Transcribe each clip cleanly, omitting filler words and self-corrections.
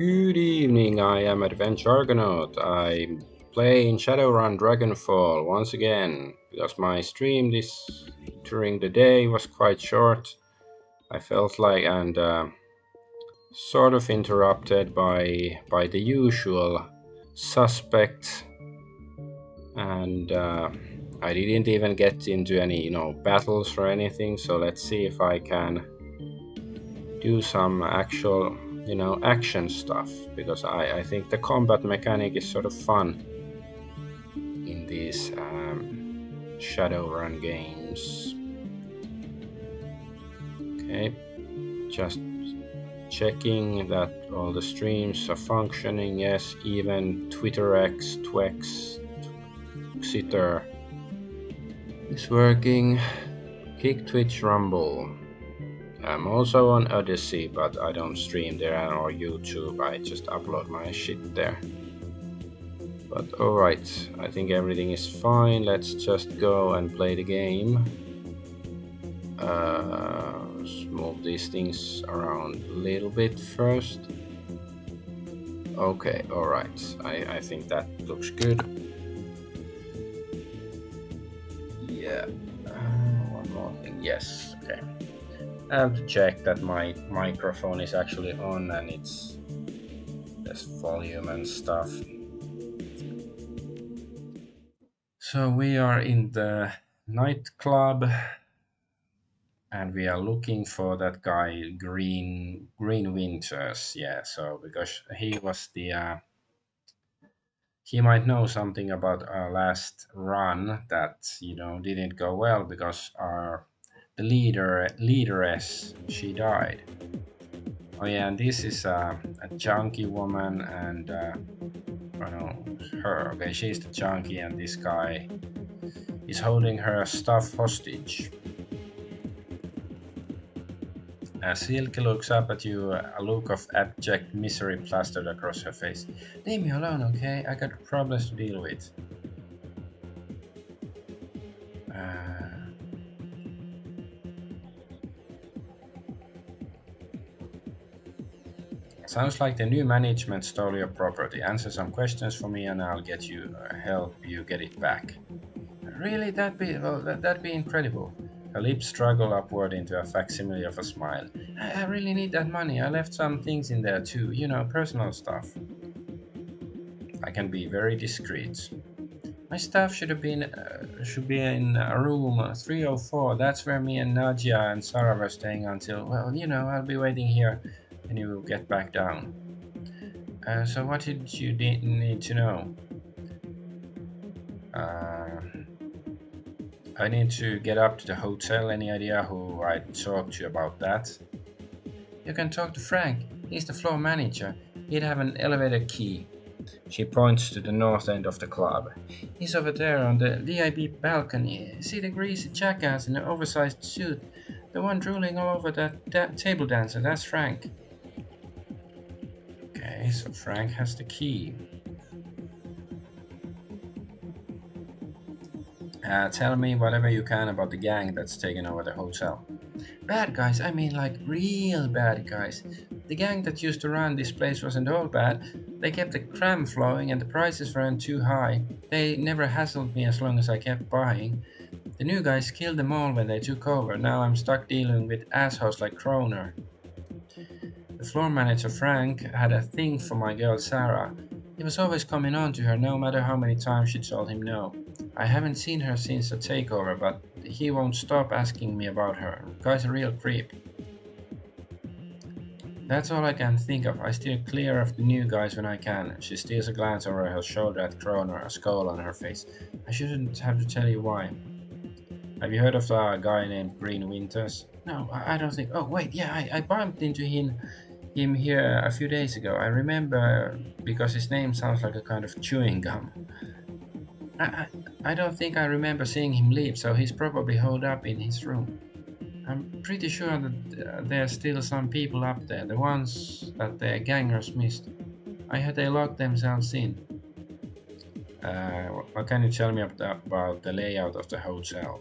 Good evening, I am Adventure Argonaut. I'm playing Shadowrun Dragonfall once again because my stream this during the day was quite short. I felt like and sort of interrupted by the usual suspects, and I didn't even get into any battles or anything. So let's see if I can do some actual action stuff, because I think the combat mechanic is sort of fun in these Shadowrun games. Okay, just checking that all the streams are functioning. Yes, even TwitterX, Twex, Xitter is working. Kick, Twitch, Rumble. I'm also on Odyssey, but I don't stream there, or YouTube. I just upload my shit there. But alright, I think everything is fine. Let's just go and play the game. Let's move these things around a little bit first. Okay, alright. I think that looks good. Yeah. One more thing. Yes, okay. I have to check that my microphone is actually on and it's there's volume and stuff. So we are in the nightclub and we are looking for that guy Green Winters. Yeah, so because he was the he might know something about our last run that didn't go well because our the leaderess, she died. Oh yeah, and this is a junkie woman, and I know her. Okay, she's the junkie, and this guy is holding her stuff hostage. Silke looks up at you, a look of abject misery plastered across her face. Leave me alone, okay? I got problems to deal with. Sounds like the new management stole your property. Answer some questions for me and I'll get you help you get it back. Really? That'd be incredible. Her lips struggle upward into a facsimile of a smile. I really need that money. I left some things in there too, personal stuff. I can be very discreet. My stuff should be in room 304. That's where me and Nadia and Sarah were staying until, I'll be waiting here and you will get back down. So what did you need to know? I need to get up to the hotel. Any idea who I'd talk to about that? You can talk to Frank. He's the floor manager. He'd have an elevator key. She points to the north end of the club. He's over there on the VIB balcony. See the greasy jackass in an oversized suit? The one drooling all over that table dancer. That's Frank. Okay, so Frank has the key. Tell me whatever you can about the gang that's taken over the hotel. Bad guys, I mean like real bad guys. The gang that used to run this place wasn't all bad. They kept the cram flowing and the prices weren't too high. They never hassled me as long as I kept buying. The new guys killed them all when they took over. Now I'm stuck dealing with assholes like Kroner. The floor manager Frank had a thing for my girl Sarah. He was always coming on to her no matter how many times she told him no. I haven't seen her since the takeover, but he won't stop asking me about her. The guy's a real creep. That's all I can think of. I steer clear of the new guys when I can. She steals a glance over her shoulder at Kroner, a skull on her face. I shouldn't have to tell you why. Have you heard of a guy named Green Winters? No, I don't think. Oh, wait, yeah, I bumped into him here a few days ago. I remember because his name sounds like a kind of chewing gum. I don't think I remember seeing him leave, so he's probably holed up in his room. I'm pretty sure that there's still some people up there, the ones that the gangers missed. I heard they locked themselves in. What can you tell me about the layout of the hotel?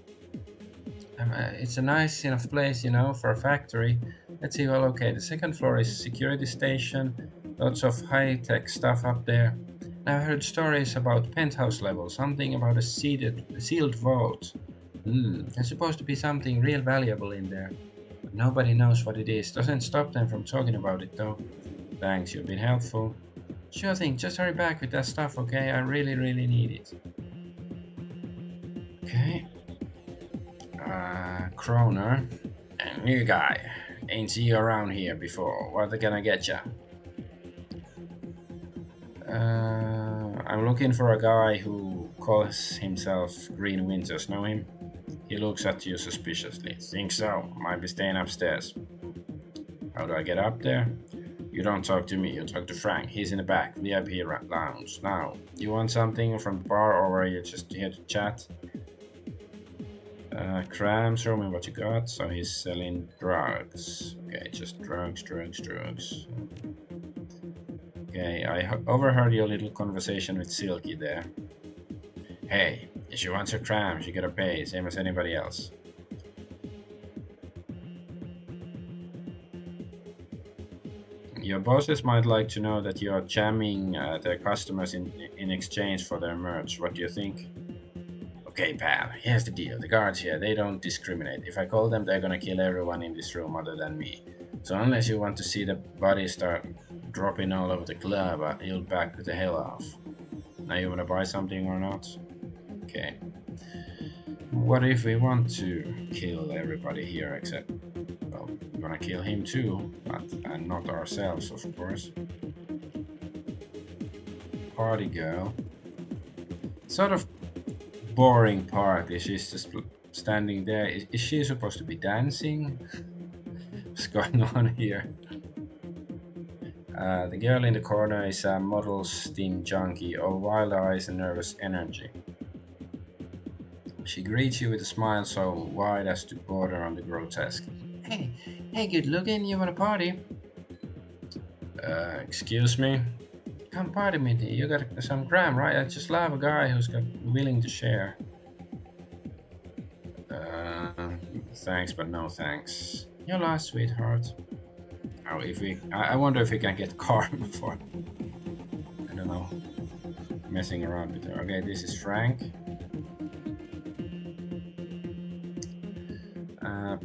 It's a nice enough place, for a factory. Let's see, well, okay, the second floor is security station. Lots of high-tech stuff up there. I've heard stories about penthouse level, something about a sealed vault. There's supposed to be something real valuable in there. But nobody knows what it is. Doesn't stop them from talking about it though. Thanks, you've been helpful. Sure thing, just hurry back with that stuff, okay? I really, really need it. Okay. Kroner. A new guy. Ain't see you around here before. What can I get ya? I'm looking for a guy who calls himself Green Winters. Know him? He looks at you suspiciously. Think so. Might be staying upstairs. How do I get up there? You don't talk to me, you talk to Frank. He's in the back, VIP lounge. Now, you want something from the bar or are you just here to chat? Cram, show me what you got. So he's selling drugs. Okay, just drugs. Okay, I overheard your little conversation with Silky there. Hey, if she wants her crams, she gotta pay, same as anybody else. Your bosses might like to know that you're jamming their customers in exchange for their merch. What do you think? Okay, pal, here's the deal. The guards here, they don't discriminate. If I call them, they're gonna kill everyone in this room other than me. So unless you want to see the bodies start dropping all over the club, you'll back the hell off. Now you wanna buy something or not? Okay. What if we want to kill everybody here except... well, we're gonna kill him too, and not ourselves, of course. Party girl. Sort of boring party. She's just standing there. Is she supposed to be dancing? What's going on here? The girl in the corner is a model steam junkie, all wild eyes and nervous energy. She greets you with a smile so wide as to border on the grotesque. Hey, good looking, you wanna party? Excuse me? Come party with me, you got some gram, right? I just love a guy who's willing to share. Thanks, but no thanks. You're lost, sweetheart. Oh, I wonder if we can get karma for, I don't know, messing around with her. Okay, this is Frank.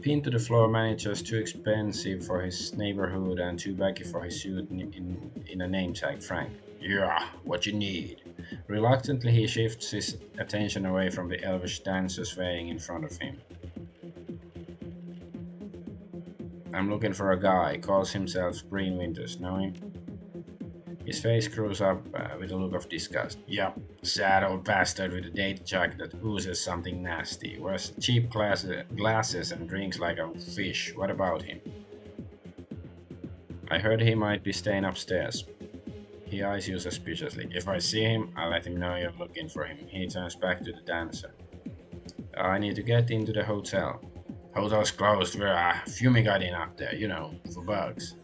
Pinned to the floor, manager's too expensive for his neighborhood and too baggy for his suit in a name tag. Frank. Yeah, what you need. Reluctantly, he shifts his attention away from the elvish dancers swaying in front of him. I'm looking for a guy, calls himself Green Winters. Know him? His face screws up with a look of disgust. Yup, sad old bastard with a date jacket that oozes something nasty. Wears cheap glasses and drinks like a fish. What about him? I heard he might be staying upstairs. He eyes you suspiciously. If I see him, I'll let him know you're looking for him. He turns back to the dancer. I need to get into the hotel. Hotel's closed. We're fumigating up there, you know, for bugs.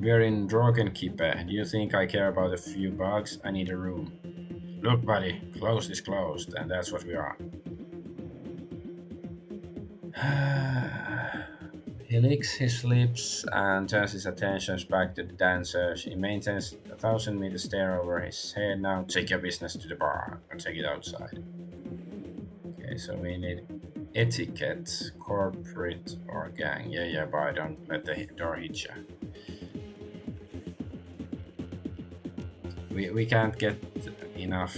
We're in Drogenkippe. Do you think I care about a few bugs? I need a room. Look, buddy, closed is closed, and that's what we are. He licks his lips and turns his attention back to the dancer. She maintains a 1,000-meter stare over his head. Now take your business to the bar and take it outside. Okay, so we need etiquette, corporate or gang. Yeah, but don't let the door hit you. We can't get enough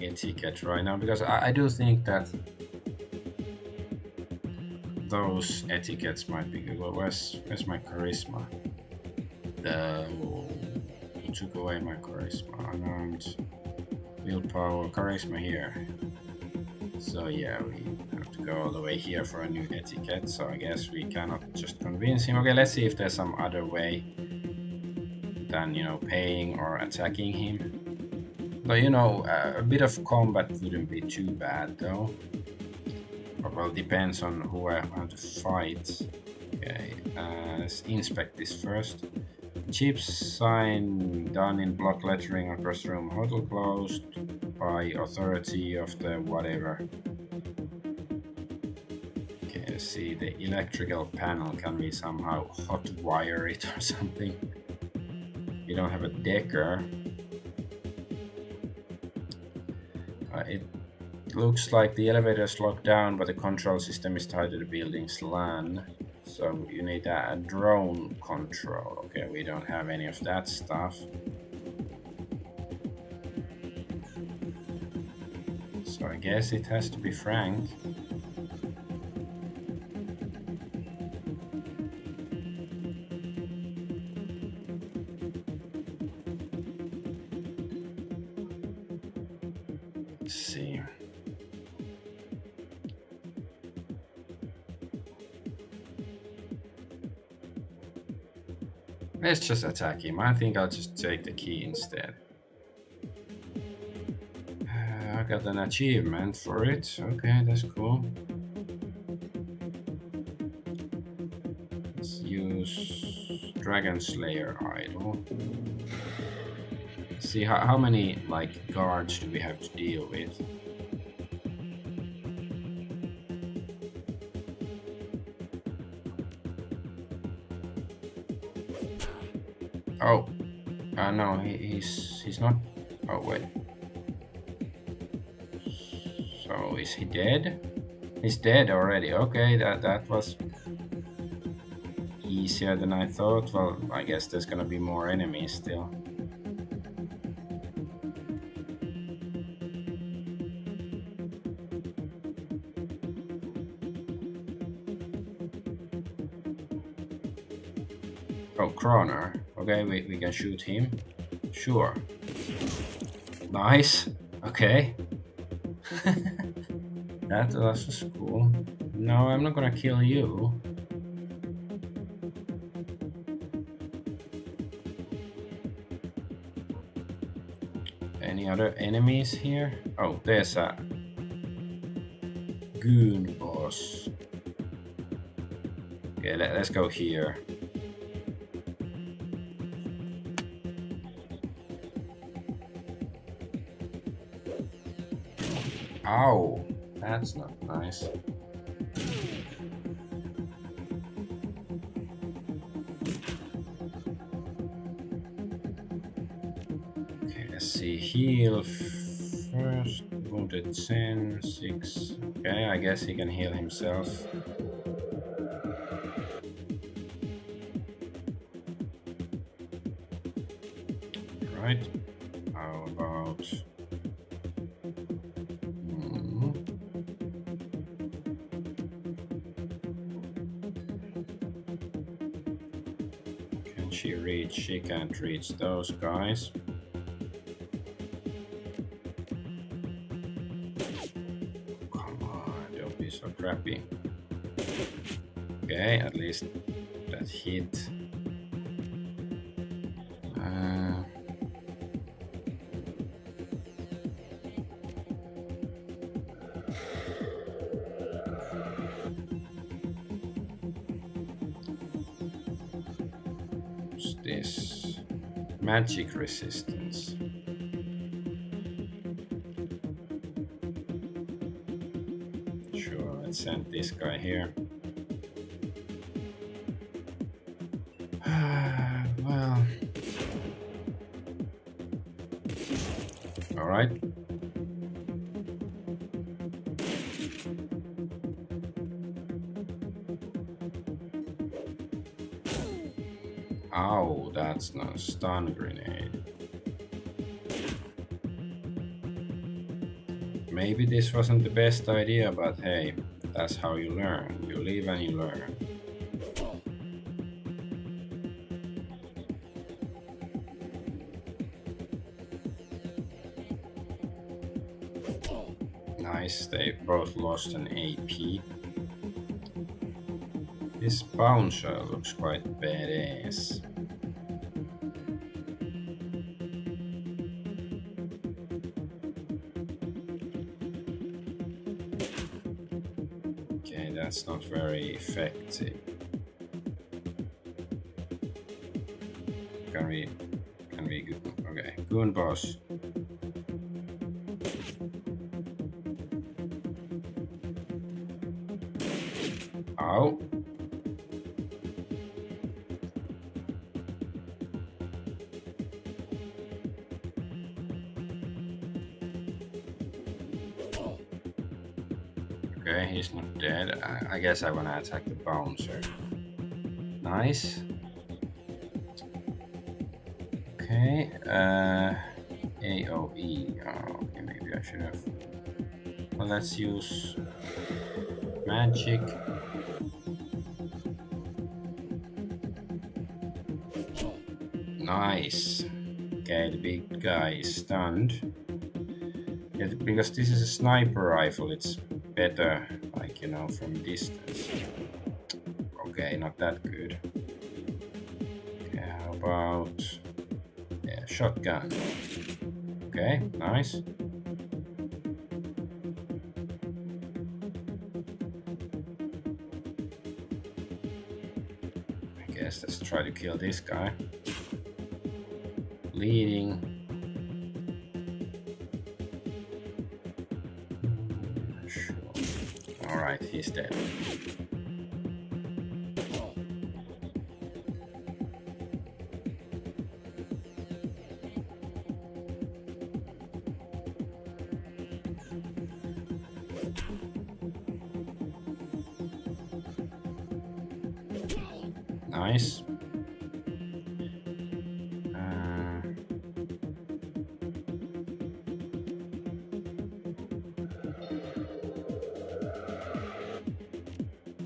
etiquette right now because I do think that those etiquettes might be good. Well, where's my charisma? Who took away my charisma? Unarmed, willpower, charisma here. So yeah, we have to go all the way here for a new etiquette, so I guess we cannot just convince him. Okay, let's see if there's some other way than, you know, paying or attacking him. But you know, a bit of combat wouldn't be too bad though. Well, depends on who I want to fight. Okay, let's inspect this first. Cheap sign done in block lettering across the room. Hotel closed by authority of the whatever. Okay, see the electrical panel. Can we somehow hot wire it or something? We don't have a decker. It looks like the elevator is locked down, but the control system is tied to the building's LAN. So you need a drone control. Okay, we don't have any of that stuff. So I guess it has to be Frank. Let's see. Let's just attack him. I think I'll just take the key instead. I got an achievement for it. Okay, that's cool. Let's use Dragon Slayer idol. See how many like guards do we have to deal with? Oh, no, he's not. Oh wait. So is he dead? He's dead already. Okay, that was easier than I thought. Well, I guess there's gonna be more enemies still. Oh, Croner. Okay, we can shoot him. Sure. Nice. Okay. That was cool. No, I'm not gonna kill you. Any other enemies here? Oh, there's a goon boss. Okay, let's go here. Ow, that's not nice. Okay, let's see. Heal first. Wounded 10, 6. Okay, I guess he can heal himself. Right. How about... Can she reach? She can't reach those guys. Come on, don't be so crappy. Okay, at least that hit. This magic resistance. Sure, let's send this guy here. Well, all right. Ow, that's not a stun grenade. Maybe this wasn't the best idea, but hey, that's how you learn. You live and you learn. Nice, they both lost an AP. This bouncer looks quite badass. Okay, that's not very effective. Can we okay, goon boss. Oh. Okay, he's not dead. I guess I wanna attack the bouncer. Nice. Okay, AOE. Oh, okay, maybe I should have. Well, let's use magic. Nice. Okay, the big guy is stunned. Yeah, because this is a sniper rifle, it's better, like, you know, from distance. Okay, not that good. Okay, how about... yeah, shotgun. Okay, nice. I guess let's try to kill this guy. Bleeding. Sure. Alright, he's dead. Nice.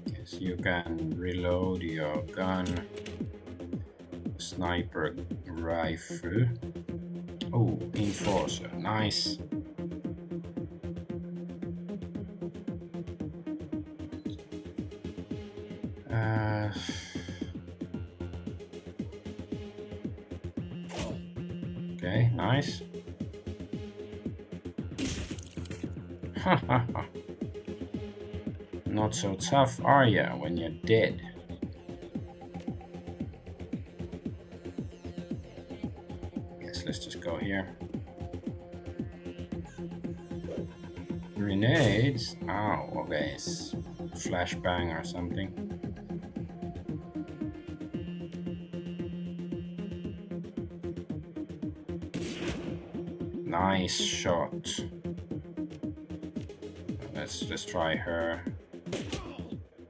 Guess you can reload your gun. Sniper rifle. Oh, enforcer. Nice. Okay, nice. Not so tough, are ya, when you're dead? Guess let's just go here. Grenades? Oh, okay, it's flashbang or something. Nice shot. Let's just try her.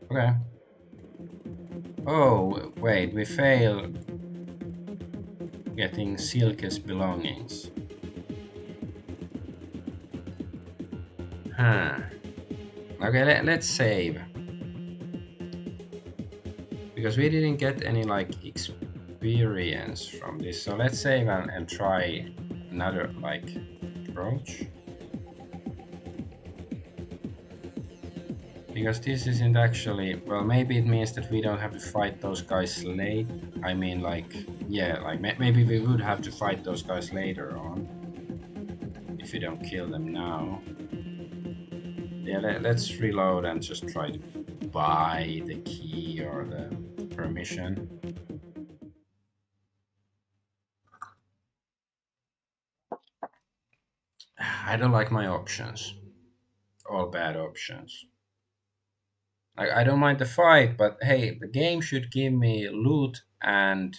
Okay. Oh, wait, we fail getting Silke's belongings. Huh. Okay, let's save. Because we didn't get any, like, experience from this. So let's save and try another, like, approach. Because this isn't actually... well, maybe it means that we don't have to fight those guys late. I mean, like, yeah, like, maybe we would have to fight those guys later on. If we don't kill them now. Yeah, let's reload and just try to buy the key or the permission. I don't like my options. All bad options. Like, I don't mind the fight, but hey, the game should give me loot and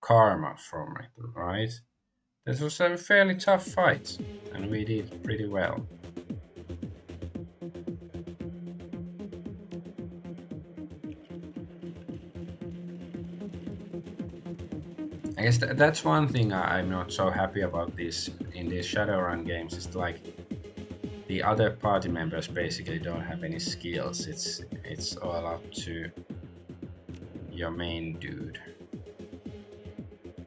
karma from it, right? This was a fairly tough fight, and we did pretty well. I guess that's one thing I'm not so happy about this in these Shadowrun games. Is like the other party members basically don't have any skills. It's all up to your main dude.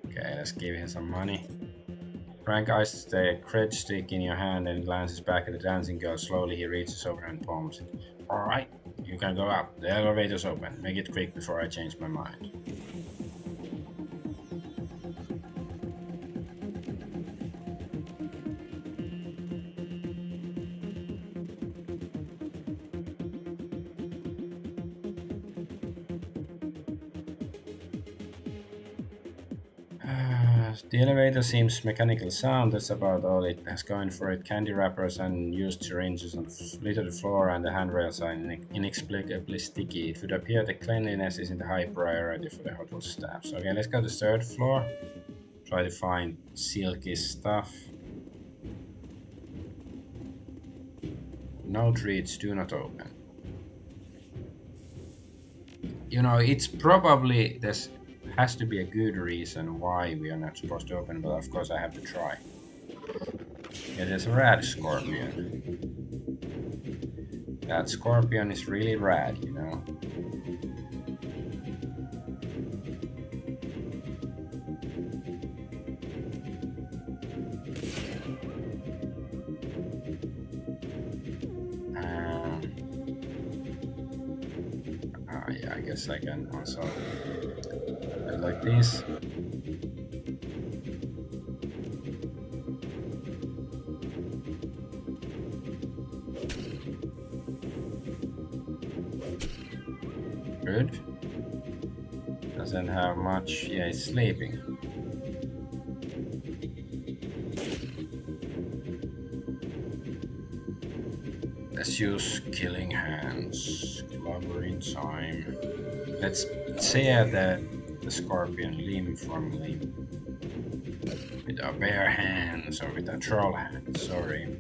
Okay, let's give him some money. Frank eyes the cred stick in your hand and glances back at the dancing girl. Slowly he reaches over and palms it. Alright, you can go up. The elevator's open. Make it quick before I change my mind. The elevator seems mechanically sound, that's about all it has going for it. Candy wrappers and used syringes litter the floor, and the handrails are inexplicably sticky. It would appear that cleanliness isn't a high priority for the hotel staff. So, okay, let's go to the third floor. Try to find silky stuff. Note reads, do not open. You know, it's probably, there's has to be a good reason why we are not supposed to open, but of course I have to try. Yeah, there's a rad scorpion. That scorpion is really rad, you know. Yeah, I guess I can also do like this. Good. Doesn't have much. Yeah, it's sleeping. Let's use killing hands. Clobbering time. Let's tear the scorpion limb from limb. With our bare hands or with our troll hands, sorry.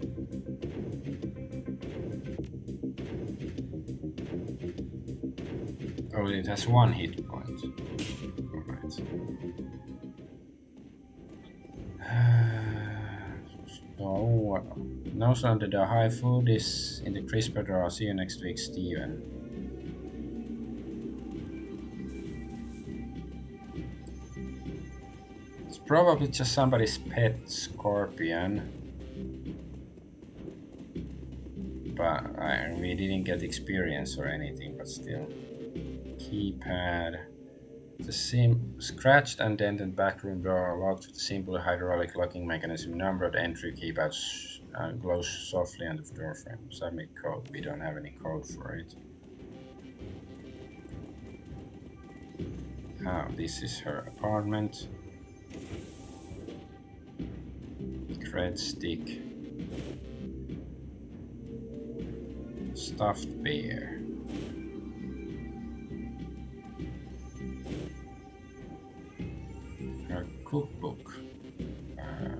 Oh, it has one hit point. Alright. So, no sound the high food is in the crisper drawer. See you next week, Steven. It's probably just somebody's pet scorpion. But we didn't get experience or anything, but still. Keypad. The scratched and dented backroom door locked with a simple hydraulic locking mechanism. Numbered entry keypad glows softly on the door frame. Submit code. We don't have any code for it. Oh, this is her apartment. Cred stick. Stuffed bear. Her cookbook.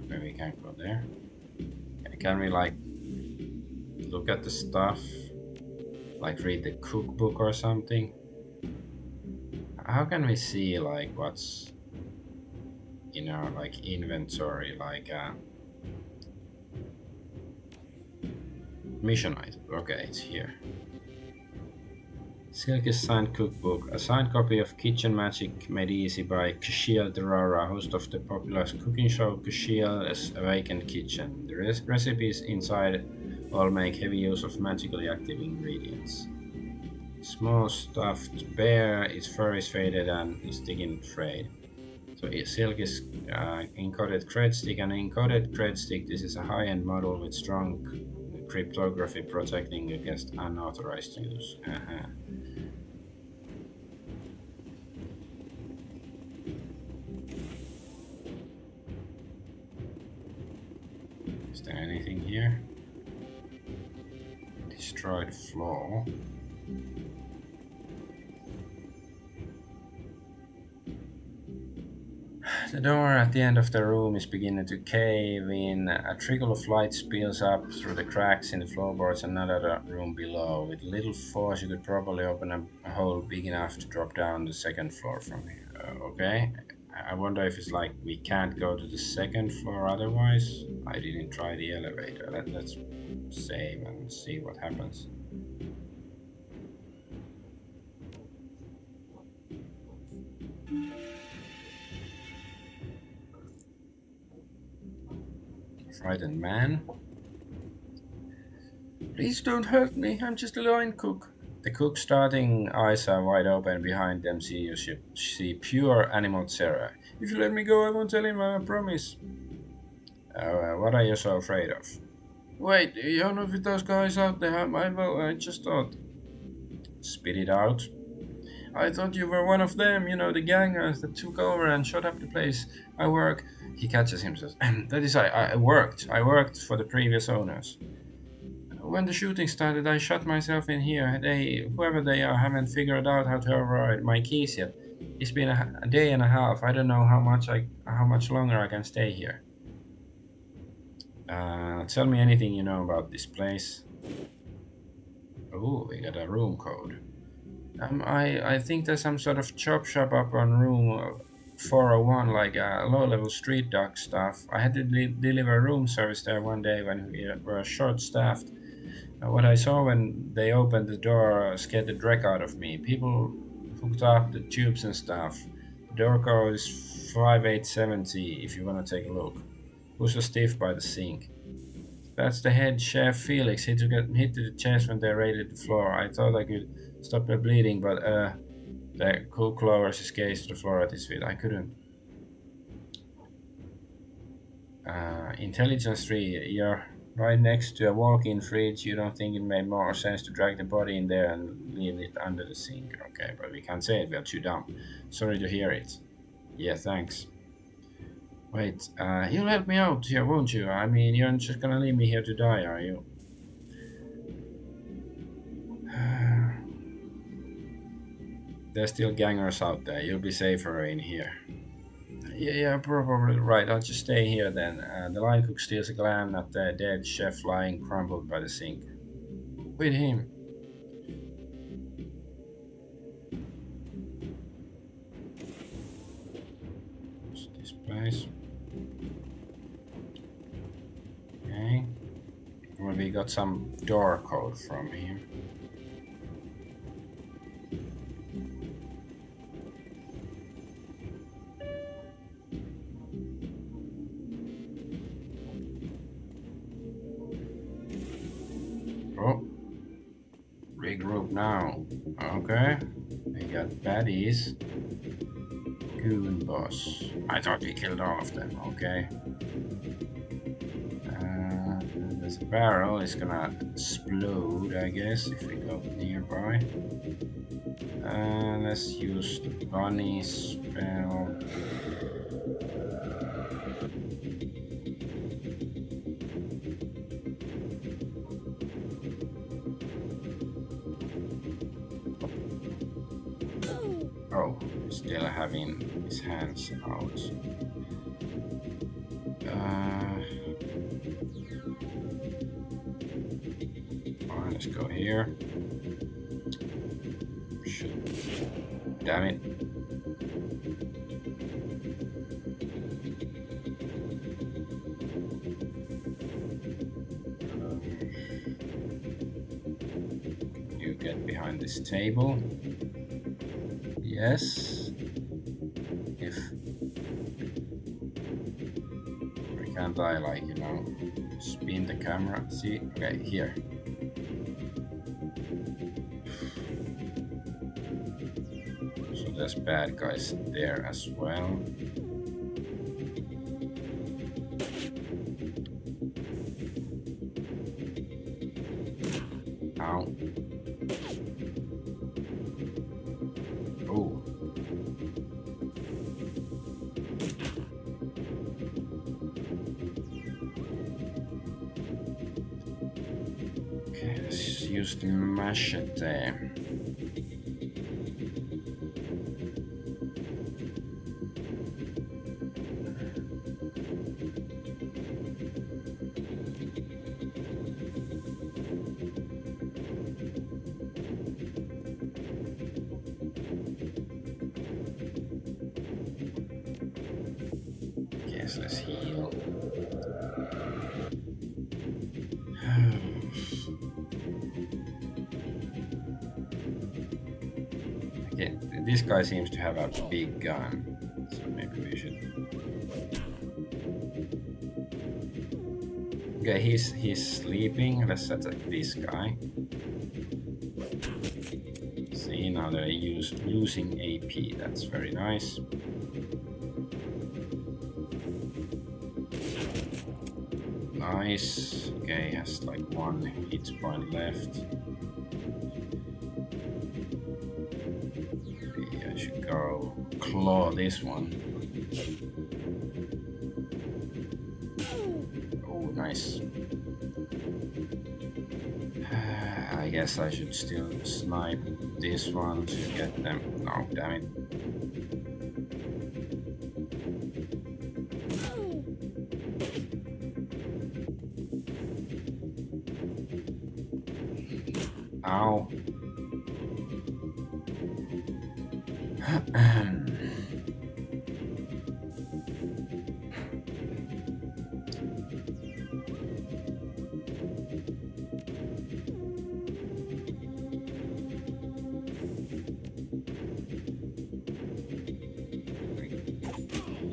Maybe we can't go there. Can we like look at the stuff? Like read the cookbook or something? How can we see like what's, you know, like inventory, like mission item? Okay, it's here. Silky's signed cookbook, a signed copy of Kitchen Magic made easy by Kushiel Derara, host of the popular cooking show Kushiel's Awakened Kitchen. The recipes inside all make heavy use of magically active ingredients. Small stuffed bear, its fur is faded and is sticking frayed. So Silky's encoded cred stick. An encoded cred stick, this is a high-end model with strong cryptography protecting against unauthorized use. Is there anything here? Destroyed floor. The door at the end of the room is beginning to cave in. A trickle of light spills up through the cracks in the floorboards and another room below. With little force, you could probably open a hole big enough to drop down the second floor from here. Okay. I wonder if it's like we can't go to the second floor otherwise. I didn't try the elevator. Let's save and see what happens. Frightened man. Please don't hurt me, I'm just a line cook. The cook's starting eyes are wide open. Behind them you see pure animal terror. If you let me go, I won't tell him, I promise. What are you so afraid of? Wait, you're not with those guys out there, I just thought. Spit it out. I thought you were one of them, you know, the gangers that took over and shut up the place I work. He catches himself. That is, I worked. I worked for the previous owners. When the shooting started, I shut myself in here. Whoever they are, haven't figured out how to override my keys yet. It's been a day and a half. I don't know how much longer I can stay here. Tell me anything you know about this place. Oh, we got a room code. I think there's some sort of chop shop up on room 401, like low-level street dog stuff. I had to deliver room service there one day when we were short-staffed. What I saw when they opened the door scared the dreck out of me. People hooked up the tubes and stuff. The door code is 5870 if you want to take a look. Who's so stiff by the sink? That's the head chef Felix. He took a hit to the chest when they raided the floor. I thought I could stop the bleeding, but the cook lowers his gaze to the floor at his feet. I couldn't. Intelligence 3, you're right next to a walk-in fridge. You don't think it made more sense to drag the body in there and leave it under the sink? Okay, but we can't say it. We are too dumb. Sorry to hear it. Yeah, thanks. Wait, you'll help me out here, won't you? I mean, you're just gonna leave me here to die, are you? There's still gangers out there. You'll be safer in here. Yeah, probably right. I'll just stay here then. The line cook steals a glam at the dead chef lying crumpled by the sink. With him. What's this place? Okay. Well, we got some door code from him. Oh, regroup now. Okay, we got baddies. Goon boss. I thought we killed all of them. Okay. There's a barrel. It's gonna explode, I guess, if we go nearby. Let's use the bunny spell. Oh, he's still having his hands out. Alright, let's go here. Shit. Damn it. You get behind this table. Yes. If we can't die, like, you know, spin the camera. See? Okay, here. So there's bad guys there as well. Ow. Oh. Okay, let's use the machete. Yes, let's heal. Okay, this guy seems to have a big gun, so maybe we should. Okay, he's sleeping. Let's attack this guy. See, now they're losing AP. That's very nice. Nice. Okay, has like one hit point left. Maybe I should go claw this one. Nice. I guess I should still snipe this one to get them. No, damn it. Ow.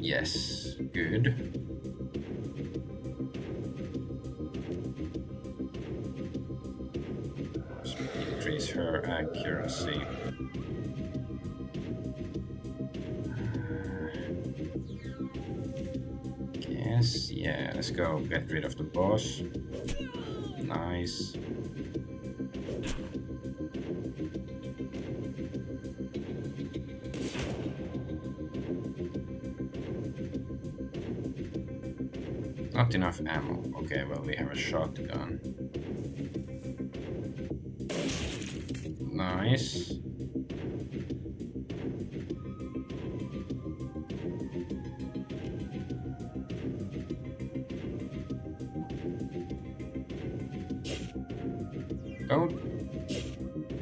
Yes, good. Let's increase her accuracy. Yes, yeah, let's go get rid of the boss. Nice. Not enough ammo. Okay, well, we have a shotgun. Nice. Don't.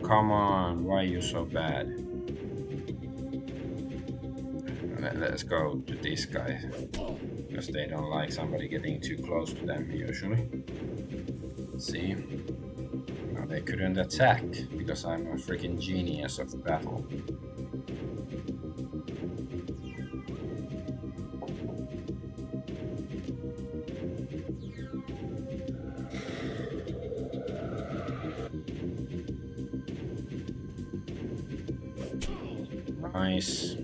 Come on, why are you so bad? Let's go to this guy. Because they don't like somebody getting too close to them usually. Let's see. No, they couldn't attack because I'm a freaking genius of battle. Nice.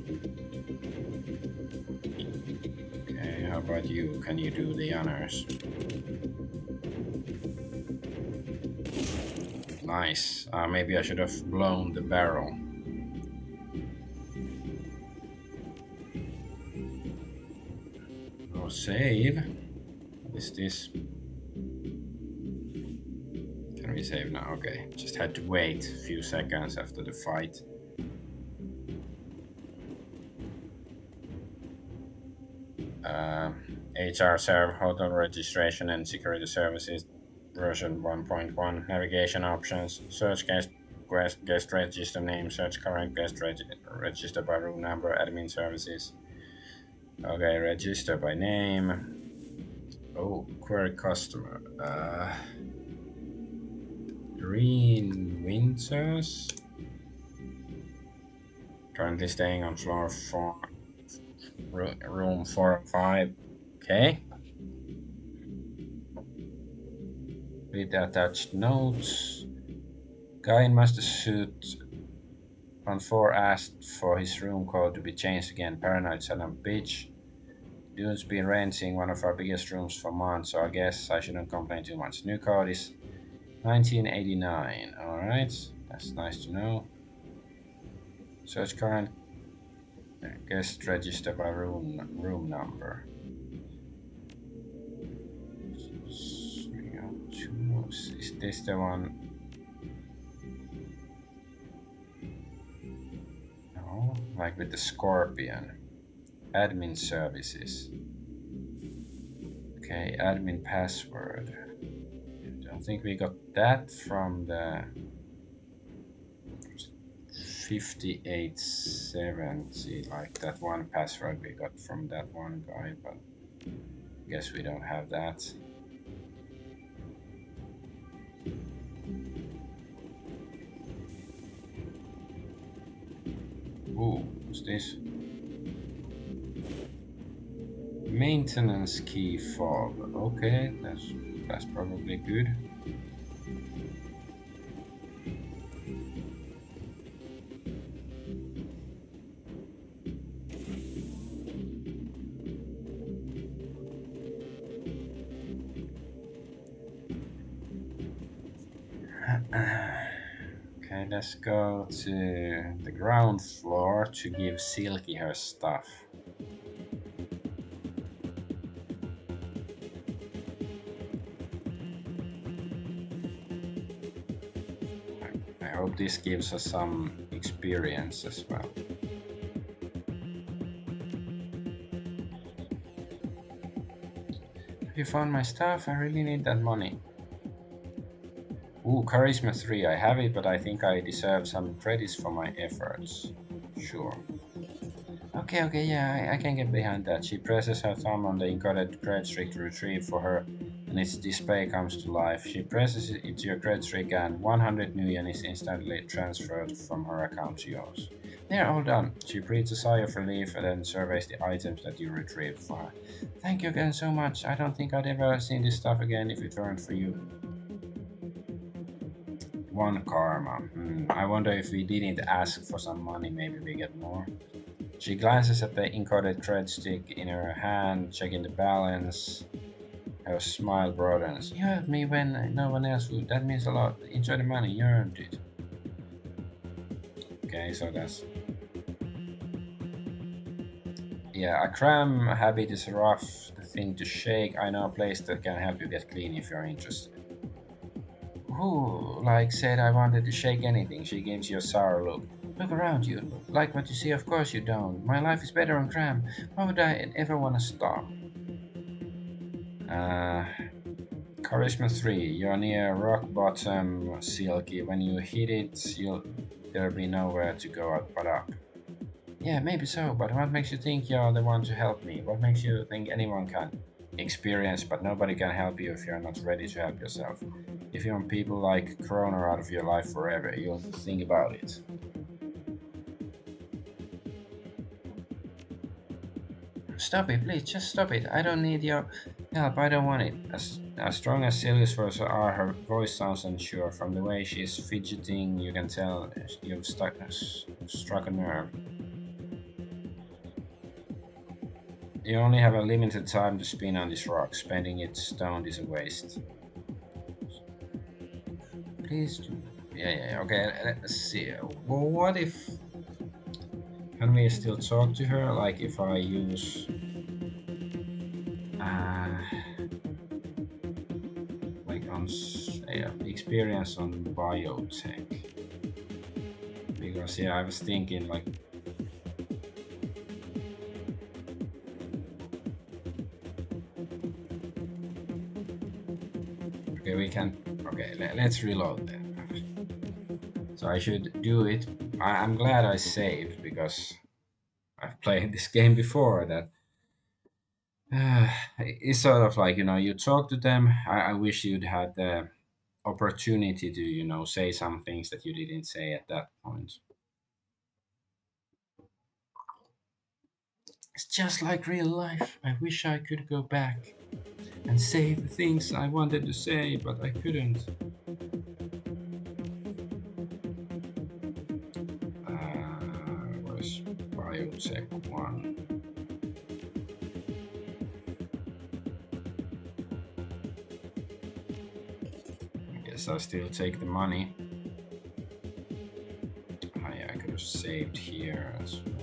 Okay, how about you? Can you do the honors? Nice. Maybe I should have blown the barrel. Oh, save. What is this? Can we save now? Okay. Just had to wait a few seconds after the fight. HR serve, hotel registration and security services, version 1.1, navigation options, search guest register name, search current guest register by room number, admin services. Okay, register by name. Oh, query customer. Green Winters. Currently staying on floor 4, room 405. Okay. Read the attached notes. Guy in master suit on 4 asked for his room code to be changed again. Paranoid son of a bitch. Dude's been renting one of our biggest rooms for months, so I guess I shouldn't complain too much. New code is 1989. Alright, that's nice to know. Search current guest register by room number. Is this the one? No, like with the scorpion. Admin services. Okay, admin password. I don't think we got that from the 5870, like that one password we got from that one guy, but I guess we don't have that. Ooh, what's this? Maintenance key fob. Okay, that's probably good. Okay, let's go to the ground floor to give Silky her stuff. hope this gives us some experience as well. Have you found my stuff? I really need that money. Ooh, Charisma 3. I have it, but I think I deserve some credits for my efforts. Sure. Okay, yeah, I can get behind that. She presses her thumb on the encoded credit streak to retrieve for her, and its display comes to life. She presses it to your credit streak, and 100 new yen is instantly transferred from her account to yours. They're all done. She breathes a sigh of relief and then surveys the items that you retrieved for her. Thank you again so much. I don't think I'd ever seen this stuff again if it weren't for you. 1 karma. I wonder if we didn't ask for some money, maybe we get more. She glances at the encoded credit stick in her hand, checking the balance. Her smile broadens. You helped me when no one else would. That means a lot. Enjoy the money. You earned it. Okay, so that's... Yeah, a cram habit is a rough thing to shake. I know a place that can help you get clean if you're interested. Who, said I wanted to shake anything? She gives you a sour look. Look around you. Like what you see? Of course you don't. My life is better on cram. Why would I ever want to stop? Charisma 3. You're near rock bottom, Silky. When you hit it, there'll be nowhere to go out but up. Yeah, maybe so, but what makes you think you're the one to help me? What makes you think anyone can? Experience, but nobody can help you if you're not ready to help yourself. If you want people like Corona out of your life forever, you'll think about it. Stop it, please, just stop it. I don't need your help, I don't want it. As strong as Sylvia's words are, her voice sounds unsure. From the way she's fidgeting, you can tell you've struck a nerve. You only have a limited time to spin on this rock. Spending it stoned is a waste. Please. Yeah, okay, let's see. Well, what if... Can we still talk to her? Like if I use... on experience on biotech. Because I was thinking okay, we can... Okay, let's reload then. So I should do it. I'm glad I saved because I've played this game before. That it's sort of you talk to them. I wish you'd had the opportunity to say some things that you didn't say at that point. It's just like real life. I wish I could go back and say the things I wanted to say, but I couldn't. Where's biotech 1? I guess I'll still take the money. I could have saved here as well.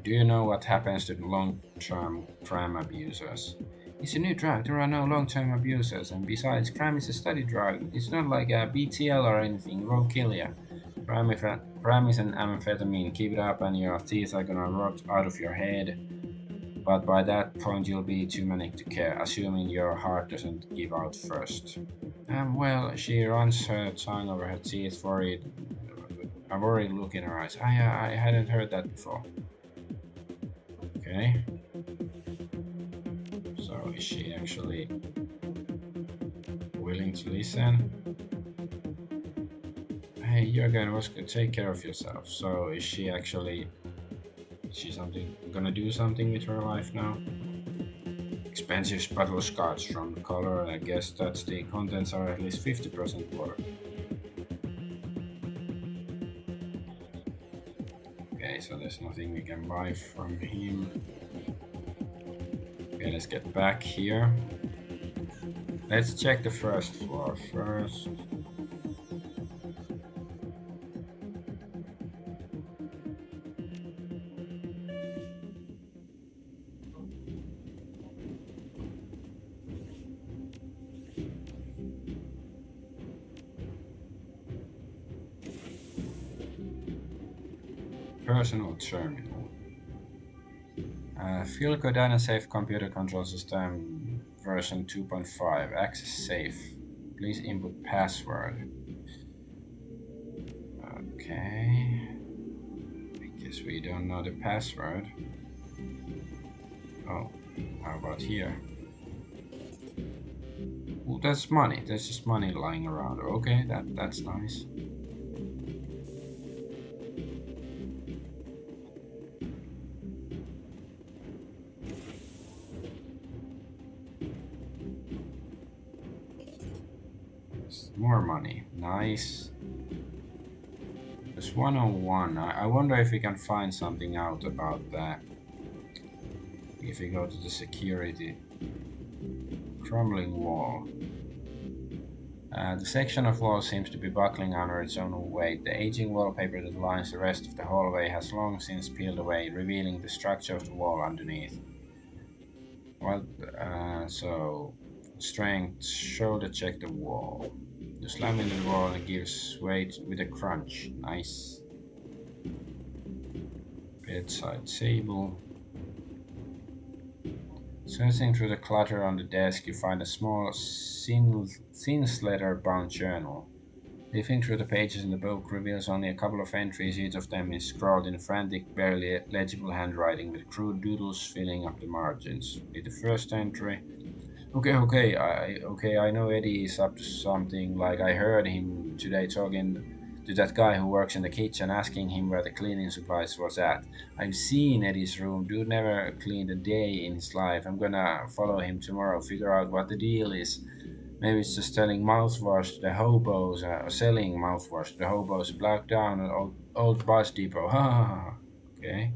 Do you know what happens to the long-term cram abusers? It's a new drug. There are no long-term abusers, and besides, cram is a study drug. It's not like a BTL or anything. It won't kill you. Cram is an amphetamine. Keep it up, and your teeth are gonna rot out of your head. But by that point, you'll be too manic to care, assuming your heart doesn't give out first. Well, she runs her tongue over her teeth, worried. A worried look in her eyes. I hadn't heard that before. Okay. So is she actually willing to listen? Hey, you're gonna take care of yourself. So is she actually... gonna do something with her life now? Expensive bottle scotch from the color. I guess that's the contents are at least 50% water. Okay, so there's nothing we can buy from him. Okay, let's get back here. Let's check the first floor first. personal terminal. Philco DynaSafe computer control system version 2.5. Access safe. Please input password. Okay. I guess we don't know the password. Oh, how about here? Oh, that's money. There's just money lying around. Okay, that's nice. More money. Nice. There's 101. I wonder if we can find something out about that. If we go to the security. Crumbling wall. The section of wall seems to be buckling under its own weight. The aging wallpaper that lines the rest of the hallway has long since peeled away, revealing the structure of the wall underneath. Well, so strength, shoulder check the wall. You slam into the wall and it gives weight with a crunch. Nice. Bedside table. Searching through the clutter on the desk, you find a small, thin leather-bound journal. Leafing through the pages in the book reveals only a couple of entries. Each of them is scrawled in frantic, barely legible handwriting, with crude doodles filling up the margins. Read the first entry. Okay, I know Eddie is up to something. Like, I heard him today talking to that guy who works in the kitchen, asking him where the cleaning supplies was at. I've seen Eddie's room. Dude never cleaned a day in his life. I'm gonna follow him tomorrow, figure out what the deal is. Maybe it's just selling mouthwash to the hobos, selling mouthwash to the hobos. Black down an old bus depot. Ha ha ha. Okay.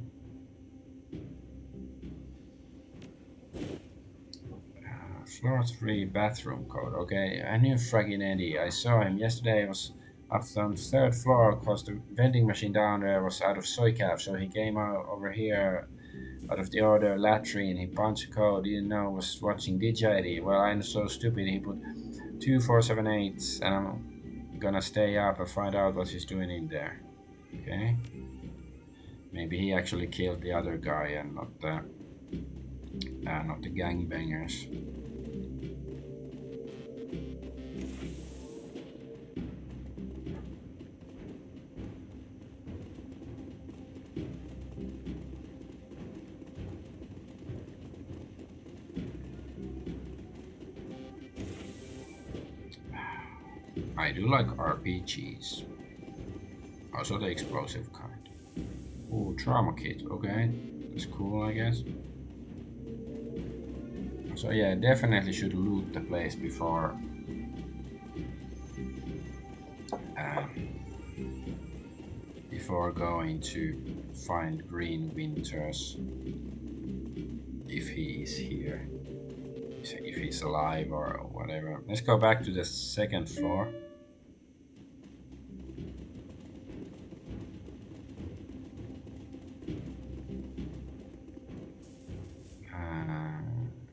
Floor 3 bathroom code. Okay, I knew fragging Eddie. I saw him yesterday. I was up on the third floor because the vending machine down there was out of soy cap. So he came out over here out of the order latrine. He punched a code. Didn't know I was watching DJ Eddie. Well, I'm so stupid. He put 2478 and I'm gonna stay up and find out what he's doing in there. Okay. Maybe he actually killed the other guy and not the gangbangers. I do like RPGs. Also the explosive kind. Ooh, trauma kit. Okay, that's cool, I guess. So yeah, definitely should loot the place before going to find Green Winters, if he is here, if he's alive or whatever. Let's go back to the second floor.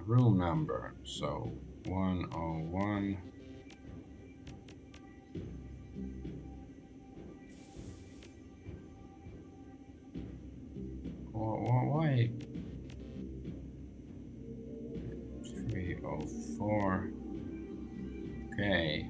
Room number, so 101. Why 304? Okay.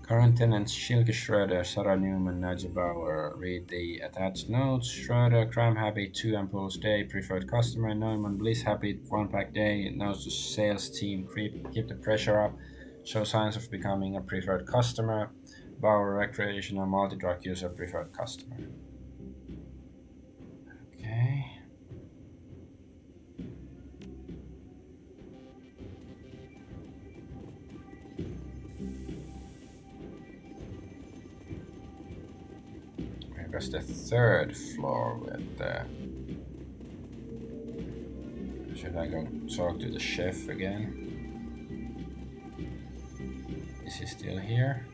Current tenants Shilke Schroeder, Sarah Newman, Nadja Bauer. Read the attached notes. Schroeder, crime habit, 2 ampoules day, preferred customer. Neumann, bliss habit, 1 pack day. Notes to sales team, keep the pressure up. Show signs of becoming a preferred customer. Bauer, recreational multi-drug user, preferred customer. Okay. There's the third floor with the... Should I go talk to the chef again? Is he still here?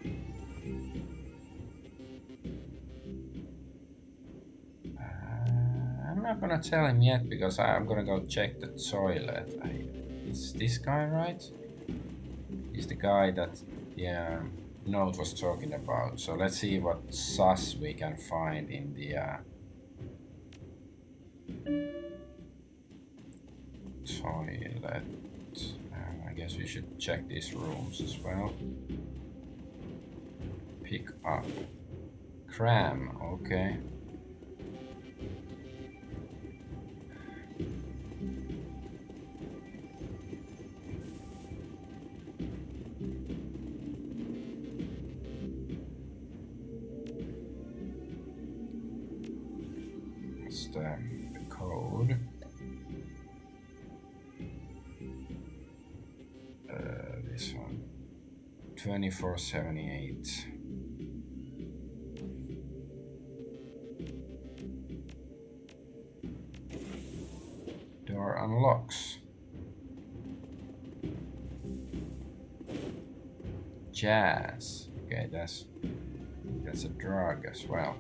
I'm not gonna tell him yet because I'm gonna go check the toilet. Is this guy right? He's the guy that Note was talking about. So let's see what sus we can find in the Toilet. I guess we should check these rooms as well. Pick up. Cram, okay. That's the code. This one. 2478. Door unlocks. Jazz. Okay, that's a drug as well.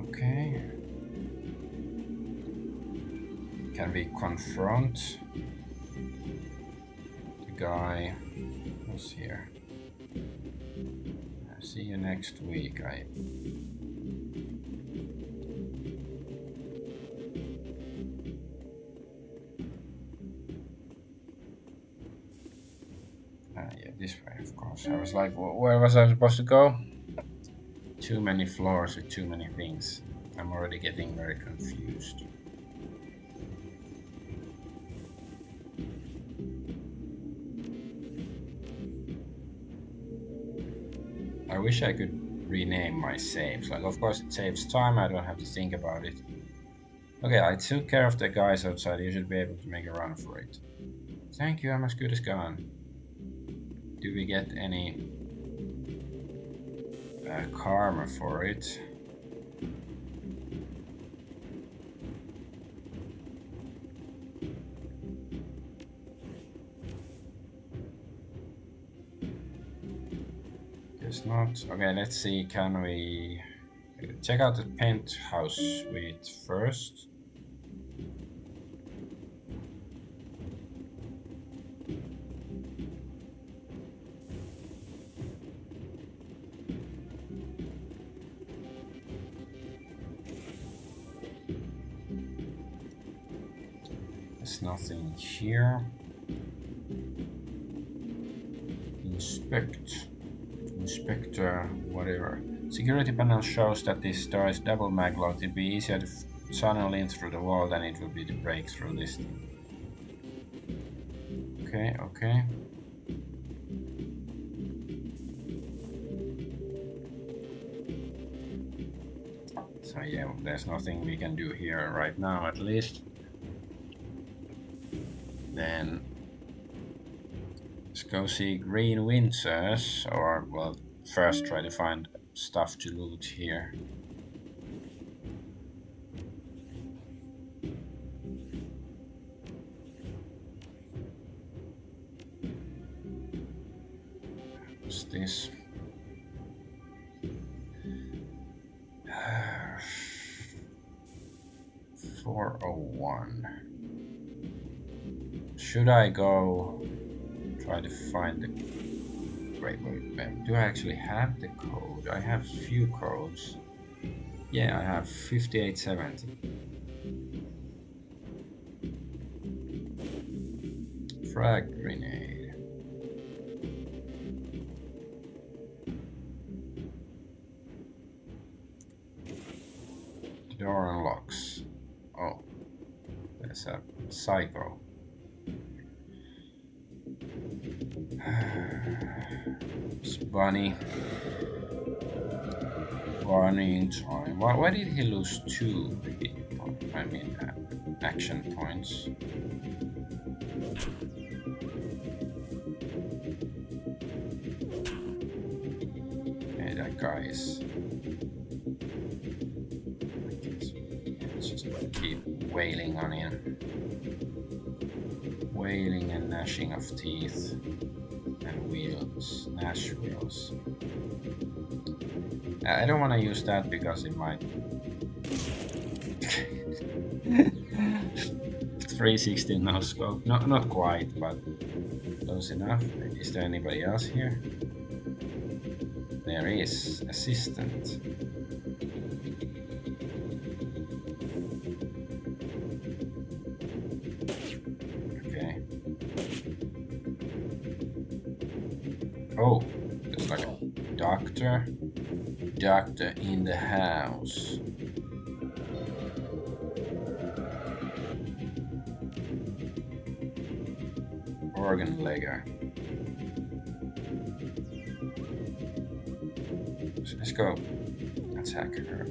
Okay. Can we confront the guy who's here? I'll see you next week. Yeah, this way, of course. I was like, where was I supposed to go? Too many floors with too many things. I'm already getting very confused. I wish I could rename my saves. Like, of course, it saves time. I don't have to think about it. Okay, I took care of the guys outside. You should be able to make a run for it. Thank you. I'm as good as gone. Do we get any karma for it? Guess not. Okay, let's see. Can we check out the penthouse suite first? There's nothing here. Inspector, whatever. Security panel shows that this door is double maglocked. It'd be easier to tunnel in through the wall than it would be to break through this thing. Okay. So yeah, there's nothing we can do here right now, at least. Then let's go see Green Winters, or well, first try to find stuff to loot here. What's this? $401. Should I go try to find the... Wait, do I actually have the code? I have few codes. Yeah, I have 5870. Frag grenade. The door unlocks. Oh, there's a psycho. It's Bunny. Bunny in time. Why did he lose 2 action points? Hey, that guy is... Let's just keep wailing on him. Wailing and gnashing of teeth. And wheels. Gnash wheels. I don't want to use that because it might... 360 no scope. No, not quite, but close enough. Is there anybody else here? There is. Assistant. Okay. Oh, it's like a doctor. Doctor in the house. Organ legger. So let's go attack her.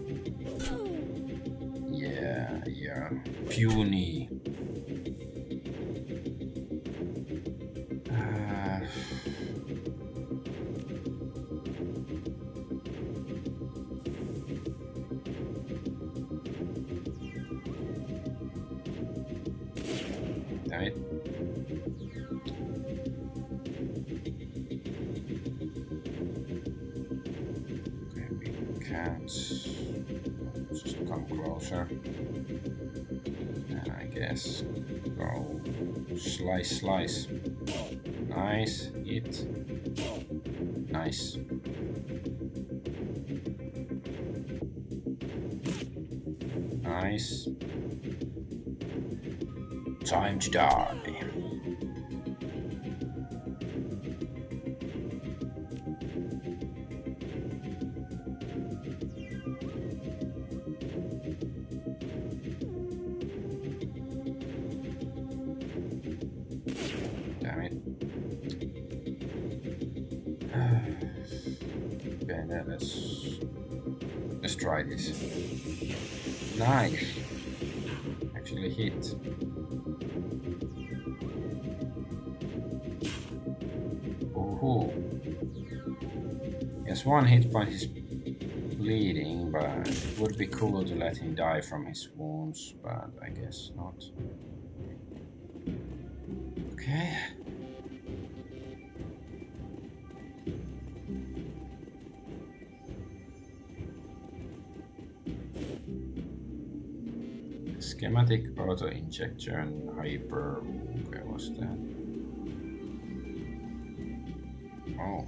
Yeah. Puny. Damn it. Can't just come closer. And I guess go slice. Nice hit. Nice. Nice. Time to die. Damn it. Okay, then let's try this. Nice. Actually hit. Ooh. Yes, one hit point is bleeding, but it would be cool to let him die from his wounds, but I guess not. Okay. Schematic auto injection hyper. Okay, what's that? Oh.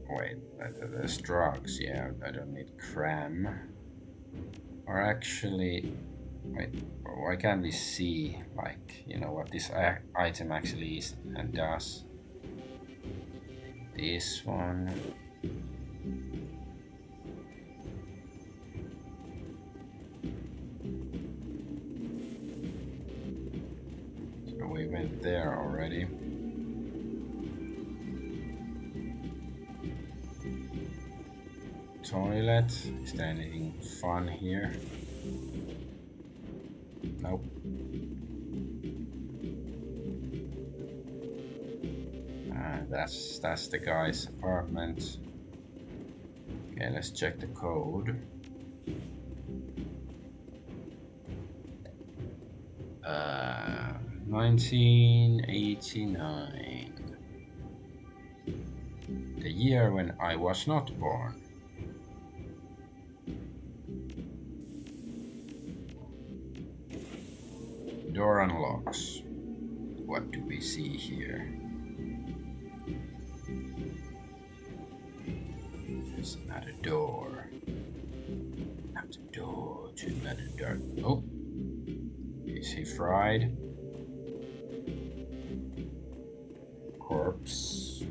Wait, there's drugs. Yeah, I don't need cram. Or actually, wait, why can't we see, like, you know, what this item actually is and does? This one. So we went there already. Toilet. Is there anything fun here? Nope. That's the guy's apartment. Okay, let's check the code. 1989. The year when I was not born. Door unlocks. What do we see here? There's another door. Another door to another door. Oh, is he fried? Corpse.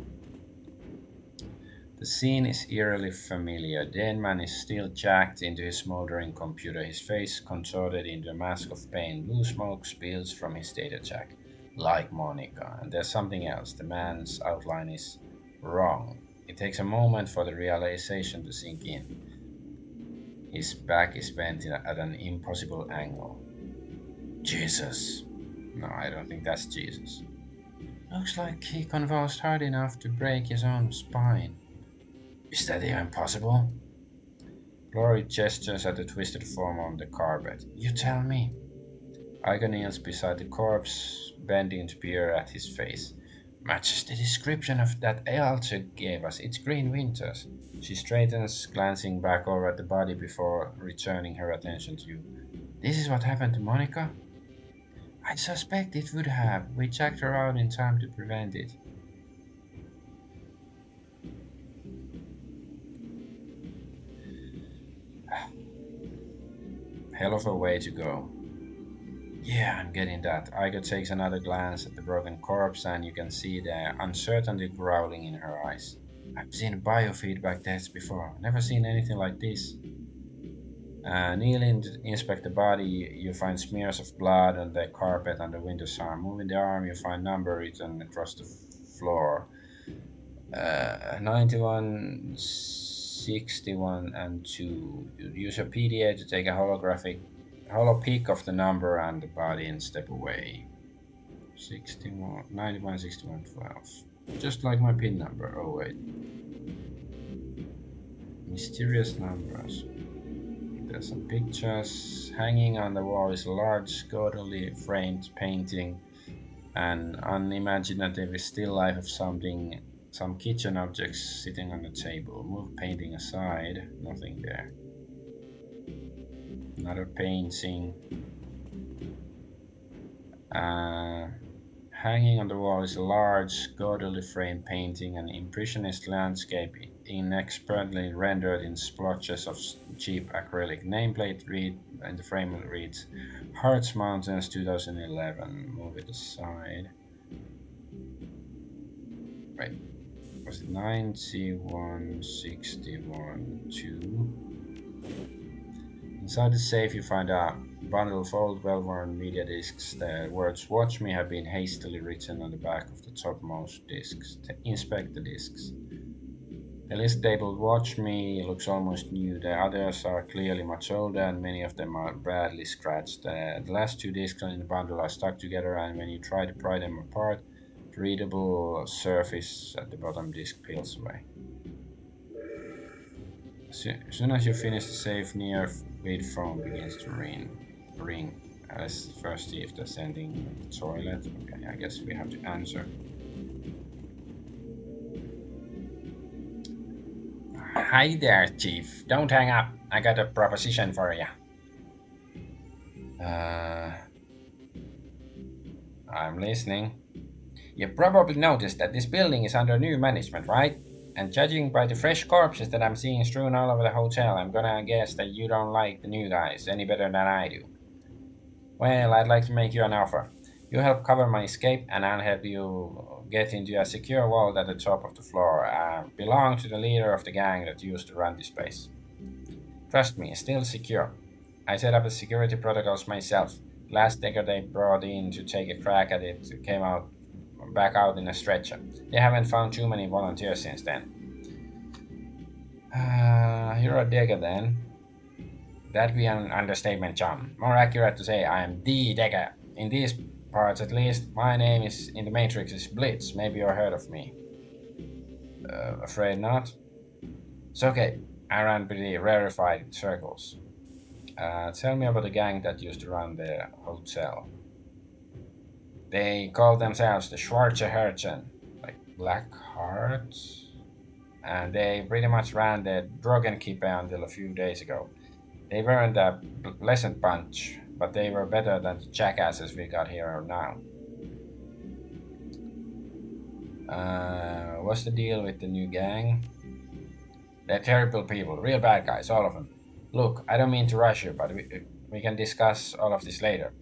The scene is eerily familiar. Denman is still jacked into his smoldering computer, his face contorted into a mask of pain. Blue smoke spills from his data jack, like Monica. And there's something else. The man's outline is wrong. It takes a moment for the realization to sink in. His back is bent at an impossible angle. Jesus. No, I don't think that's Jesus. Looks like he convulsed hard enough to break his own spine. Is that even possible? Glory gestures at the twisted form on the carpet. You tell me. Igo kneels beside the corpse, bending to peer at his face. Matches the description of that altar gave us. It's Green Winters. She straightens, glancing back over at the body before returning her attention to you. This is what happened to Monica? I suspect it would have. We checked her out in time to prevent it. Hell of a way to go. Yeah, I'm getting that. Igo takes another glance at the broken corpse, and you can see the uncertainty growling in her eyes. I've seen biofeedback tests before, never seen anything like this. Kneeling to inspect the body, you find smears of blood on the carpet and the windowsill. Moving the arm, you find number written across the floor. 91, 61, and 2. You use your PDA to take a holo peek of the number and the body and step away. 61, 91, 61, 12. Just like my PIN number. Oh wait. Mysterious numbers. There's some pictures. Hanging on the wall is a large, gaudily framed painting. An unimaginative still life of some kitchen objects sitting on the table. Move painting aside. Nothing there. Another painting. Hanging on the wall is a large, gaudily framed painting, an impressionist landscape inexpertly rendered in splotches of cheap acrylic. Nameplate read and the frame reads Hearts Mountains 2011. Move it aside. Right. Was it 91, 61, 2? Inside the safe you find a bundle of old well-worn media discs. The words "Watch Me" have been hastily written on the back of the topmost discs. Inspect the discs. The list labeled "Watch Me" looks almost new. The others are clearly much older and many of them are badly scratched. The last two discs in the bundle are stuck together, and when you try to pry them apart, the readable surface at the bottom disc peels away. As soon as you finish the safe, near feed phone begins to ring. Let's first see if there's anything in the toilet. Okay, I guess we have to answer. Hi there, Chief. Don't hang up. I got a proposition for you. I'm listening. You probably noticed that this building is under new management, right? And judging by the fresh corpses that I'm seeing strewn all over the hotel, I'm gonna guess that you don't like the new guys any better than I do. Well, I'd like to make you an offer. You help cover my escape, and I'll help you get into a secure vault at the top of the floor. I belong to the leader of the gang that used to run this place. Trust me, it's still secure. I set up the security protocols myself. Last digger they brought in to take a crack at it came back out in a stretcher. They haven't found too many volunteers since then. You're a digger then. That'd be an understatement, John. More accurate to say I am the digger. In these parts at least, my name is in the Matrix is Blitz. Maybe you've heard of me. Afraid not? It's okay. I run pretty rarefied circles. Tell me about the gang that used to run the hotel. They called themselves the Schwarze Herzen, like Black Heart. And they pretty much ran the Drogenkippe until a few days ago. They weren't a pleasant bunch, but they were better than the jackasses we got here now. What's the deal with the new gang? They're terrible people, real bad guys, all of them. Look, I don't mean to rush you, but we can discuss all of this later,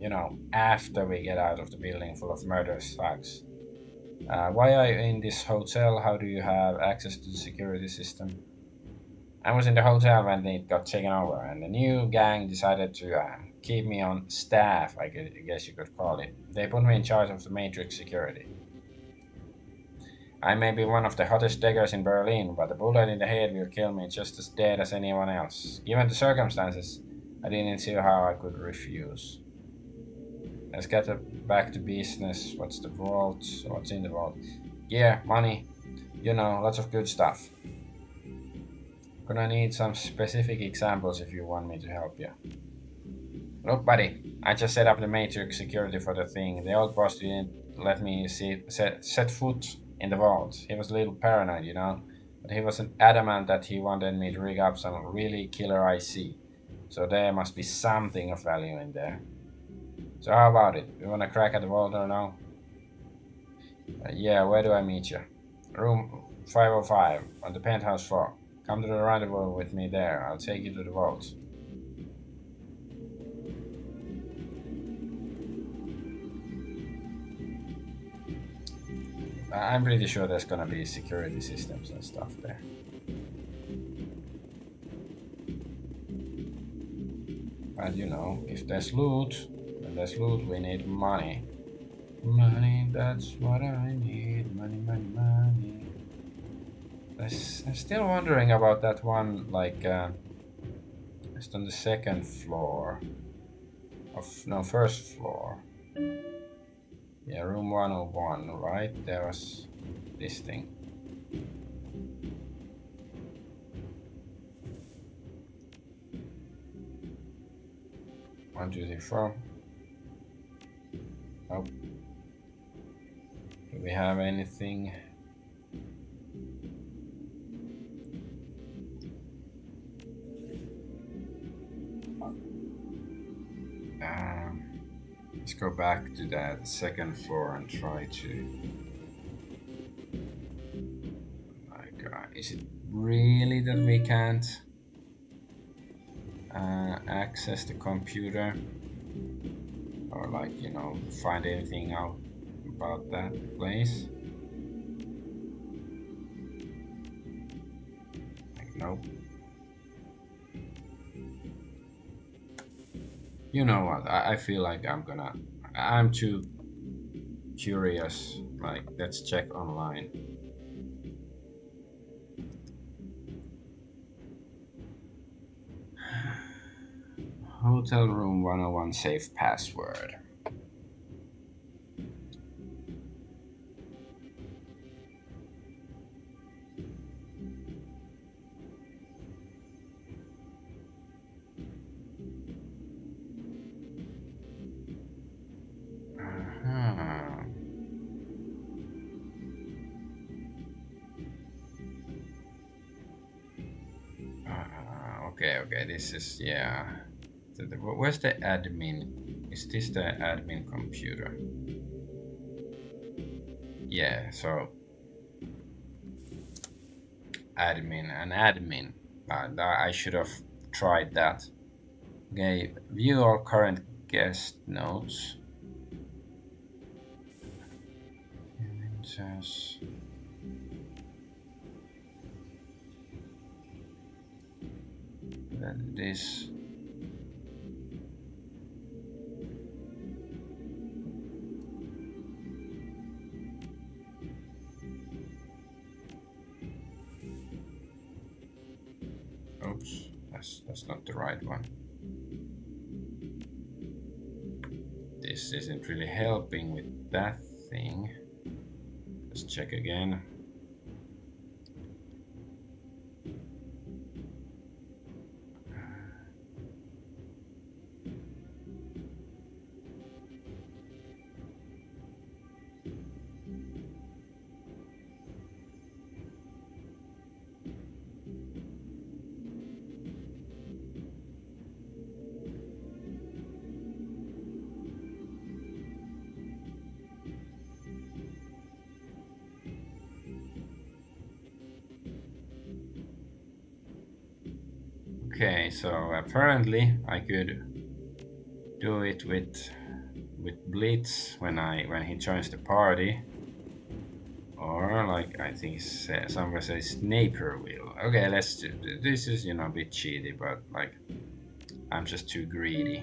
after we get out of the building full of murderous thugs. Why are you in this hotel? How do you have access to the security system? I was in the hotel when it got taken over, and the new gang decided to keep me on staff, I guess you could call it. They put me in charge of the Matrix security. I may be one of the hottest diggers in Berlin, but a bullet in the head will kill me just as dead as anyone else. Given the circumstances, I didn't see how I could refuse. Let's get back to business. What's the vault? What's in the vault? Yeah, money. Lots of good stuff. Gonna need some specific examples if you want me to help you. Look, buddy, I just set up the matrix security for the thing. The old boss didn't let me set foot in the vault. He was a little paranoid, you know, but he was adamant that he wanted me to rig up some really killer IC. So there must be something of value in there. So how about it? You wanna crack at the vault or no? Yeah, where do I meet you? Room 505 on the penthouse floor. Come to the rendezvous with me there. I'll take you to the vault. I'm pretty sure there's gonna be security systems and stuff there. But you know, if there's loot, when there's loot, we need money. Money, that's what I need. Money, money, money. I'm still wondering about that one, like, just on the second floor. First floor. Yeah, room 101, right? There was this thing. One, two, three, four. Nope. Do we have anything? Let's go back to that second floor and try to. Like, is it really that we can't access the computer, or like, you know, find anything out about that place? Like, nope. You know what? I feel like I'm too curious. Like, let's check online. Hotel room 101 safe password. Okay, this is, yeah. Where's the admin? Is this the admin computer? Yeah, so admin. I should have tried that. Okay, view all current guest notes. Images. Then this. Oops, that's not the right one. This isn't really helping with that thing. Let's check again. Okay, so apparently I could do it with Blitz when he joins the party, or like I think somewhere says Napier wheel. Okay, let's do this. Is, you know, a bit cheaty, but like I'm just too greedy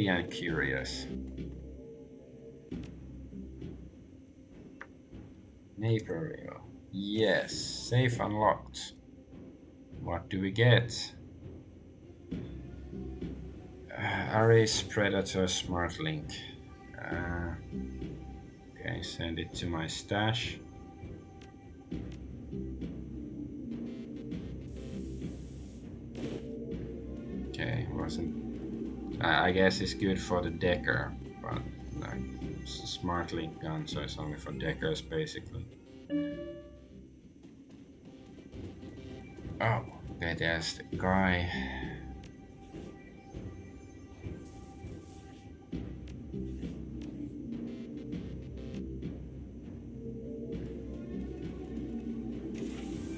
and curious. Napier wheel. Yes, safe unlocked. What do we get? Arrays Predator Smart Link. Okay, send it to my stash. wasn't. I guess it's good for the decker, but like, it's a smart link gun, so it's only for deckers basically. Oh, okay, there's the guy.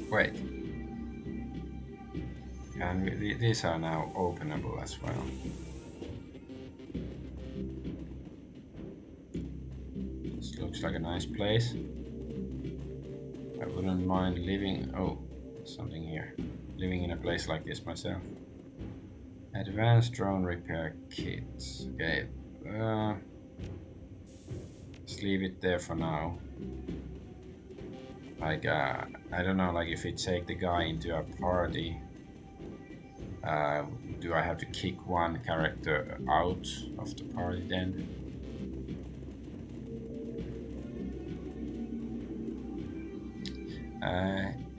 Wait. And these are now openable as well. This looks like a nice place. I wouldn't mind living. Oh, something here. Living in a place like this myself. Advanced drone repair kits. Okay. Let's leave it there for now. Like, I don't know, like if we take the guy into a party, do I have to kick one character out of the party then?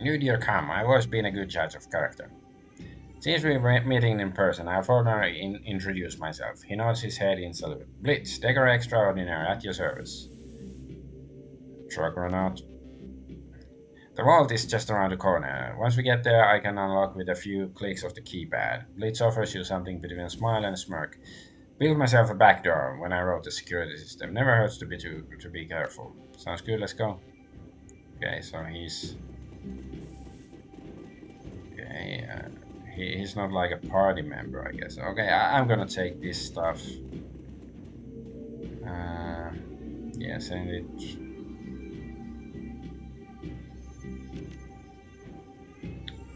New dear come, I've always been a good judge of character. Since we were meeting in person, I formally introduced myself. He nods his head in salute. Blitz, Decker Extraordinary, at your service. Argonaut. The vault is just around the corner. Once we get there, I can unlock with a few clicks of the keypad. Blitz offers you something between a smile and a smirk. Built myself a back door when I wrote the security system. Never hurts to be careful. Sounds good, let's go. Okay, so he's... Okay, he's not like a party member, I guess. Okay, I'm gonna take this stuff. Yeah, send it...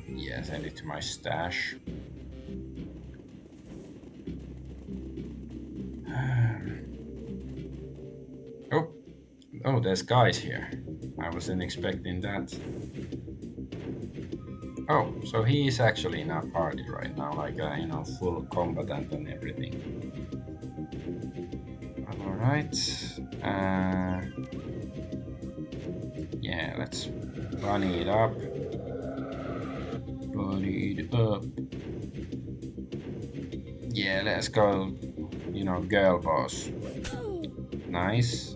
Yeah, send it to my stash. Oh, there's guys here. I wasn't expecting that. Oh, so he is actually in our party right now, like you know, full combatant and everything. All right. Yeah, let's bunny it up. Yeah, let's go, you know, girl boss. Nice.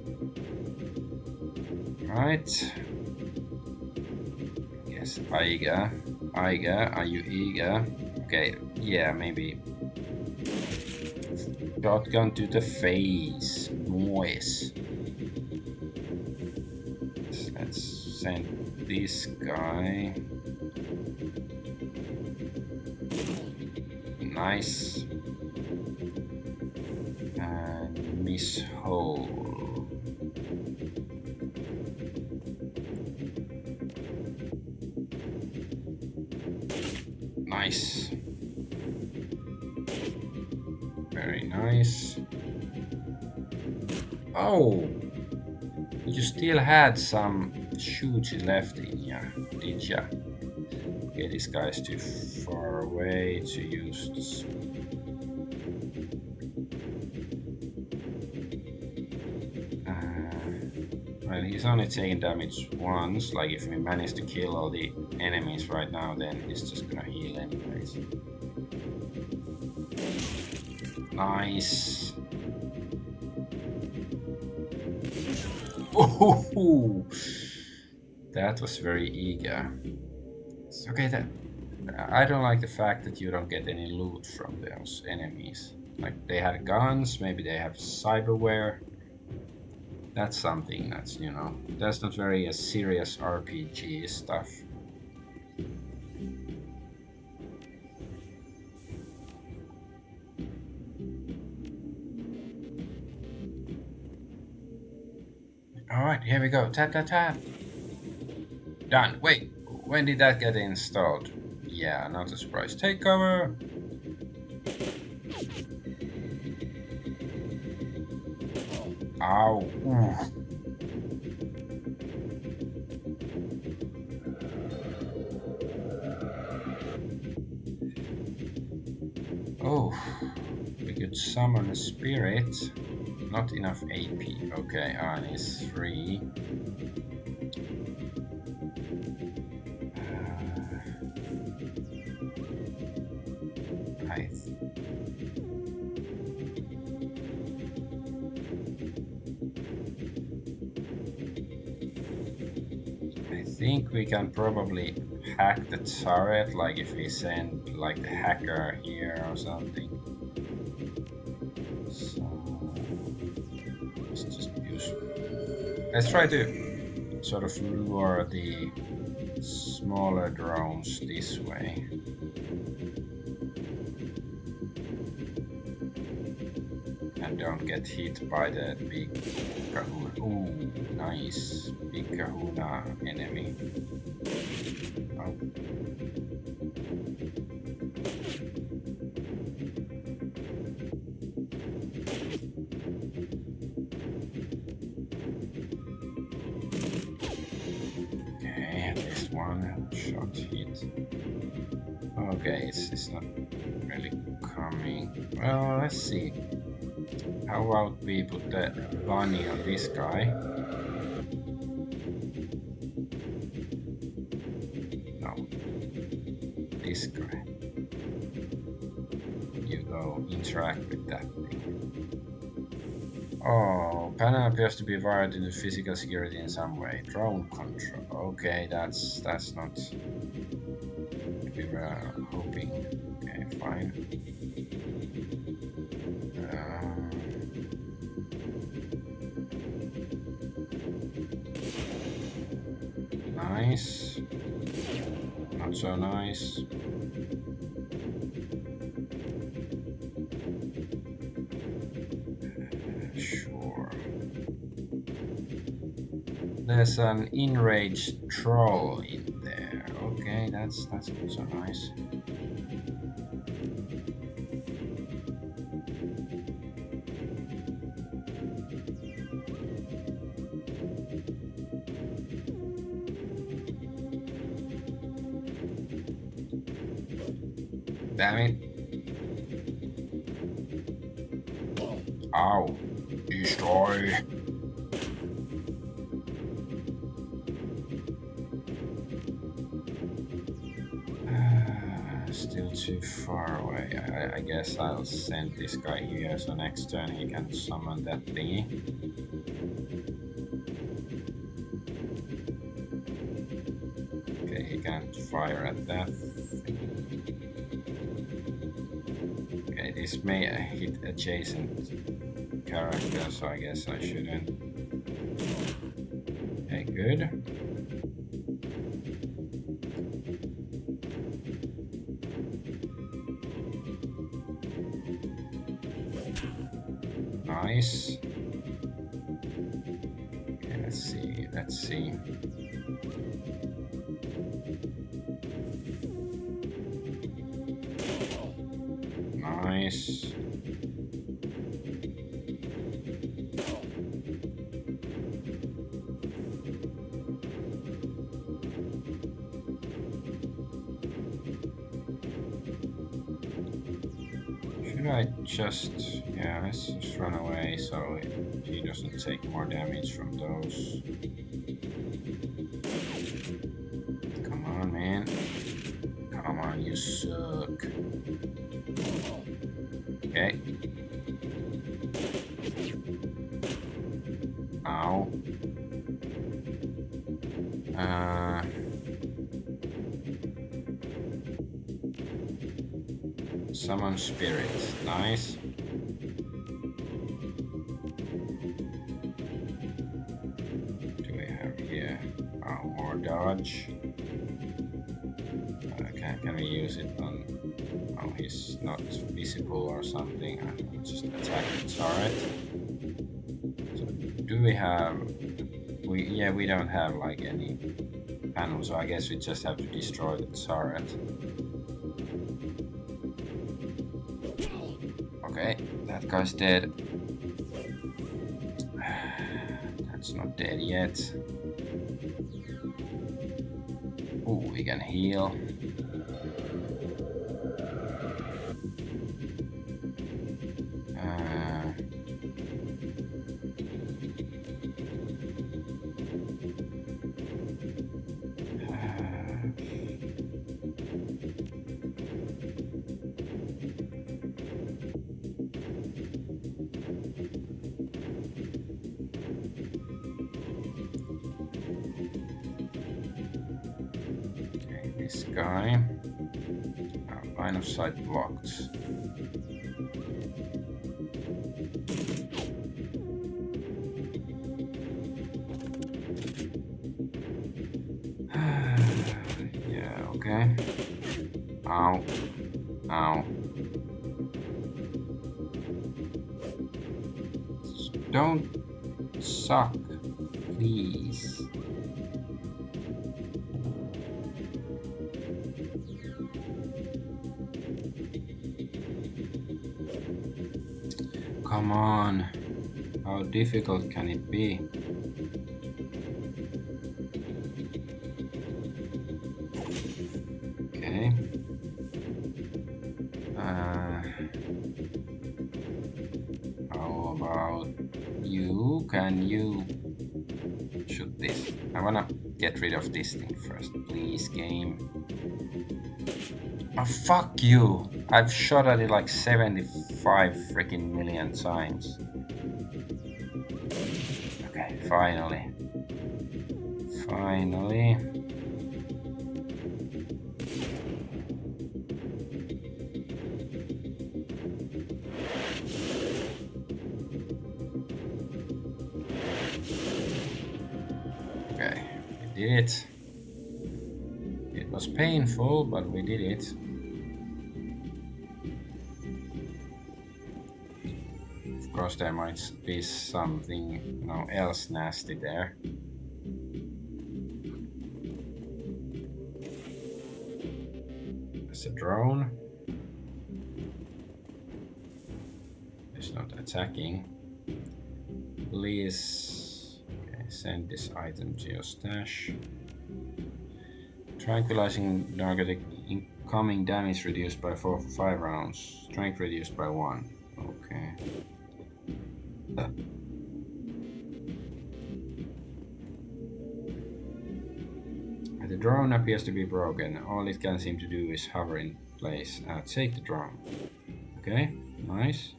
Right. Yes, Aiga, are you eager? Okay, yeah, maybe. Shotgun to the face. Noise. Let's send this guy. Nice. And Miss Hole. Nice. Very nice. Oh! You still had some shoots left in ya, did ya? Okay, this guy's too far away to use this. Well, he's only taking damage once. Like, if we manage to kill all the enemies right now, then he's just gonna heal anyways. Nice. Oh, that was very eager. It's okay, that I don't like the fact that you don't get any loot from those enemies. Like, they had guns, maybe they have cyberware. That's something that's, you know, that's not very serious RPG stuff. Alright, here we go. Tap, tap, tap. Done. Wait, when did that get installed? Yeah, not a surprise. Take cover. Ow. Ooh. Oh, we could summon a spirit. Not enough AP. Okay, I need 3. think we can probably hack the turret, like if we send like the hacker here or something. So let's just use. Let's try to sort of lure the smaller drones this way. And don't get hit by the big kahuna. Ooh, nice. Big kahuna enemy. Oh. Okay, at least one shot hit. Okay, it's not really coming. Well, let's see. How about we put the bunny on this guy? No. This guy. You go interact with that thing. Oh, panel appears to be wired into physical security in some way. Drone control. Okay, that's not what we were hoping. Okay, fine. Nice. Not so nice. Sure. There's an enraged troll in there. Okay, that's not so nice. Damn it. Ow. Destroy. Still too far away. I guess I'll send this guy here so next turn he can summon that thingy. Okay, he can't fire at that. Okay, this may hit adjacent character, so I guess I shouldn't. Okay, good. Nice. Okay, let's see. Nice. Should I just... yeah, let's just run away so he doesn't take more damage from those. Come on, man. Come on, you suck. Okay. Ow. Summon spirit. Nice. What do we have here? Oh, more dodge. Can we use it on... oh, he's not visible or something. I'll just attack the turret. So do we have... we don't have like any panel, so I guess we just have to destroy the turret. Okay, that guy's dead. That's not dead yet. Oh, we can heal. guy. Line of sight blocked. Yeah, okay. Ow. Ow. Don't suck, please. Come on. How difficult can it be? Okay. How about you? Can you shoot this? I wanna get rid of this thing first, please, game. Oh, fuck you! I've shot at it like 75 freaking million times. Okay, finally. Finally. Okay, we did it. It was painful, but we did it. Of course, there might be something, else nasty there. There's a drone. It's not attacking. Please send this item to your stash. Tranquilizing narcotic incoming damage reduced by 4 for 5 rounds. Strength reduced by 1. Okay. The drone appears to be broken. All it can seem to do is hover in place. Take the drone. Okay, nice.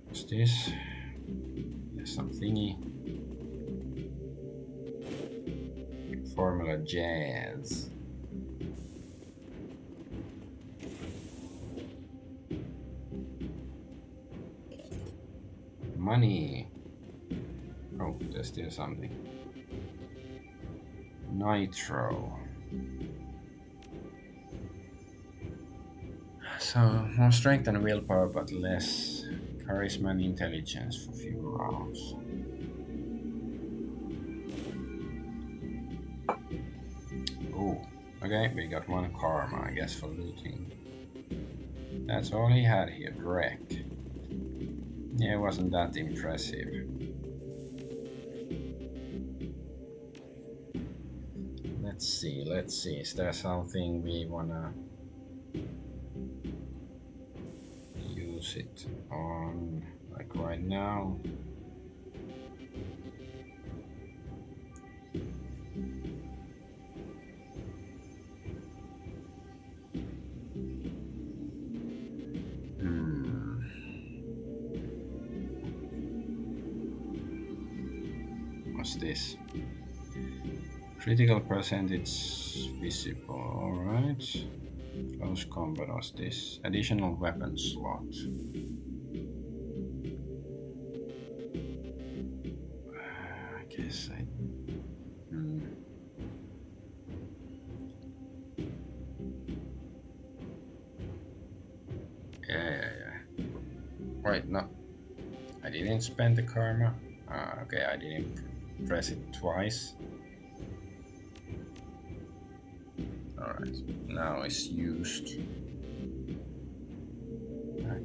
What's this? There's some thingy. Formula Jazz. Money. Oh, there's still something. Nitro. So, more strength and willpower, but less charisma and intelligence for few rounds. Oh, okay, we got 1 karma, I guess, for looting. That's all he had here, wreck. Yeah, it wasn't that impressive. Let's see, is there something we wanna use it on, like right now? What's this? Critical percentage visible, alright. Close combat, what's this? Additional weapon slot. I guess I... Yeah. Wait, no. I didn't spend the karma. Okay, I didn't press it twice. Alright, now it's used.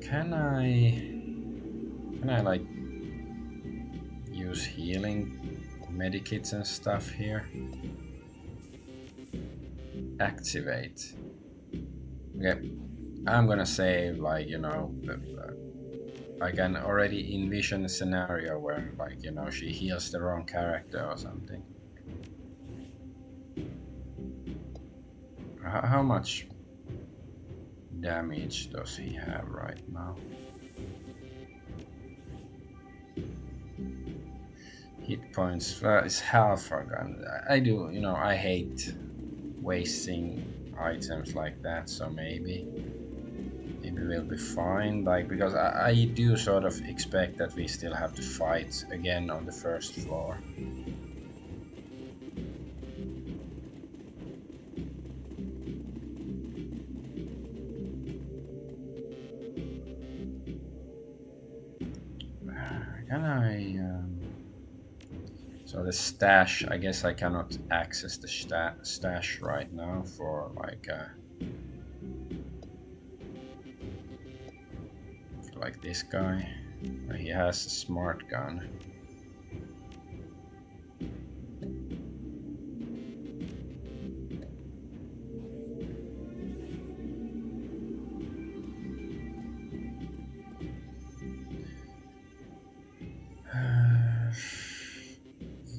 Can I like use healing medikits and stuff here? Activate. Okay, I'm gonna say, like, I can already envision a scenario where, like, she heals the wrong character or something. How much damage does he have right now? Hit points, it's half a gun. I hate wasting items like that, so maybe we'll be fine. Like, because I do sort of expect that we still have to fight again on the first floor. Can I? So the stash, I guess I cannot access the stash right now for like this guy. He has a smart gun.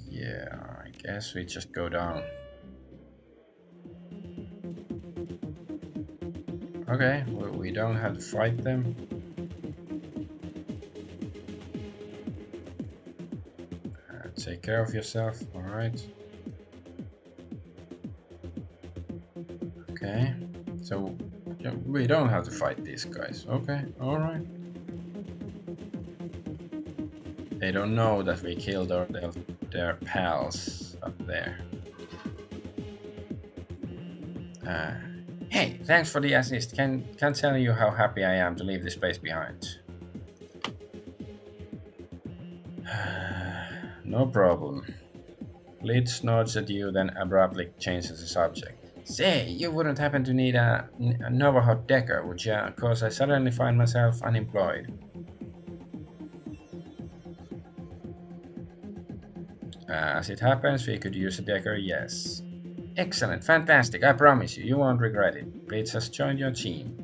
Yeah, I guess we just go down. Okay, well, we don't have to fight them. Take care of yourself, alright. Okay, so we don't have to fight these guys. Okay, alright. They don't know that we killed their pals up there. Hey, thanks for the assist. Can't tell you how happy I am to leave this place behind. No problem. Litz nods at you, then abruptly changes the subject. Say, you wouldn't happen to need a Navajo decker, would ya? Cause I suddenly find myself unemployed. As it happens, we could use a decker, yes. Excellent, fantastic, I promise you won't regret it. Blitz has joined your team.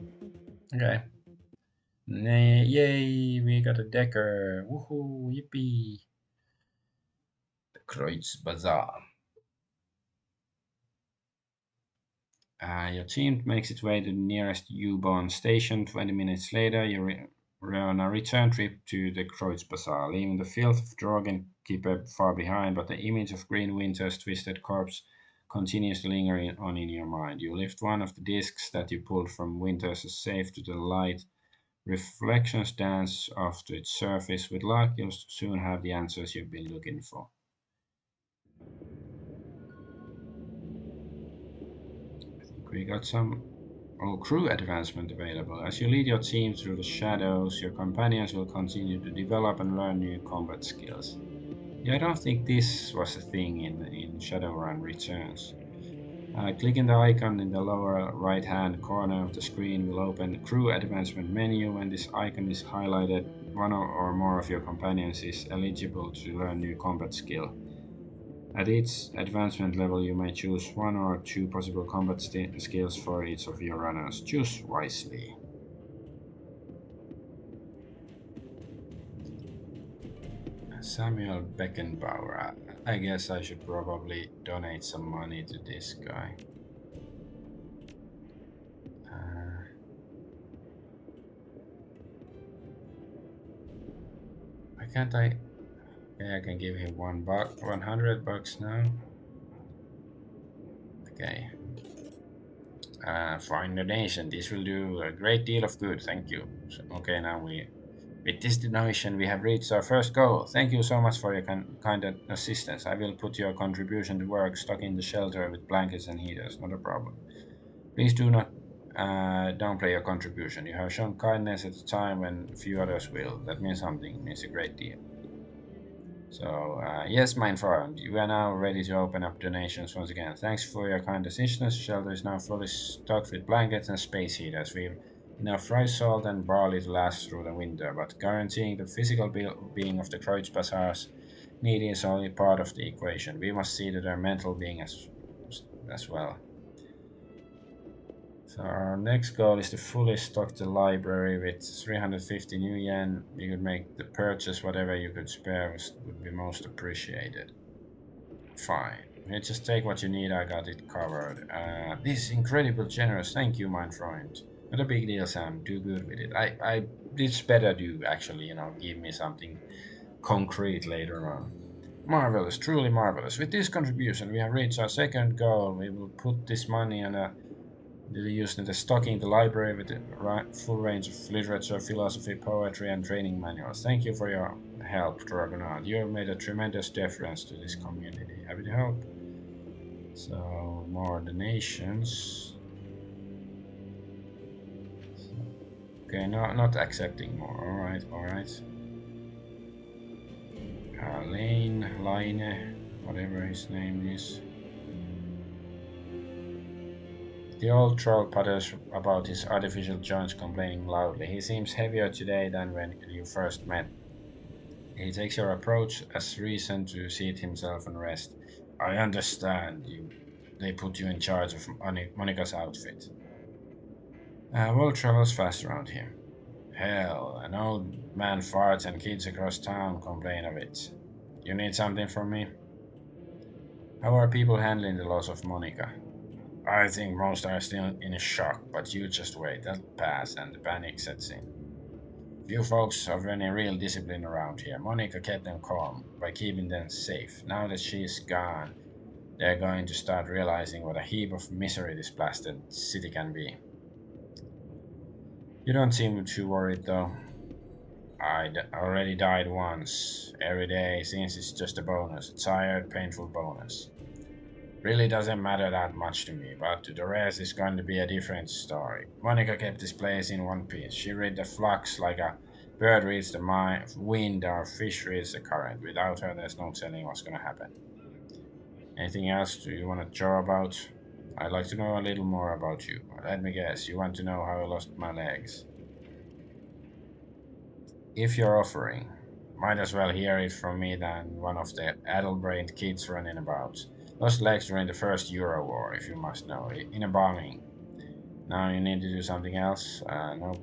Okay. Yay, we got a decker. Woohoo, yippee. The Kreutz Bazaar. Your team makes its way to the nearest U-Bahn station. 20 minutes later, you're on a return trip to the Kreutz Bazaar, leaving the filth of Drogen keeper far behind, but the image of Green Winter's twisted corpse continues to linger in your mind. You lift one of the discs that you pulled from Winter's safe to the light. Reflections dance off to its surface. With luck, you'll soon have the answers you've been looking for. I think we got some crew advancement available. As you lead your team through the shadows, your companions will continue to develop and learn new combat skills. Yeah, I don't think this was a thing in Shadowrun Returns. Clicking the icon in the lower right hand corner of the screen will open the crew advancement menu. When this icon is highlighted, one or more of your companions is eligible to learn new combat skill. At each advancement level, you may choose one or two possible combat skills for each of your runners. Choose wisely. Samuel Beckenbauer. I guess I should probably donate some money to this guy. Why can't I? Okay, I can give him $100 now. Okay. Fine donation. This will do a great deal of good. Thank you. So, okay, now with this donation, we have reached our first goal. Thank you so much for your kind assistance. I will put your contribution to work, stocking the shelter with blankets and heaters. Not a problem. Please do not downplay your contribution. You have shown kindness at a time when few others will. That means something. It means a great deal. So, yes, mein Freund, you are now ready to open up donations once again. Thanks for your kind assistance. Shelter is now fully stocked with blankets and space heaters. We've enough rice, salt, and barley to last through the winter, but guaranteeing the physical being of the Kreutz Bazaar's need is only part of the equation. We must see to their mental being as well. So our next goal is to fully stock the library with 350 new yen. You could make the purchase, whatever you could spare would be most appreciated. Fine. You just take what you need, I got it covered. This is incredibly generous, thank you, mein Freund. Not a big deal, Sam, do good with it. It's better to actually, give me something concrete later on. Marvelous, truly marvelous. With this contribution, we have reached our second goal. We will put this money on a used in the stocking the library with a full range of literature, philosophy, poetry, and training manuals. Thank you for your help, Argonaut. You have made a tremendous difference to this community. Happy to help. So, more donations. Okay, no, not accepting more. Alright, alright. Line, whatever his name is. The old troll putters about his artificial joints, complaining loudly. He seems heavier today than when you first met. He takes your approach as reason to seat himself and rest. I understand you. They put you in charge of Monica's outfit. World travels fast around here. Hell, an old man farts and kids across town complain of it. You need something from me? How are people handling the loss of Monica? I think most are still in shock, but you just wait, that'll pass and the panic sets in. Few folks have any real discipline around here. Monica kept them calm by keeping them safe. Now that she's gone, they're going to start realizing what a heap of misery this blasted city can be. You don't seem too worried though. I already died once. Every day since it's just a bonus, a tired, painful bonus. Really doesn't matter that much to me, but to the rest it's going to be a different story. Monica kept this place in one piece. She read the flux like a bird reads the wind or a fish reads the current. Without her, there's no telling what's going to happen. Anything else do you want to jaw about? I'd like to know a little more about you. Let me guess, you want to know how I lost my legs. If you're offering, might as well hear it from me than one of the addle-brained kids running about. Lost legs during the first Euro War, if you must know, in a bombing. Now you need to do something else? No,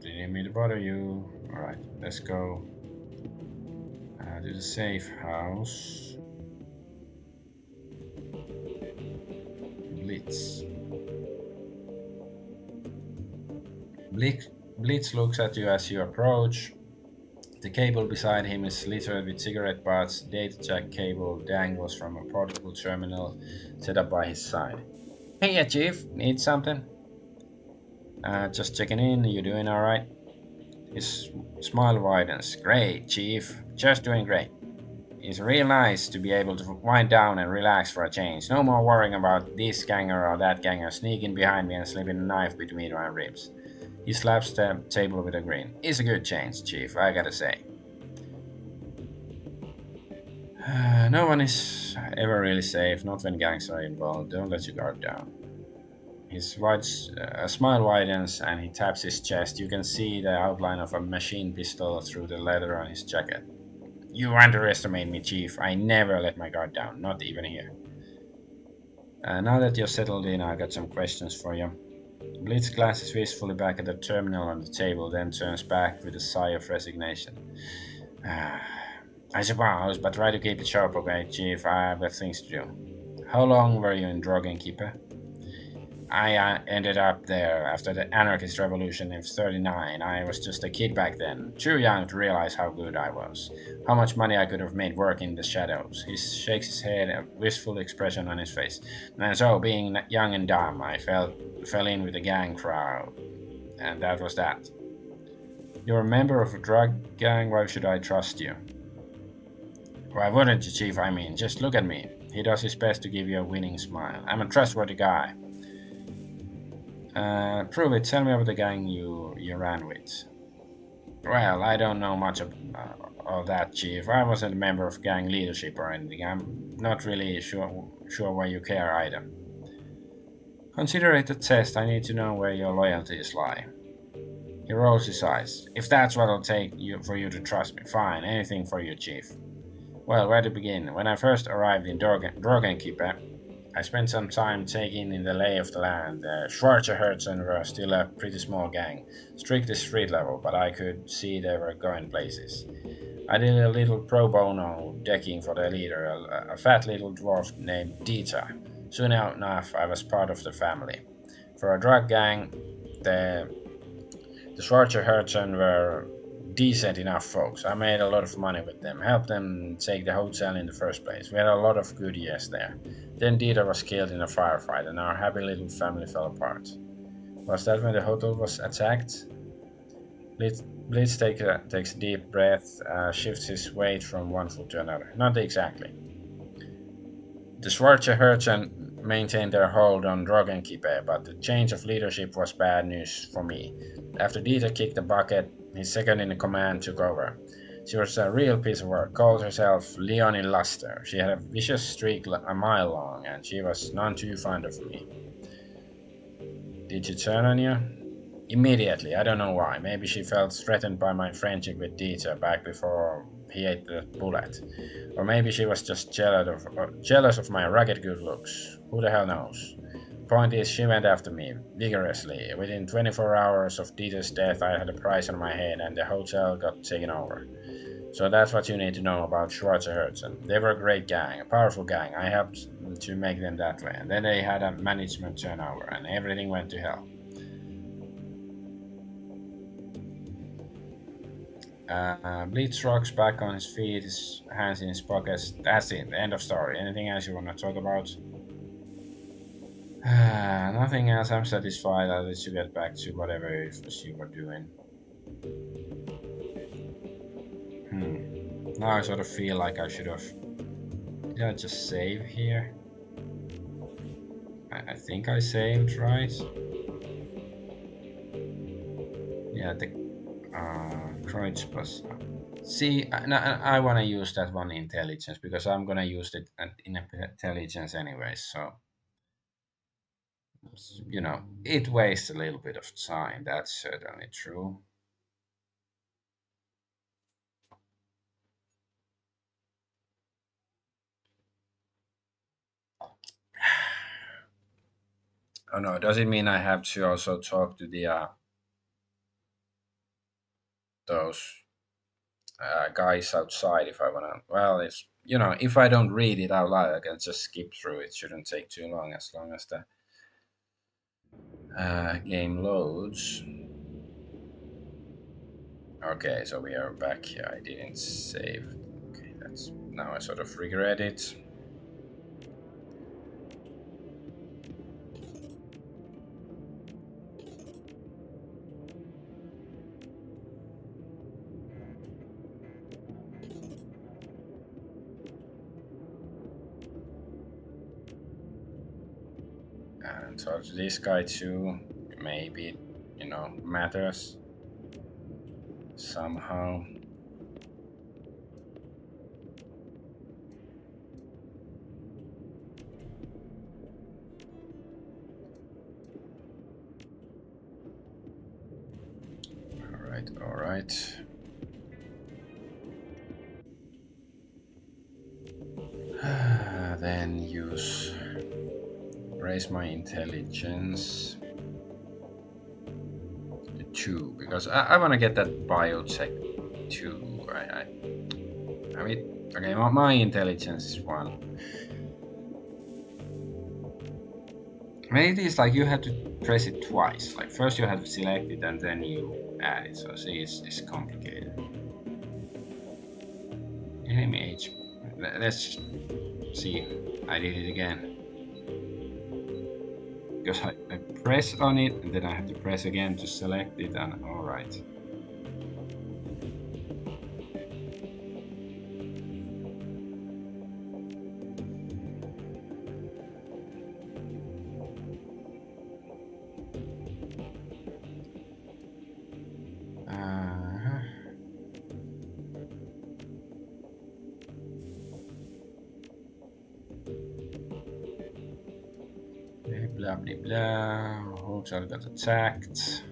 didn't mean to bother you. Alright, let's go to the safe house. Blitz. Blitz looks at you as you approach. The cable beside him is littered with cigarette butts. Data jack cable dangles from a portable terminal set up by his side. Hey, Chief, need something? Just checking in. You doing all right? His smile widens. Great, Chief. Just doing great. It's real nice to be able to wind down and relax for a change. No more worrying about this ganger or that ganger sneaking behind me and slipping a knife between my ribs. He slaps the table with a grin. It's a good change, Chief, I gotta say. No one is ever really safe, not when gangs are involved. Don't let your guard down. His smile widens and he taps his chest. You can see the outline of a machine pistol through the leather on his jacket. You underestimate me, Chief. I never let my guard down, not even here. Now that you're settled in, I got some questions for you. Blitz glances wistfully back at the terminal on the table, then turns back with a sigh of resignation. I suppose, but try to keep it sharp, okay, Chief? I've got things to do. How long were you in Dragonkeeper? I ended up there after the anarchist revolution in '39. I was just a kid back then, too young to realize how good I was, how much money I could have made working in the shadows. He shakes his head, a wistful expression on his face. And so, being young and dumb, I fell in with the gang crowd, and that was that. You're a member of a drug gang, why should I trust you? Why wouldn't you, Chief? I mean, just look at me. He does his best to give you a winning smile. I'm a trustworthy guy. Prove it. Tell me about the gang you ran with. Well, I don't know much of that, Chief. I wasn't a member of gang leadership or anything. I'm not really sure why you care either. Consider it a test. I need to know where your loyalties lie. He rolls his eyes. If that's what'll take for you to trust me, fine. Anything for you, Chief. Well, where to begin? When I first arrived in Dragonkeeper, I spent some time taking in the lay of the land. The Schwarzenherzen were still a pretty small gang, strictly street level, but I could see they were going places. I did a little pro bono decking for their leader, a fat little dwarf named Dieter. Soon enough, I was part of the family. For a drug gang, the Schwarzenherzen were decent enough folks. I made a lot of money with them, helped them take the hotel in the first place. We had a lot of good years there. Then Dieter was killed in a firefight, and our happy little family fell apart. Was that when the hotel was attacked? Blitz takes a deep breath, shifts his weight from one foot to another. Not exactly. The Schwarze maintained their hold on Drogenkipe, but the change of leadership was bad news for me. After Dieter kicked the bucket, his second in command took over. She was a real piece of work, called herself Leonie Luster. She had a vicious streak a mile long, and she was none too fond of me. Did she turn on you? Immediately, I don't know why. Maybe she felt threatened by my friendship with Dieter back before he ate the bullet. Or maybe she was just jealous of my rugged good looks. Who the hell knows? Point is, she went after me, vigorously. Within 24 hours of Dieter's death, I had a price on my head and the hotel got taken over. So that's what you need to know about Schwarze. They were a great gang, a powerful gang. I helped to make them that way. And then they had a management turnover and everything went to hell. Bleach rocks back on his feet, his hands in his pockets. That's it, end of story. Anything else you want to talk about? Nothing else. I'm satisfied. I'll let you get back to whatever it was you were doing. Now I sort of feel like I should have. Did I just save here? I think I saved, right? Yeah, the Kreutz plus. See, I want to use that one intelligence because I'm gonna use it in intelligence anyway. So, you know, it wastes a little bit of time. That's certainly true. Oh no, does it mean I have to also talk to the those guys outside if I wanna? Well, it's if I don't read it out loud, I can just skip through. It shouldn't take too long as the game loads. Okay, so we are back here. I didn't save. Okay, that's now I sort of regret it. And talk to this guy too. Maybe matters somehow. All right. Then raise my intelligence to 2 because I want to get that biotech too. I mean, okay, my intelligence is 1. Maybe it's like you have to press it twice. Like first you have to select it and then you add it. So see, it's complicated. Enemy HP. Let's see. I did it again. Because I press on it and then I have to press again to select it and alright. Blah blah blah. Hotel got attacked.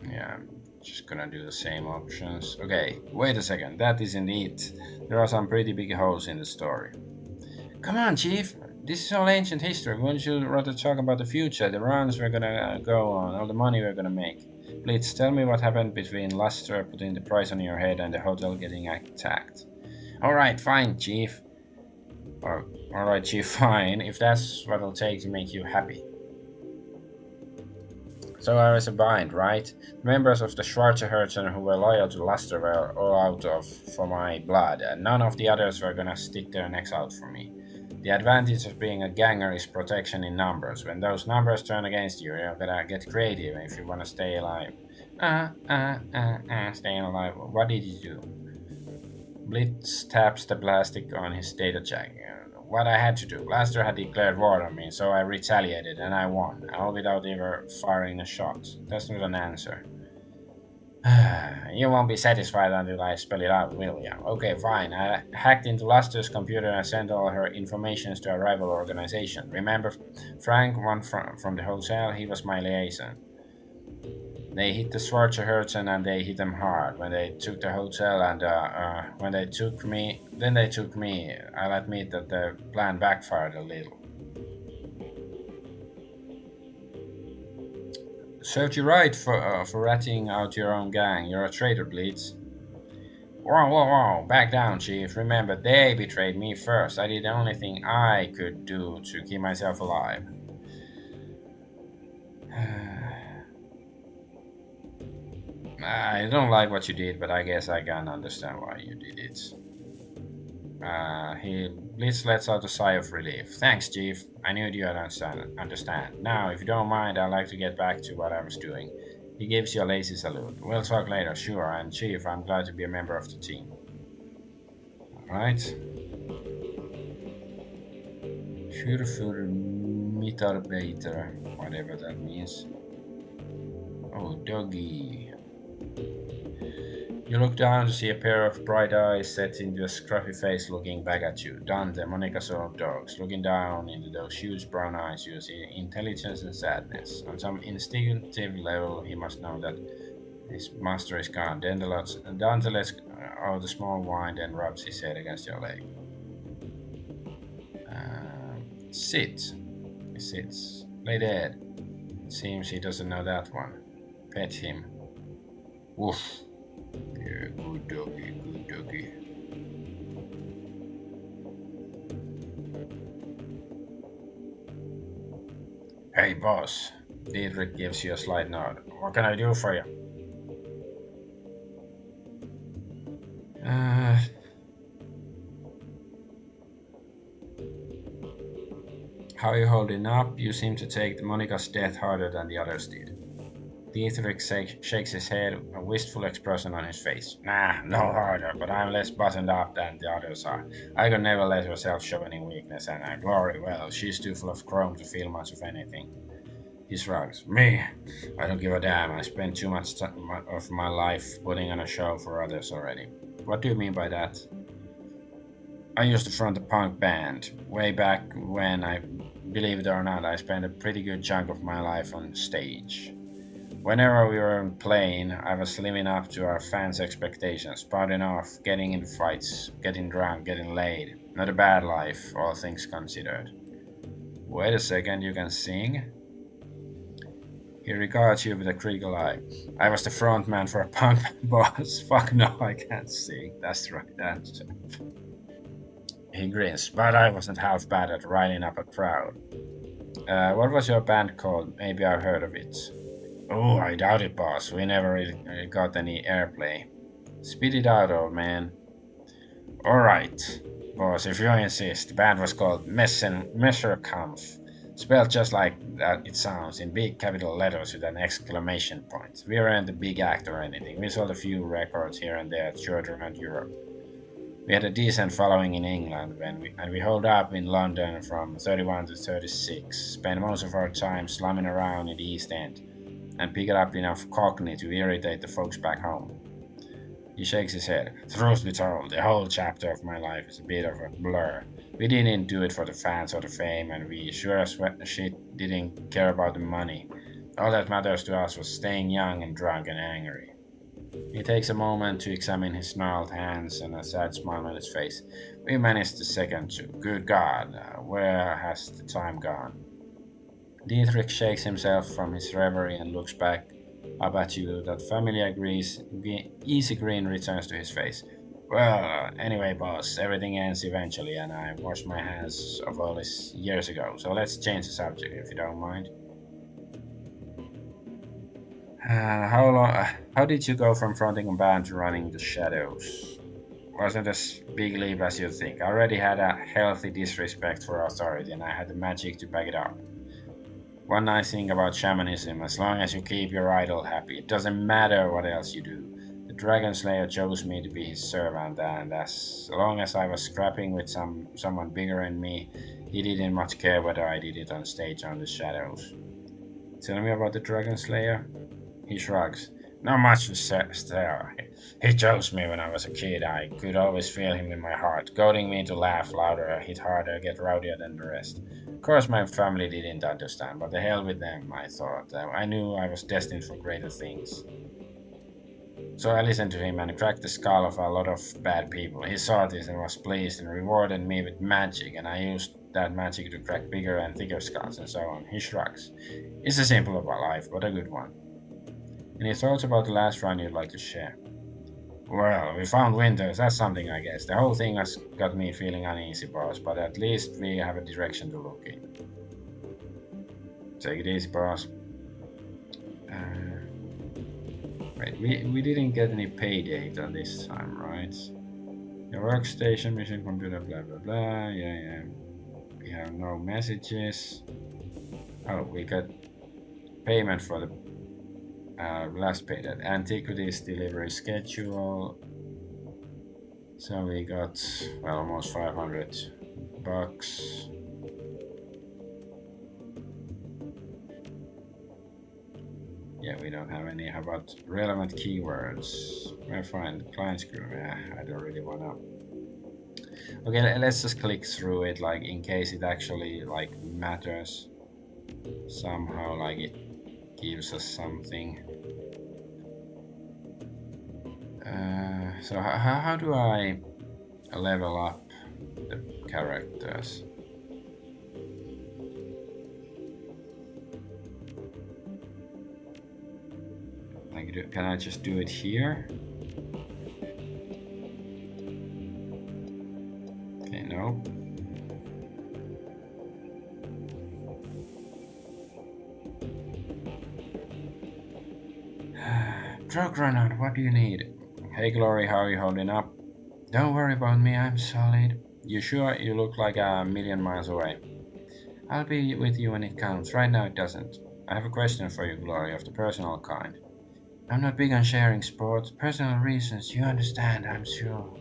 Yeah, I'm just gonna do the same options. Okay, wait a second. That isn't it. There are some pretty big holes in the story. Come on, Chief. This is all ancient history. Wouldn't you rather talk about the future, the runs we're gonna go on, all the money we're gonna make? Please tell me what happened between Luster putting the price on your head and the hotel getting attacked. Alright, fine, Chief. Alright, Chief, fine, if that's what it'll take to make you happy. So I was a bind, right? Members of the Schwarzenherzen who were loyal to Luster were all out of for my blood, and none of the others were gonna stick their necks out for me. The advantage of being a ganger is protection in numbers. When those numbers turn against you, you're gonna get creative if you wanna stay alive. Staying alive. What did you do? Blitz taps the plastic on his data jack. What I had to do. Blaster had declared war on me, so I retaliated and I won, all without ever firing a shot. That's not an answer. You won't be satisfied until I spell it out, will ya? Okay, fine. I hacked into Luster's computer and sent all her informations to a rival organization. Remember Frank, one from the hotel? He was my liaison. They hit the Schwarzenherzen and they hit them hard. When they took the hotel and when they took me, then they took me. I'll admit that the plan backfired a little. Served you right for ratting out your own gang. You're a traitor, Blitz. Whoa, back down, Chief. Remember, they betrayed me first. I did the only thing I could do to keep myself alive. I don't like what you did, but I guess I can understand why you did it. Blitz lets out a sigh of relief. Thanks, Chief. I knew you'd understand. Now, if you don't mind, I'd like to get back to what I was doing. He gives you a lazy salute. We'll talk later, sure. And Chief, I'm glad to be a member of the team. Alright. Für Mitarbeiter, whatever that means. Oh, doggy. You look down to see a pair of bright eyes set into a scruffy face looking back at you. Dante, Monica saw dogs. Looking down into those huge brown eyes, you see intelligence and sadness. On some instinctive level, he must know that his master is gone. Dante lets out a small whine and rubs his head against your leg. Sit. He sits. Lay dead. It seems he doesn't know that one. Pet him. Woof. Yeah, good doggy, good doggy. Hey, boss. Dietrich gives you a slight nod. What can I do for you? How are you holding up? You seem to take Monica's death harder than the others did. Dietrich shakes his head, a wistful expression on his face. Nah, no harder, but I'm less buttoned up than the others are. I could never let herself show any weakness, and Glory, well, she's too full of chrome to feel much of anything. He shrugs. Me? I don't give a damn. I spent too much of my life putting on a show for others already. What do you mean by that? I used to front a punk band. Way back when, believe it or not, I spent a pretty good chunk of my life on stage. Whenever we were playing, I was living up to our fans' expectations, spouting off, getting into fights, getting drunk, getting laid. Not a bad life, all things considered. Wait a second, you can sing? He regards you with a critical eye. I was the front man for a punk boss. Fuck no, I can't sing. That's the right answer. He grins, but I wasn't half bad at riling up a crowd. What was your band called? Maybe I've heard of it. Oh, I doubt it, boss. We never really got any airplay. Spit it out, old man. Alright, boss, if you insist. The band was called Messerkampf. Spelled just like that it sounds, in big capital letters with an exclamation point. We weren't a big act or anything. We sold a few records here and there, toured around Europe. We had a decent following in England, and we holed up in London from 31 to 36. Spent most of our time slumming around in the East End, and picked up enough cockney to irritate the folks back home. He shakes his head. Truth be told, the whole chapter of my life is a bit of a blur. We didn't do it for the fans or the fame, and we sure as shit didn't care about the money. All that matters to us was staying young and drunk and angry. He takes a moment to examine his gnarled hands and a sad smile on his face. We managed the second two. Good God, where has the time gone? Dietrich shakes himself from his reverie and looks back up at you. That familiar easy grin returns to his face. Well, anyway, boss, everything ends eventually, and I washed my hands of all this years ago, so let's change the subject if you don't mind. How long? How did you go from fronting a band to running the shadows? Wasn't as big leap as you think. I already had a healthy disrespect for authority, and I had the magic to back it up. One nice thing about shamanism, as long as you keep your idol happy, it doesn't matter what else you do. The Dragon Slayer chose me to be his servant, and as long as I was scrapping with someone bigger than me, he didn't much care whether I did it on stage or in the shadows. Tell me about the Dragon Slayer? He shrugs. Not much to say. He chose me when I was a kid. I could always feel him in my heart, goading me to laugh louder, hit harder, get rowdier than the rest. Of course, my family didn't understand, but the hell with them, I thought. I knew I was destined for greater things. So I listened to him and cracked the skull of a lot of bad people. He saw this and was pleased and rewarded me with magic, and I used that magic to crack bigger and thicker skulls and so on. He shrugs. It's a simple of a life, but a good one. Any thoughts about the last run you'd like to share? Well, we found Winters, that's something I guess. The whole thing has got me feeling uneasy, boss, but at least we have a direction to look in. Take it easy, boss. Right, we didn't get any pay data this time, right? Your workstation, mission computer, blah blah blah, yeah. We have no messages. Oh, we got payment for the last pay, that antiquities delivery schedule. So we got, well, almost 500 bucks. Yeah, we don't have any. How about relevant keywords? We're fine. Client screw. Yeah, I don't really wanna. Okay, let's just click through it, like in case it actually like matters somehow, like it gives us something. So how do I level up the characters? Like, can I just do it here? Okay, no. Drug runner, what do you need? Hey Glory, how are you holding up? Don't worry about me, I'm solid. You sure? You look like a million miles away. I'll be with you when it counts. Right now it doesn't. I have a question for you, Glory, of the personal kind. I'm not big on sharing sports. Personal reasons, you understand, I'm sure.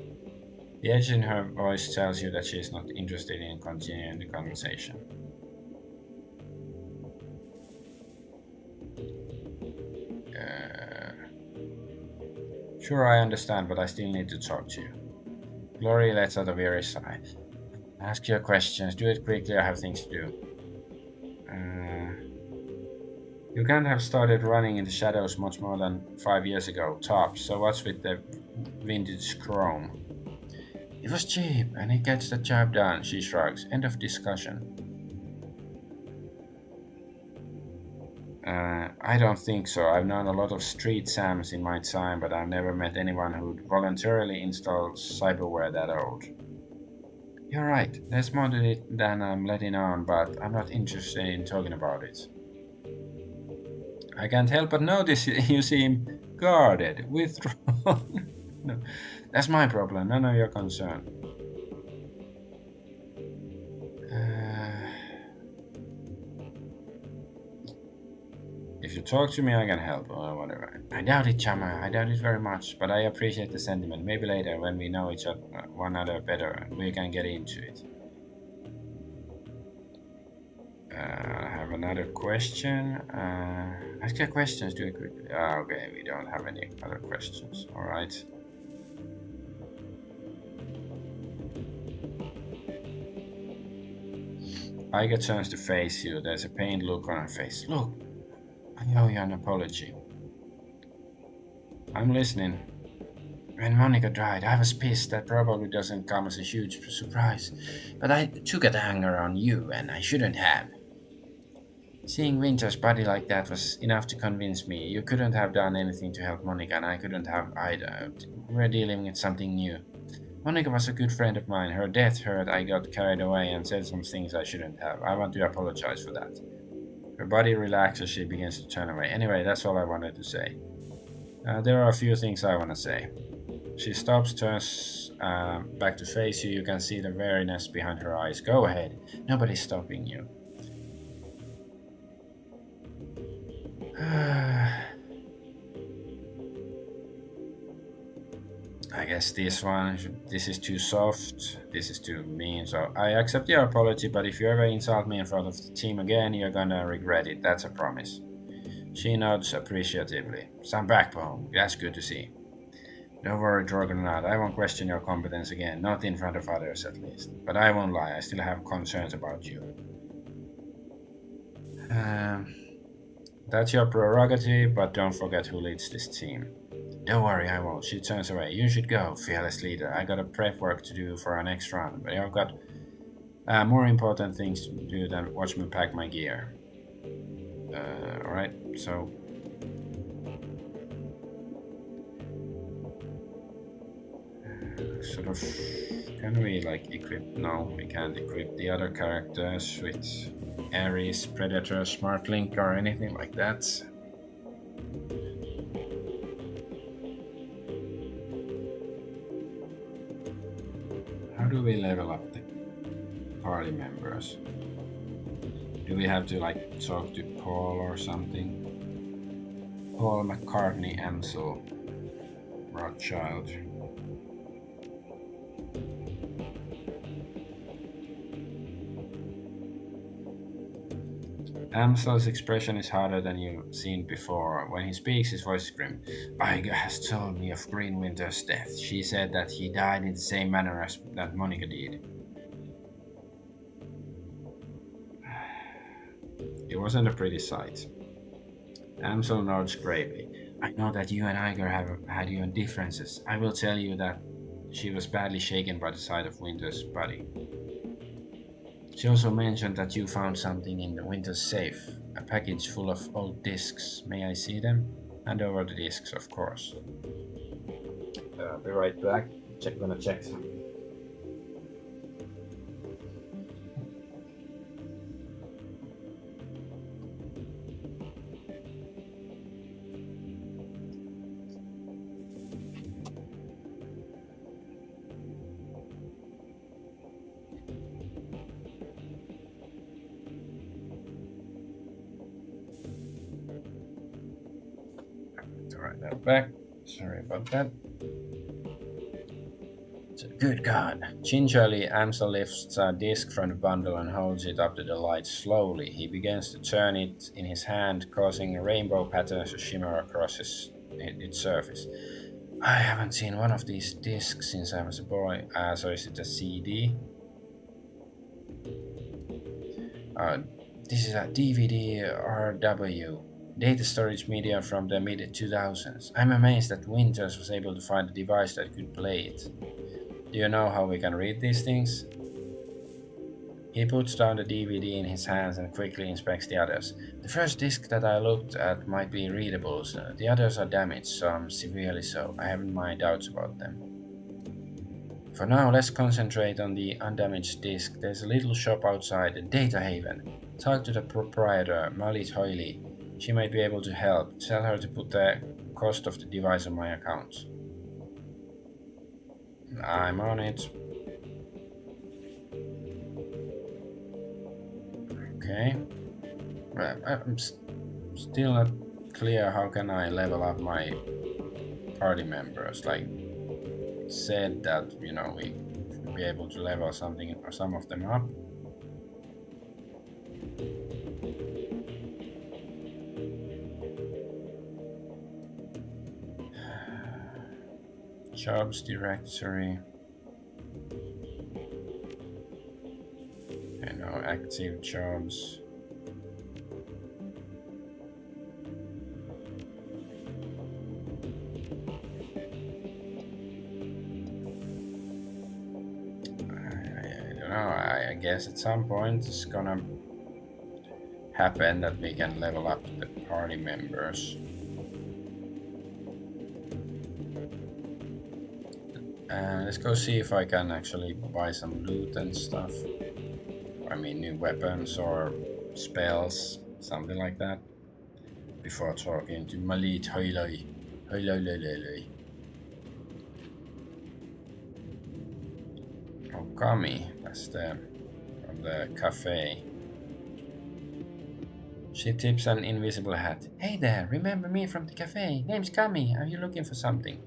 The edge in her voice tells you that she is not interested in continuing the conversation. Sure, I understand, but I still need to talk to you. Glory lets out a weary sigh. Ask your questions. Do it quickly. I have things to do. You can't have started running in the shadows much more than 5 years ago, tops. So what's with the vintage chrome? It was cheap, and it gets the job done, she shrugs. End of discussion. I don't think so. I've known a lot of street Sams in my time, but I've never met anyone who'd voluntarily install cyberware that old. You're right, there's more to it than I'm letting on, but I'm not interested in talking about it. I can't help but notice you seem guarded, withdrawn. No, that's my problem, none of your concern. If you talk to me, I can help, or whatever. I doubt it, Chama. I doubt it very much, but I appreciate the sentiment. Maybe later, when we know each other, one another better, we can get into it. I have another question. Ask your questions, do it quickly. Okay, we don't have any other questions. All right. I get chance to face you. There's a pained look on her face. Look, I owe you an apology. I'm listening. When Monica died, I was pissed. That probably doesn't come as a huge surprise. But I took a hanger on you, and I shouldn't have. Seeing Winter's body like that was enough to convince me. You couldn't have done anything to help Monica, and I couldn't have either. We're dealing with something new. Monica was a good friend of mine. Her death hurt. I got carried away and said some things I shouldn't have. I want to apologize for that. Her body relaxes, she begins to turn away. Anyway, that's all I wanted to say. There are a few things I want to say. She stops, turns back to face you. You can see the wariness behind her eyes. Go ahead. Nobody's stopping you. I guess this is too soft, this is too mean, so I accept your apology, but if you ever insult me in front of the team again, you're gonna regret it, that's a promise. She nods appreciatively. Some backbone, that's good to see. Don't worry, Dragonaut, I won't question your competence again, not in front of others at least. But I won't lie, I still have concerns about you. That's your prerogative, but don't forget who leads this team. Don't worry, I won't. She turns away. You should go, fearless leader. I got a prep work to do for our next run, but I've got more important things to do than watch me pack my gear. Alright, so... sort of... Can we, like, equip... No, we can't equip the other characters with Ares, Predator, Smart Link, or anything like that. How do we level up the party members? Do we have to like talk to Paul or something? Paul McCartney Amsel Rothschild. Amsel's expression is harder than you've seen before. When he speaks, his voice is grim. Iga has told me of Green Winter's death. She said that he died in the same manner as that Monica did. It wasn't a pretty sight. Amsel nods gravely. I know that you and Iger have had your differences. I will tell you that she was badly shaken by the sight of Winter's body. She also mentioned that you found something in the Winter's safe, a package full of old discs. May I see them? Hand over the discs, of course. I'll be right back. Gonna check something. Back. Sorry about that. Good God. Gingerly, Amsel lifts a disc from the bundle and holds it up to the light slowly. He begins to turn it in his hand, causing rainbow patterns to shimmer across its surface. I haven't seen one of these discs since I was a boy. So is it a CD? This is a DVD RW. Data storage media from the mid-2000s. I'm amazed that Winters was able to find a device that could play it. Do you know how we can read these things? He puts down the DVD in his hands and quickly inspects the others. The first disc that I looked at might be readable, so the others are damaged, some severely so. I have my doubts about them. For now, let's concentrate on the undamaged disc. There's a little shop outside, the Data Haven. Talk to the proprietor, Malit Hoyle. She might be able to help. Tell her to put the cost of the device on my account. I'm on it. Okay. Well, I'm still not clear how can I level up my party members. Like, it said that, you know, we should be able to level something or some of them up. Jobs directory. I know, active jobs. I don't know, I guess at some point it's gonna happen that we can level up the party members. Let's go see if I can actually buy some loot and stuff. I mean, new weapons or spells, something like that, before talking to Malit Hoyloi. Okami, that's from the cafe. She tips an invisible hat. Hey there, remember me from the cafe? Name's Kami. Are you looking for something?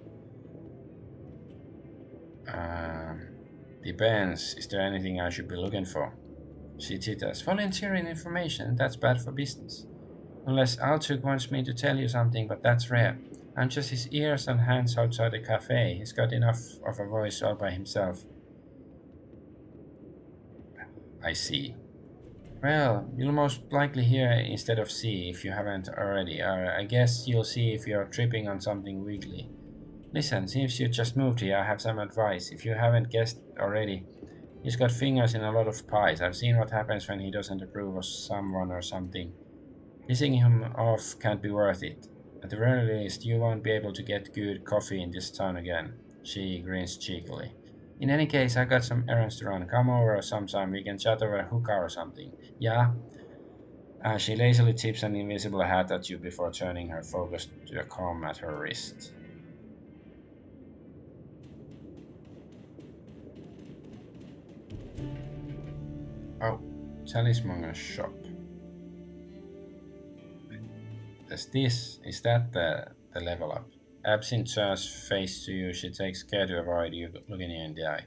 Depends. Is there anything I should be looking for? She titters. Volunteering information, that's bad for business. Unless Altuk wants me to tell you something, but that's rare. I'm just his ears and hands outside the cafe. He's got enough of a voice all by himself. I see. Well, you'll most likely hear instead of see if you haven't already, or I guess you'll see if you're tripping on something wiggly. Listen, since you just moved here, I have some advice. If you haven't guessed already, he's got fingers in a lot of pies. I've seen what happens when he doesn't approve of someone or something. Pissing him off can't be worth it. At the very least, you won't be able to get good coffee in this town again. She grins cheekily. In any case, I got some errands to run. Come over sometime, we can chat over a hookah or something. Yeah? She lazily tips an invisible hat at you before turning her focus to a comb at her wrist. Oh, Talisman's shop. Is that the level up? Absinthe turns face to you. She takes care to avoid you looking you in the eye.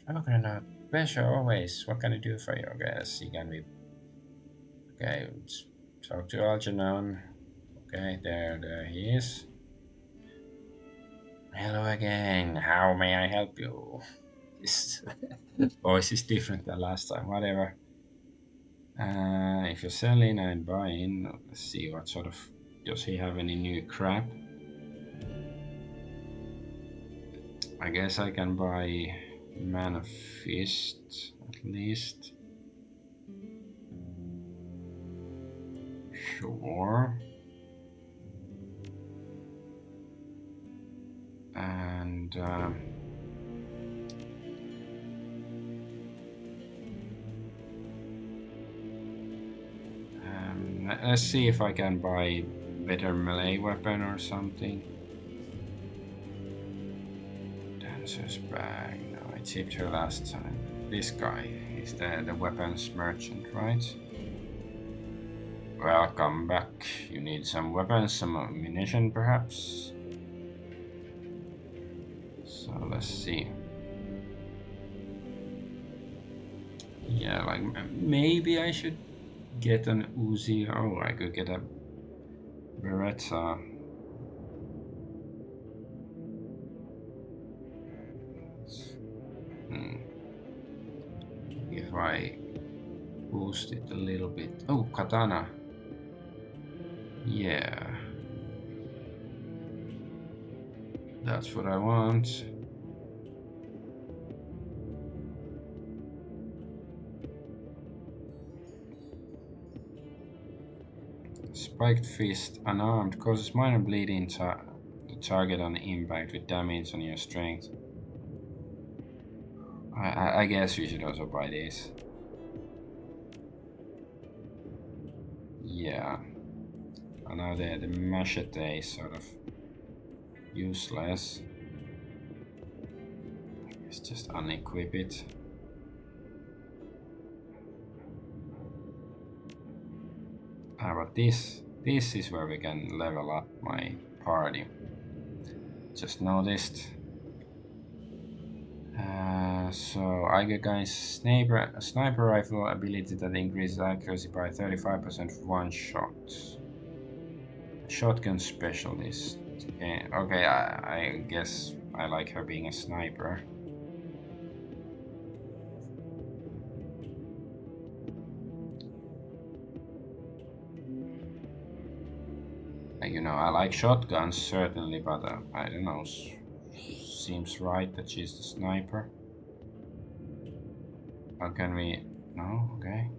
Argonaut, pleasure always. What can I do for you? Okay, let's see. Can we? Okay, let's talk to Algernon. Okay, there he is. Hello again. How may I help you? This voice is different than last time. Whatever. If you're selling and buying, let's see what sort of. Does he have any new crap? I guess I can buy Man of Fist at least. Sure. And let's see if I can buy better melee weapon or something. Dancer's bag. No, I tipped her last time. This guy is the weapons merchant, right? Welcome back. You need some weapons, some ammunition perhaps? So let's see. Yeah, like maybe I should get an Uzi. Oh, I could get a Beretta. If I boost it a little bit. Oh, katana. Yeah. That's what I want. Spiked fist, unarmed, causes minor bleeding to the target on impact with damage on your strength. I guess we should also buy this. Yeah. And now the machete is sort of useless. Let's just unequip it. But this is where we can level up my party. Just noticed. So I got guys sniper rifle ability that increases accuracy by 35% for one shot. Shotgun specialist. Okay, I guess I like her being a sniper. You know, I like shotguns certainly, but I don't know. Seems right that she's the sniper. How can we? No, okay.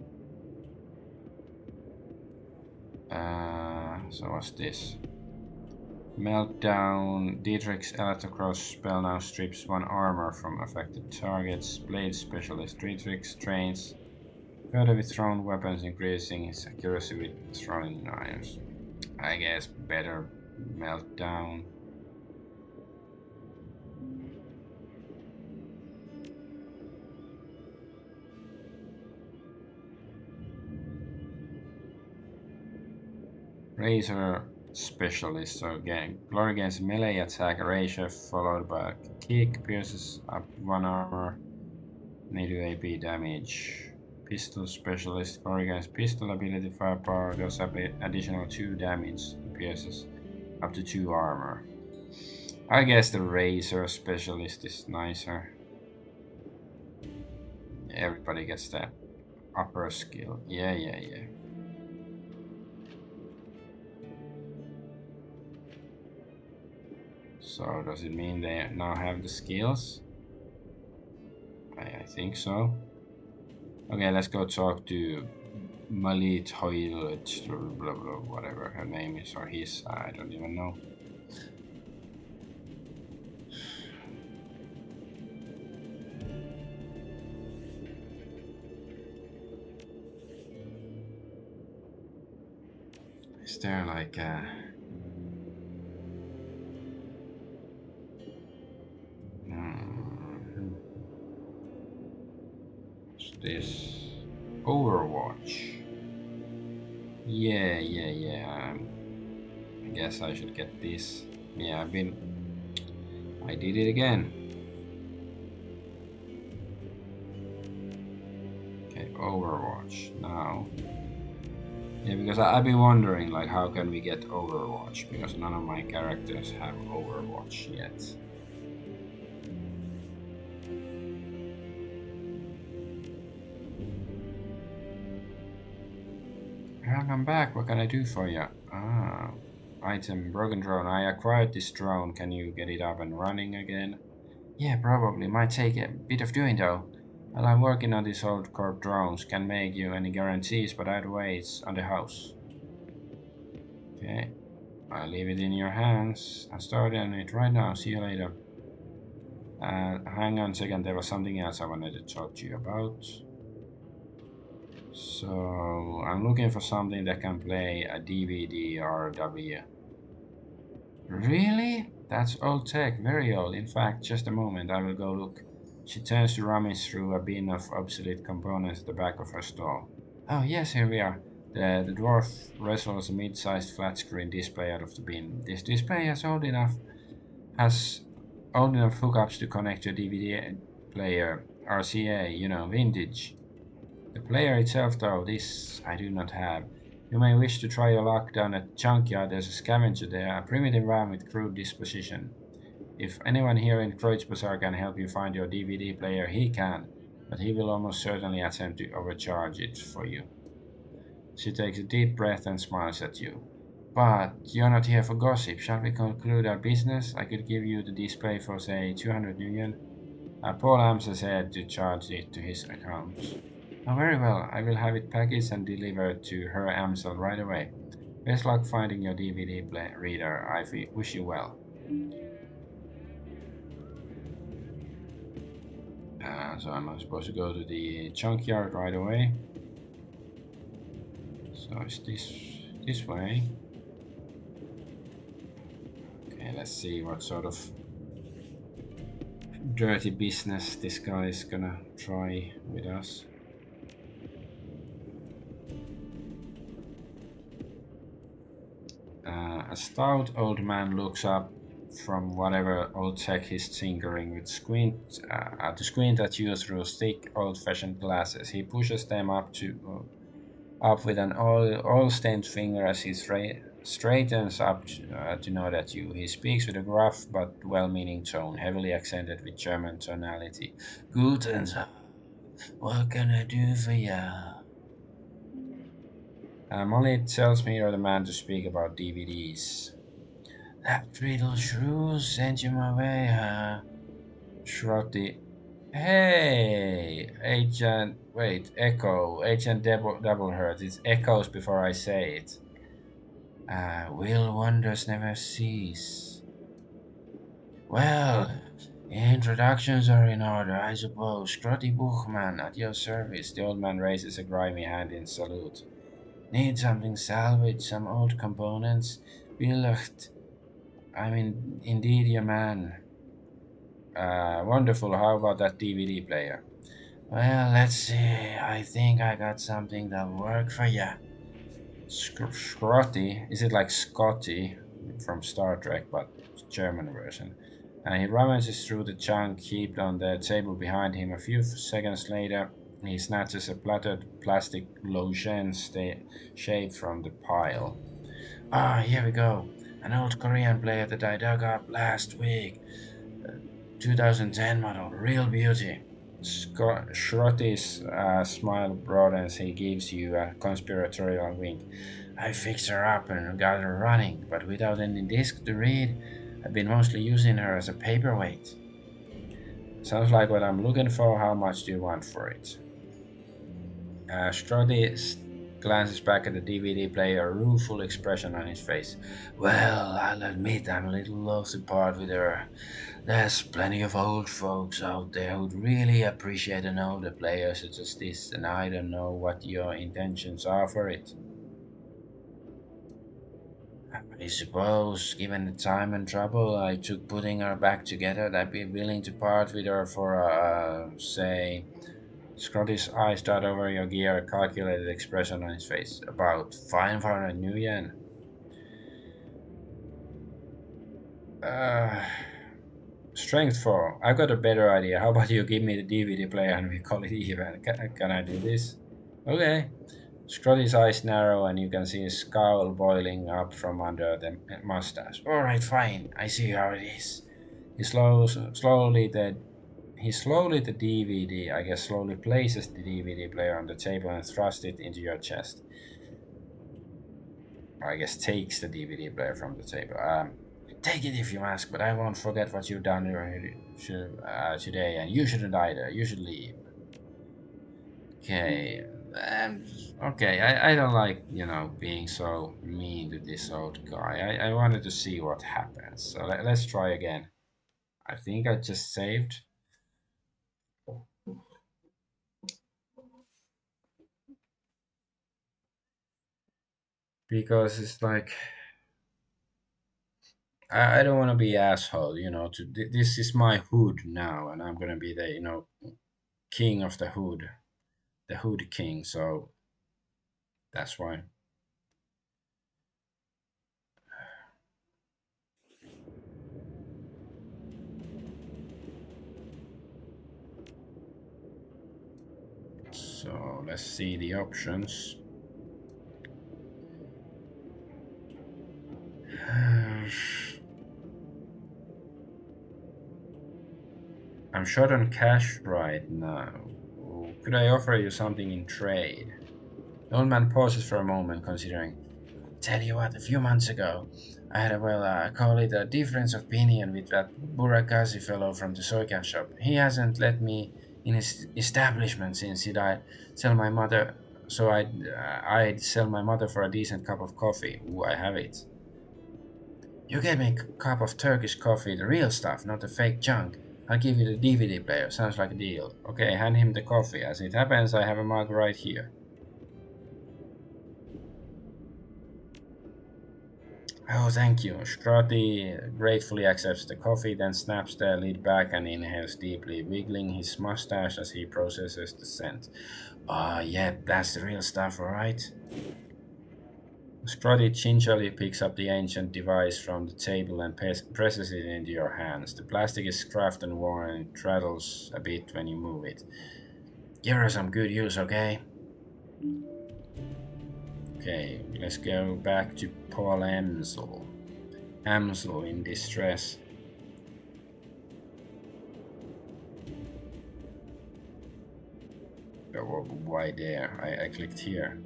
So what's this? Meltdown. Dietrich's Electrocross spell now strips one armor from affected targets. Blade specialist. Dietrich's trains Further with thrown weapons, increasing his accuracy with throwing knives. I guess better meltdown. Razor specialist. So again, glory against melee attack ratio followed by a kick, pierces up one armor, native AP damage. Pistol specialist, glory against pistol ability firepower, does additional 2 damage, pierces up to 2 armor. I guess the razor specialist is nicer. Everybody gets that upper skill. Yeah. So does it mean they now have the skills? I think so. Okay, let's go talk to Malit Hoylet, blah blah, whatever her name is or his, I don't even know. Is there like a... What's this? Overwatch. Yeah. I guess I should get this. Yeah, I did it again. Okay, Overwatch now. Yeah, because I've been wondering, like, how can we get Overwatch? Because none of my characters have Overwatch yet. Welcome back. What can I do for you? Item, broken drone. I acquired this drone. Can you get it up and running again? Yeah, probably. Might take a bit of doing though. Well, I'm working on these old corp drones. Can't make you any guarantees, but either way, it's on the house. Okay. I'll leave it in your hands. I started on it right now. See you later. Hang on a second. There was something else I wanted to talk to you about. So I'm looking for something that can play a DVD RW. Really? That's old tech, very old. In fact, just a moment, I will go look. She turns to rummage through a bin of obsolete components at the back of her stall. Oh yes, here we are. The dwarf wrestles a mid-sized flat-screen display out of the bin. This display has old enough hookups to connect to a DVD player, RCA, vintage. The player itself, though, this I do not have. You may wish to try your luck down at Junkyard. There's a scavenger there, a primitive ram with crude disposition. If anyone here in Kreutz Bazaar can help you find your DVD player, he can, but he will almost certainly attempt to overcharge it for you. She takes a deep breath and smiles at you. But you're not here for gossip. Shall we conclude our business? I could give you the display for, say, 200 million. Paul Amsa said to charge it to his account. Oh, very well. I will have it packaged and delivered to her Amsel right away. Best luck finding your DVD reader. I wish you well. So I'm supposed to go to the junkyard right away. So it's this way. Okay, let's see what sort of dirty business this guy is gonna try with us. A stout old man looks up from whatever old tech he's tinkering with, to squint at you through thick, old-fashioned glasses. He pushes them up with an oil-stained finger as he straightens up to nod at you. He speaks with a gruff but well-meaning tone, heavily accented with German tonality. Guten Tag. What can I do for ya? Molly tells me you're the man to speak about DVDs. That little shrew sent you my way, huh? Shrugged. Hey, Agent. Wait, Echo. Agent Double Hurt. It echoes before I say it. Will wonders never cease? Well, Introductions are in order, I suppose. Scrotty Buchman, at your service. The old man raises a grimy hand in salute. Need something salvaged, some old components? Billicht. I mean, indeed, your man. Wonderful. How about that DVD player? Well, let's see. I think I got something that'll work for you. Scrotty? Is it like Scotty from Star Trek, but German version? And he rummages through the junk heaped on the table behind him. A few seconds later, he snatches a plattered plastic lotion shape from the pile. Ah, here we go. An old Korean player that I dug up last week. 2010 model, real beauty. Shrotty's smile broadens. He gives you a conspiratorial wink. I fixed her up and got her running, but without any disc to read. I've been mostly using her as a paperweight. Sounds like what I'm looking for. How much do you want for it? Strody glances back at the DVD player, a rueful expression on his face. Well, I'll admit I'm a little loath to part with her. There's plenty of old folks out there who'd really appreciate an older player such as this, and I don't know what your intentions are for it. I suppose, given the time and trouble I took putting her back together, I'd be willing to part with her for, say, Scotty's eyes dart over your gear, a calculated expression on his face. About 500 new yen. Uh, Strength 4. I've got a better idea. How about you give me the DVD player and we call it even? Can I do this? Okay. Scotty's eyes narrow and you can see a scowl boiling up from under the mustache. Alright, fine. I see how it is. He slowly the DVD, I guess slowly places the DVD player on the table and thrusts it into your chest. Or I guess takes the DVD player from the table. Take it if you ask, but I won't forget what you've done today, and you shouldn't either. You should leave. Okay. Okay, I don't like, being so mean to this old guy. I wanted to see what happens. So let's try again. I think I just saved. Because it's like, I don't want to be asshole, this is my hood now, and I'm gonna be the, king of the hood king, so that's why. So let's see the options. I'm short on cash right now. Could I offer you something in trade? The old man pauses for a moment, considering. Tell you what, a few months ago, I had call it a difference of opinion with that Burakazi fellow from the soycan shop. He hasn't let me in his establishment since he'd sell my mother, so I'd sell my mother for a decent cup of coffee. Ooh, I have it. You gave me a cup of Turkish coffee, the real stuff, not the fake junk. I'll give you the DVD player. Sounds like a deal. Okay, hand him the coffee. As it happens, I have a mug right here. Oh, thank you. Scrotty gratefully accepts the coffee, then snaps the lid back and inhales deeply, wiggling his mustache as he processes the scent. Ah, yeah, that's the real stuff, alright? Scrotty gingerly picks up the ancient device from the table and presses it into your hands. The plastic is scuffed and worn and it rattles a bit when you move it. Give her some good use, okay? Okay, let's go back to Paul Amsel. Amsel in distress. Oh, why there? I clicked here.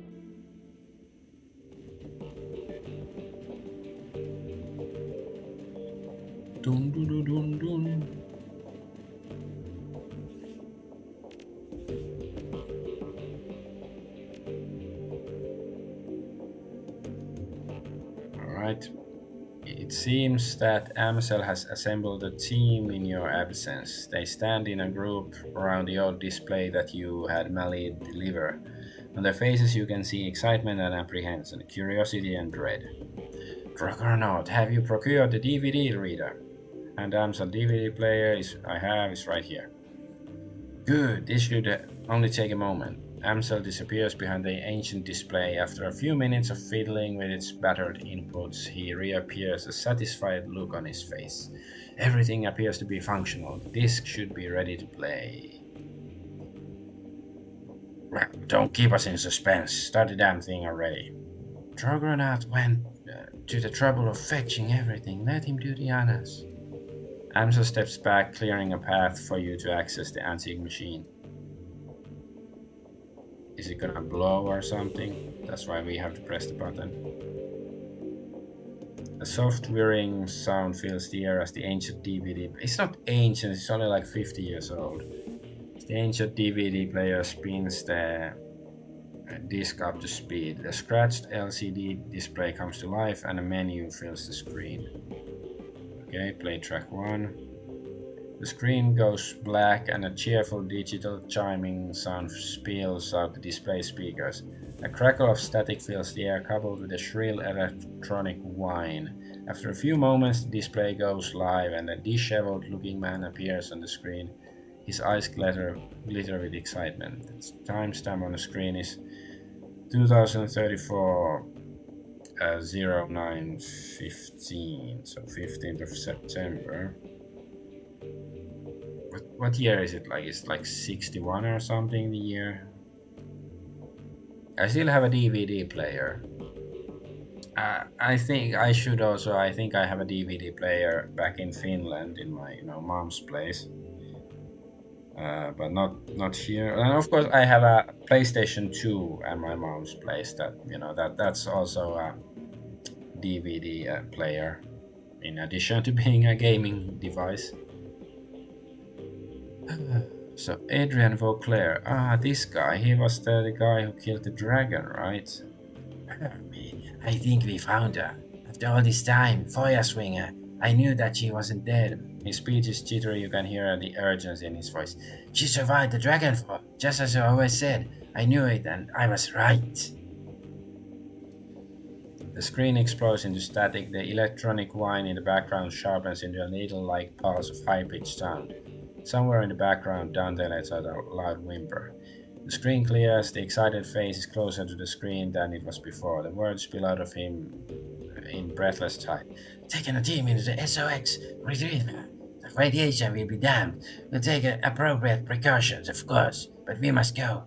Dun dun dun dun dun. Alright. It seems that Amsel has assembled a team in your absence. They stand in a group around the old display that you had Malid deliver. On their faces you can see excitement and apprehension, curiosity and dread. Argonaut, have you procured the DVD reader? And Amsel DVD player is right here. Good, this should only take a moment. Amsel disappears behind the ancient display. After a few minutes of fiddling with its battered inputs, he reappears, a satisfied look on his face. Everything appears to be functional. The disc should be ready to play. Well, don't keep us in suspense. Start the damn thing already. Drogonaut went to the trouble of fetching everything. Let him do the honors. Amsel steps back, clearing a path for you to access the antique machine. Is it gonna blow or something? That's why we have to press the button. A soft whirring sound fills the air as the ancient DVD. It's not ancient, it's only like 50 years old. The ancient DVD player spins the disc up to speed. The scratched LCD display comes to life and a menu fills the screen. Okay, play track 1. The screen goes black and a cheerful digital chiming sound spills out the display speakers. A crackle of static fills the air, coupled with a shrill electronic whine. After a few moments, the display goes live and a disheveled looking man appears on the screen. His eyes glitter with excitement. The timestamp on the screen is 2034 0915, so 15th of September. What year is it like? It's like 61 or something, the year. I still have a DVD player. I think I should also. I think I have a DVD player back in Finland in my mom's place, but not here. And of course, I have a PlayStation 2 at my mom's place. That's also a DVD player, in addition to being a gaming device. So Adrian Vauclair, this guy, he was the guy who killed the dragon, right? I think we found her. After all this time, Feuerswinger, I knew that she wasn't dead. His speech is jittery, you can hear the urgency in his voice. She survived the Dragonfall, just as I always said. I knew it and I was right. The screen explodes into static, the electronic whine in the background sharpens into a needle-like pulse of high-pitched sound. Somewhere in the background, Dante lets out a loud whimper. The screen clears, the excited face is closer to the screen than it was before. The words spill out of him in breathless type. Taking a team into the SOX, retrieve. The radiation will be damned. We'll take appropriate precautions, of course, but we must go.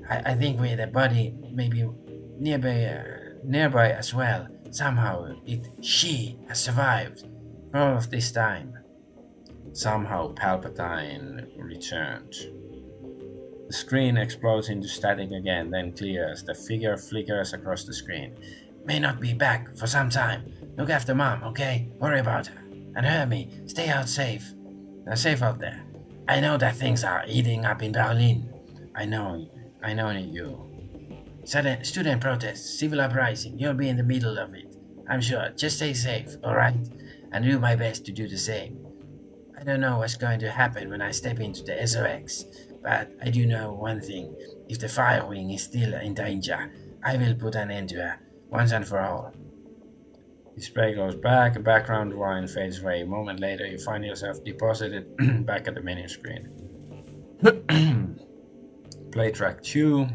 I think with the body maybe nearby as well. Somehow she has survived for all of this time. Somehow Palpatine returned. The screen explodes into static again, then clears. The figure flickers across the screen. May not be back for some time. Look after Mom, okay? Worry about her. And Hermie, stay out safe. Safe out there. I know that things are eating up in Berlin. I know you. Student protests, civil uprising. You'll be in the middle of it. I'm sure. Just stay safe, alright? And do my best to do the same. I don't know what's going to happen when I step into the SOX, but I do know one thing. If the Firewing is still in danger, I will put an end to her, once and for all. Display goes back, a background whine fades away. A moment later, you find yourself deposited back at the menu screen. Play track 2,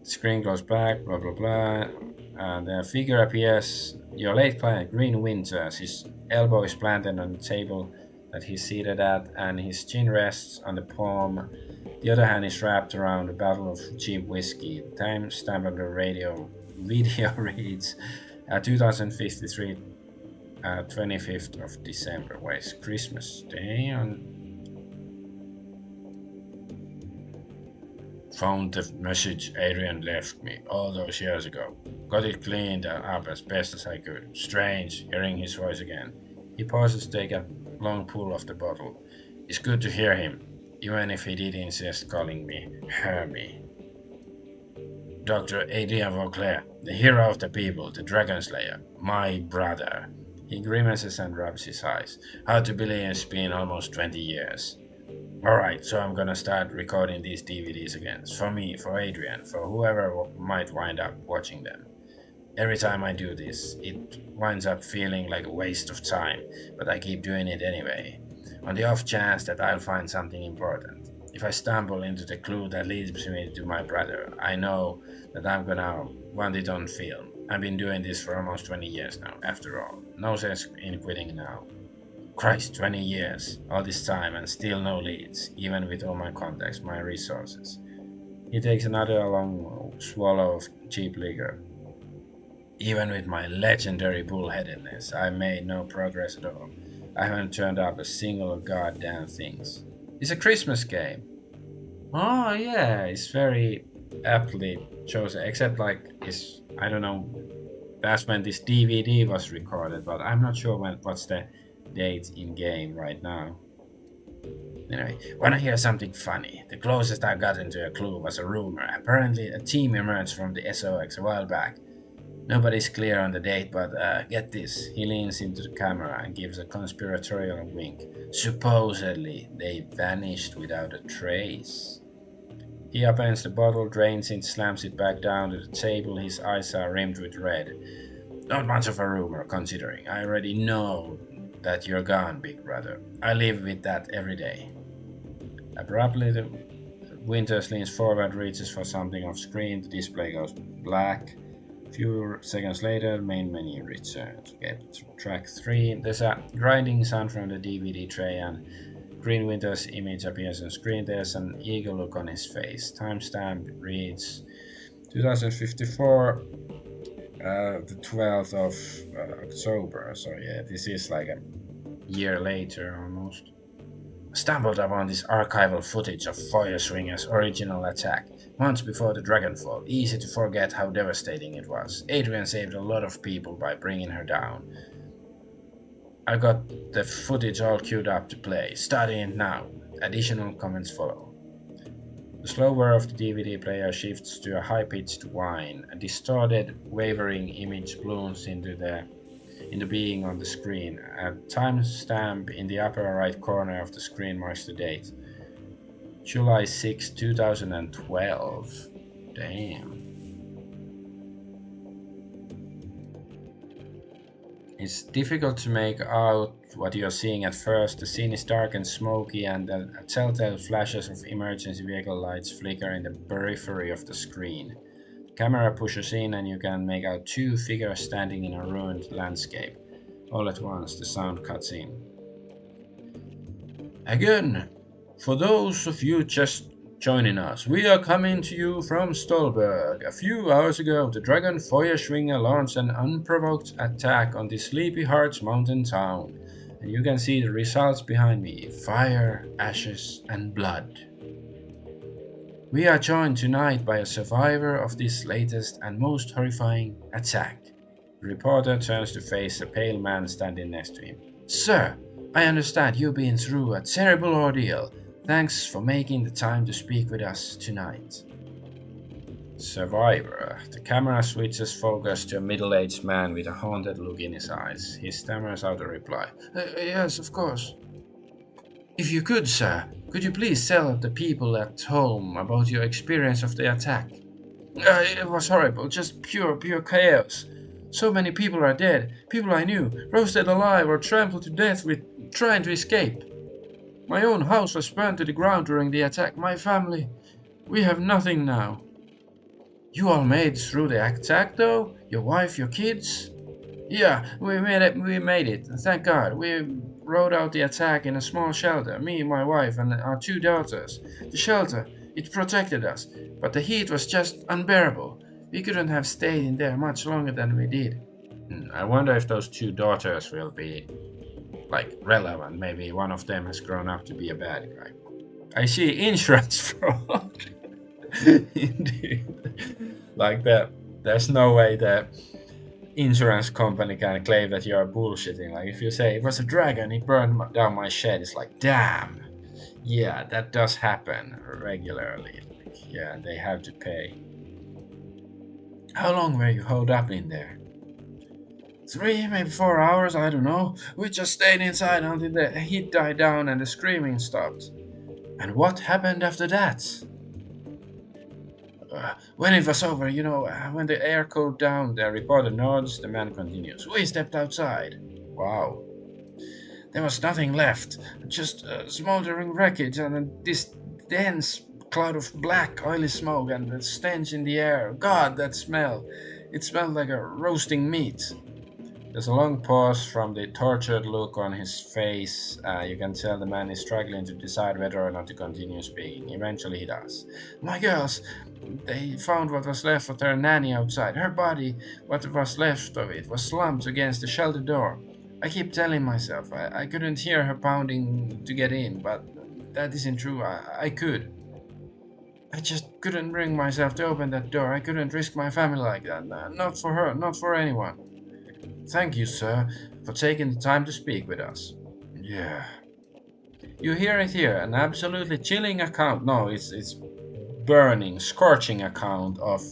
screen goes back, blah blah blah, and a figure appears, your late client, Green Winters. His elbow is planted on the table that he's seated at, and his chin rests on the palm. The other hand is wrapped around a bottle of cheap whiskey. The timestamp of the video reads 2053, 25th of December. Wait, it's Christmas Day on. Found the message Adrian left me all those years ago. Got it cleaned up as best as I could. Strange, hearing his voice again. He pauses to take a long pull of the bottle. It's good to hear him, even if he did insist calling me Hermie. Dr. Adrian Vauclair, the hero of the people, the Dragon Slayer, my brother. He grimaces and rubs his eyes. How to believe it's been almost 20 years. Alright, so I'm gonna start recording these DVDs again. For me, for Adrian, for whoever might wind up watching them. Every time I do this, it winds up feeling like a waste of time, but I keep doing it anyway, on the off chance that I'll find something important. If I stumble into the clue that leads me to my brother, I know that I'm gonna want it on film. I've been doing this for almost 20 years now, after all. No sense in quitting now. Christ, 20 years, all this time, and still no leads, even with all my contacts, my resources. He takes another long swallow of cheap liquor. Even with my legendary bullheadedness, I made no progress at all. I haven't turned up a single goddamn things. It's a Christmas game. Oh yeah, it's very aptly chosen, except like it's, I don't know, that's when this DVD was recorded, but I'm not sure what's the date in game right now. Anyway, wanna hear something funny? The closest I got into a clue was a rumor. Apparently, a team emerged from the SOX a while back. Nobody's clear on the date, but get this. He leans into the camera and gives a conspiratorial wink. Supposedly, they vanished without a trace. He upends the bottle, drains it, slams it back down to the table. His eyes are rimmed with red. Not much of a rumor, considering. I already know that you're gone, big brother. I live with that every day. Abruptly, the Winters leans forward, reaches for something off screen. The display goes black. A few seconds later, the main menu returns. Get to track 3. There's a grinding sound from the DVD tray, and Green Winter's image appears on screen. There's an eager look on his face. Timestamp reads 2054. The 12th of October, so yeah, this is like a year later almost. Stumbled upon this archival footage of Feuerschwinger's original attack, months before the Dragonfall. Easy to forget how devastating it was. Adrian saved a lot of people by bringing her down. I got the footage all queued up to play, starting it now. Additional comments follow. The slow whir of the DVD player shifts to a high-pitched whine. A distorted, wavering image blooms into being on the screen. A timestamp in the upper right corner of the screen marks the date. July 6, 2012. Damn. It's difficult to make out what you're seeing at first. The scene is dark and smoky, and the telltale flashes of emergency vehicle lights flicker in the periphery of the screen. The camera pushes in, and you can make out 2 figures standing in a ruined landscape. All at once, the sound cuts in. Again, for those of you just joining us, we are coming to you from Stolberg. A few hours ago, the dragon Feuerschwinger launched an unprovoked attack on the Sleepy Hearts mountain town, and you can see the results behind me: fire, ashes, and blood. We are joined tonight by a survivor of this latest and most horrifying attack. The reporter turns to face a pale man standing next to him. Sir, I understand you've been through a terrible ordeal. Thanks for making the time to speak with us tonight. Survivor. The camera switches focus to a middle-aged man with a haunted look in his eyes. He stammers out a reply. Yes, of course. If you could, sir, could you please tell the people at home about your experience of the attack? It was horrible, just pure chaos. So many people are dead, people I knew, roasted alive or trampled to death with trying to escape. My own house was burned to the ground during the attack. My family, we have nothing now. You all made it through the attack though? Your wife, your kids? Yeah, we made it. Thank God. We rode out the attack in a small shelter, me, my wife, and our 2 daughters. The shelter, it protected us, but the heat was just unbearable. We couldn't have stayed in there much longer than we did. I wonder if those 2 daughters will be relevant. Maybe one of them has grown up to be a bad guy. I see insurance fraud. Indeed. Like that. There's no way the insurance company can claim that you're bullshitting. Like if you say it was a dragon, it burned down my shed, it's like, damn. Yeah, that does happen regularly. Yeah, they have to pay. How long were you holed up in there? 3, maybe 4 hours, I don't know. We just stayed inside until the heat died down and the screaming stopped. And what happened after that? When it was over, when the air cooled down, the reporter nods, the man continues. We stepped outside. Wow. There was nothing left, just smoldering wreckage and this dense cloud of black, oily smoke and the stench in the air. God, that smell! It smelled like a roasting meat. There's a long pause from the tortured look on his face. You can tell the man is struggling to decide whether or not to continue speaking. Eventually, he does. My girls, they found what was left of their nanny outside. Her body, what was left of it, was slumped against the shelter door. I keep telling myself I couldn't hear her pounding to get in, but that isn't true. I could. I just couldn't bring myself to open that door. I couldn't risk my family like that. Not for her, not for anyone. Thank you, sir, for taking the time to speak with us. Yeah. You hear it here, an absolutely chilling account. No, it's burning, scorching account of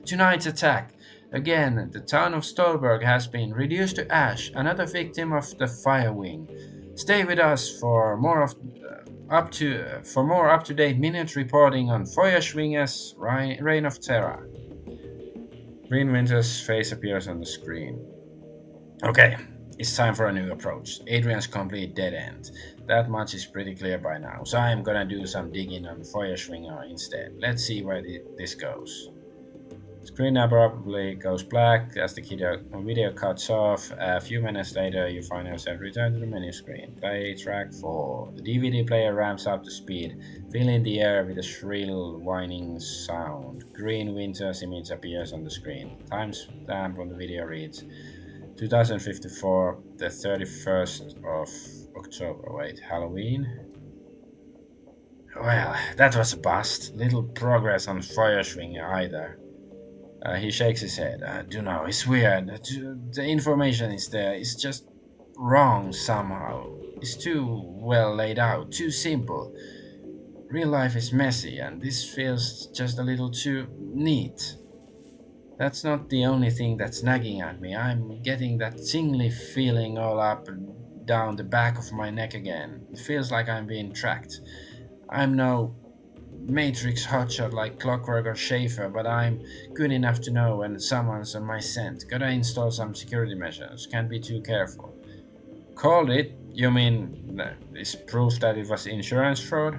tonight's attack. Again, the town of Stolberg has been reduced to ash, another victim of the fire wing. Stay with us for more up-to-date minute reporting on Feuerschwinger's Reign of Terror. Green Winter's face appears on the screen. Okay, it's time for a new approach. Adrian's complete dead end. That much is pretty clear by now, so I'm gonna do some digging on Feuerschwinger instead. Let's see where this goes. Screen abruptly goes black as the video cuts off. A few minutes later, you find yourself returned to the menu screen. Play track 4. The DVD player ramps up to speed, filling the air with a shrill, whining sound. Green Winter's image appears on the screen. Timestamp on the video reads 2054, the 31st of October. Wait, Halloween? Well, that was a bust. Little progress on Feuerschwinger either. He shakes his head. I don't know, it's weird. The information is there. It's just wrong somehow. It's too well laid out, too simple. Real life is messy, and this feels just a little too neat. That's not the only thing that's nagging at me. I'm getting that tingly feeling all up and down the back of my neck again. It feels like I'm being tracked. I'm no Matrix hotshot like Clockwork or Schaefer, but I'm good enough to know when someone's on my scent. Gotta install some security measures. Can't be too careful. Called it? You mean is proof that it was insurance fraud?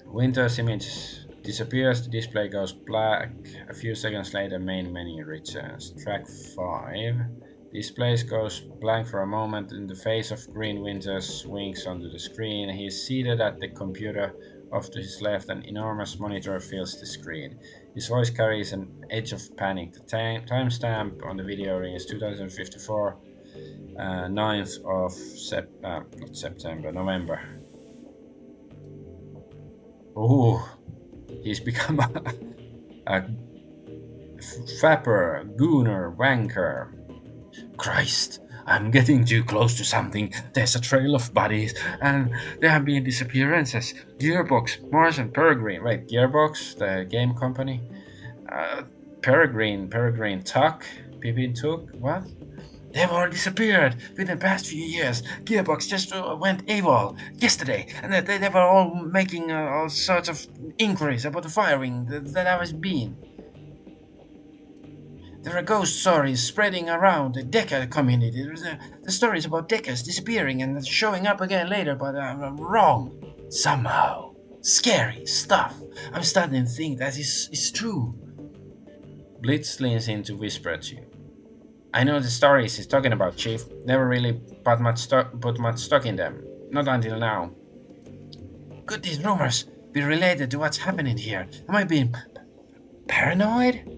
Winter's image disappears, the display goes black. A few seconds later, main menu returns. Track 5. Display goes blank for a moment. In the face of Green Winter swings onto the screen. He is seated at the computer. Off to his left, an enormous monitor fills the screen. His voice carries an edge of panic. The timestamp on the video is 2054, 9th of not September, November. Oh, he's become a fapper, gooner, wanker. Christ, I'm getting too close to something. There's a trail of bodies, and there have been disappearances. Gearbox, Mars, and Peregrine. Wait, Gearbox, the game company? Peregrine Tuck? Pippin Took? What? They've all disappeared within the past few years. Gearbox just went AWOL yesterday, and they were all making all sorts of inquiries about the firing that I was being. There are ghost stories spreading around the Decker community. The stories about Deckers disappearing and showing up again later, but I'm wrong. Somehow. Scary stuff. I'm starting to think that is true. Blitz leans in to whisper at you. I know the stories he's talking about, Chief. Never really put much stock in them. Not until now. Could these rumors be related to what's happening here? Am I being paranoid?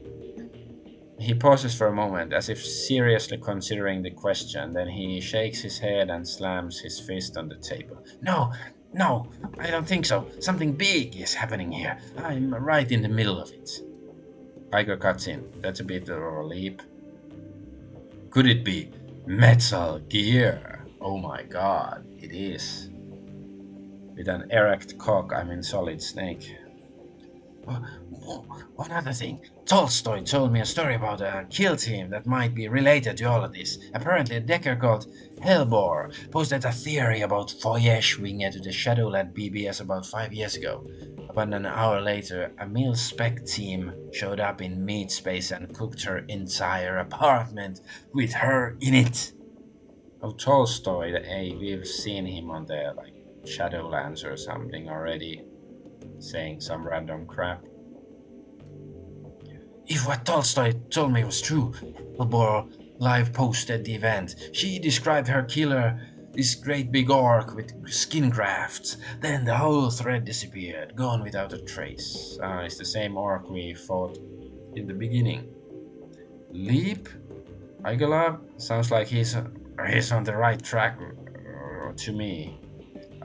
He pauses for a moment, as if seriously considering the question, then he shakes his head and slams his fist on the table. No, I don't think so. Something big is happening here. I'm right in the middle of it. Iger cuts in. That's a bit of a leap. Could it be Metal Gear? Oh my god, it is. With an erect cock, I'm in Solid Snake. Uh, One other thing. Tolstoy told me a story about a kill team that might be related to all of this. Apparently, a decker called Hellbore posted a theory about Voyage Winger to the Shadowland BBS about 5 years ago. About an hour later, a mil spec team showed up in meat space and cooked her entire apartment with her in it. Oh, Tolstoy, hey, we've seen him on the Shadowlands or something already, saying some random crap. If what Tolstoy told me was true, Elbor live posted the event. She described her killer, this great big orc with skin grafts. Then the whole thread disappeared, gone without a trace. It's the same orc we fought in the beginning. Leap? Igolab? Sounds like he's on the right track to me.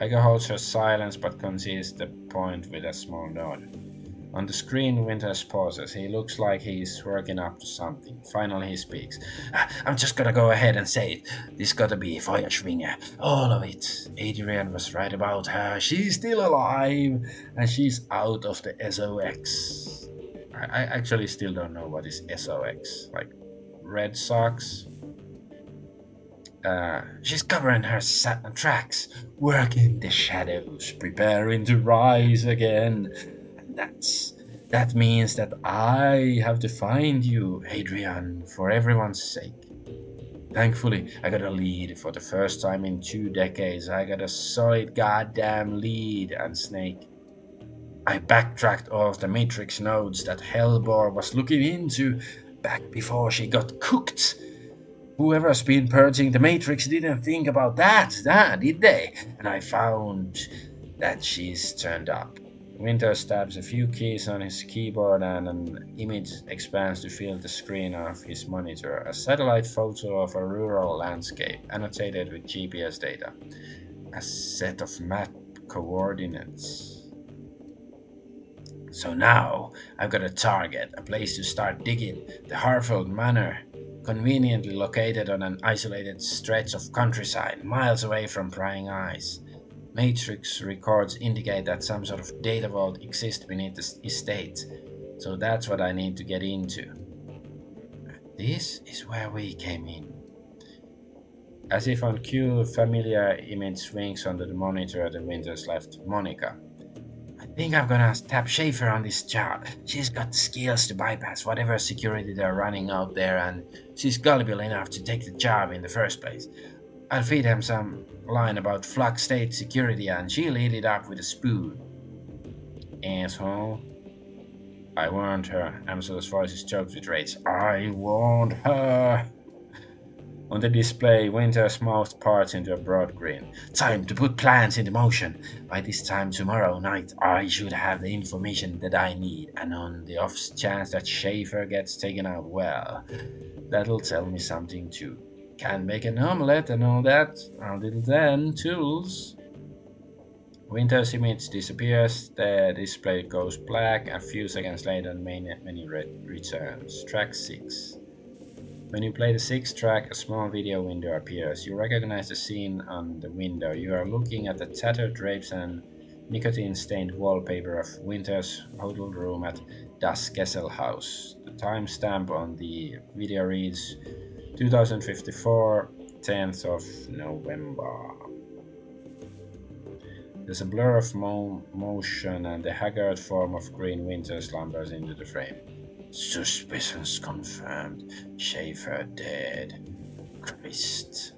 Iga holds her silence but concedes the point with a small nod. On the screen, Winters pauses. He looks like he's working up to something. Finally, he speaks. I'm just gonna go ahead and say it. This gotta be Feuerschwinge. All of it. Adrian was right about her. She's still alive, and she's out of the SOX. I actually still don't know what is SOX. Like, Red Sox? She's covering her tracks, working the shadows, preparing to rise again. That's that means that I have to find you, Adrian, for everyone's sake. Thankfully, I got a lead for the first time in 2 decades. I got a solid goddamn lead, and Snake. I backtracked all of the Matrix nodes that Hellbor was looking into back before she got cooked. Whoever's been purging the Matrix didn't think about that, did they? And I found that she's turned up. Winter stabs a few keys on his keyboard and an image expands to fill the screen of his monitor. A satellite photo of a rural landscape, annotated with GPS data. A set of map coordinates. So now I've got a target, a place to start digging. The Harfield Manor, conveniently located on an isolated stretch of countryside, miles away from prying eyes. Matrix records indicate that some sort of data vault exists beneath the estate, so that's what I need to get into. This is where we came in. As if on cue, a familiar image swings onto the monitor at the Winter's left. Monica. I think I'm gonna tap Schaefer on this job. She's got skills to bypass whatever security they're running out there, and she's gullible enough to take the job in the first place. I'll feed him some line about Flux State security, and she'll eat it up with a spoon. Asshole. I warned her. Amsel's voice is choked with rage. I warned her. On the display, Winter's mouth parts into a broad grin. Time to put plans into motion. By this time tomorrow night, I should have the information that I need, and on the off chance that Schaefer gets taken out, well, that'll tell me something too. Can make an omelette and all that. Until then, tools. Winter's image disappears, the display goes black, and a few seconds later the main menu returns. Track 6. When you play the 6th track, a small video window appears. You recognize the scene on the window. You are looking at the tattered drapes and nicotine-stained wallpaper of Winter's hotel room at Das Kessel House. The timestamp on the video reads 2054, 10th of November. There's a blur of motion and the haggard form of Green Winter slumbers into the frame. Suspicions confirmed. Schaefer dead. Christ.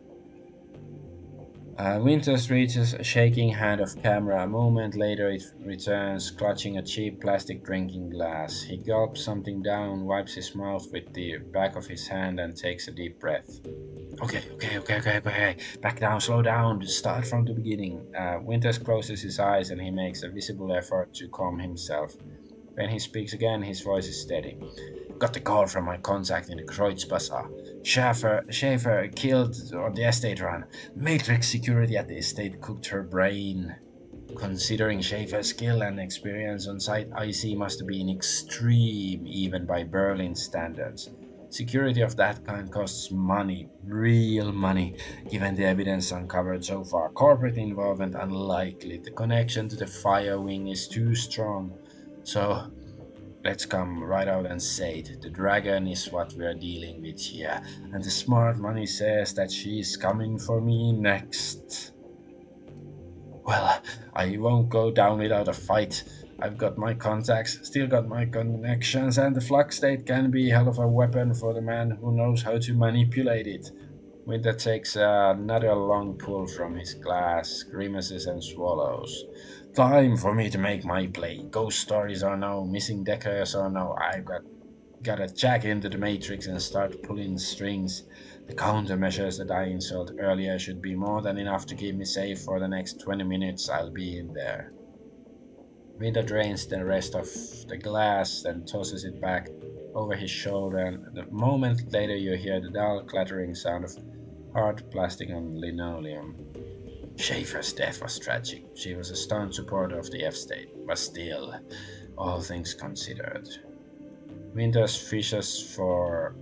Winters reaches a shaking hand of camera. A moment later, it returns, clutching a cheap plastic drinking glass. He gulps something down, wipes his mouth with the back of his hand, and takes a deep breath. Okay. Back down, slow down. Start from the beginning. Winters closes his eyes and he makes a visible effort to calm himself. When he speaks again, his voice is steady. Got the call from my contact in the Kreuzbasar. Schaefer killed on the estate run. Matrix security at the estate cooked her brain. Considering Schaefer's skill and experience on site, IC must have been extreme, even by Berlin standards. Security of that kind costs money, real money, given the evidence uncovered so far. Corporate involvement unlikely. The connection to the fire wing is too strong. So Let's come right out and say it. The dragon is what we're dealing with here, and the smart money says that she's coming for me next. Well, I won't go down without a fight. I've got my contacts, still got my connections, and the flux state can be a hell of a weapon for the man who knows how to manipulate it. Winter takes another long pull from his glass, grimaces and swallows. Time for me to make my play. Ghost stories or no, missing deckers or no, gotta jack into the matrix and start pulling strings. The countermeasures that I installed earlier should be more than enough to keep me safe for the next 20 minutes I'll be in there. Winter drains the rest of the glass, then tosses it back over his shoulder, and a moment later you hear the dull clattering sound of hard plastic on linoleum. Schaefer's death was tragic. She was a staunch supporter of the F state, but still, all things considered. Winters fishes for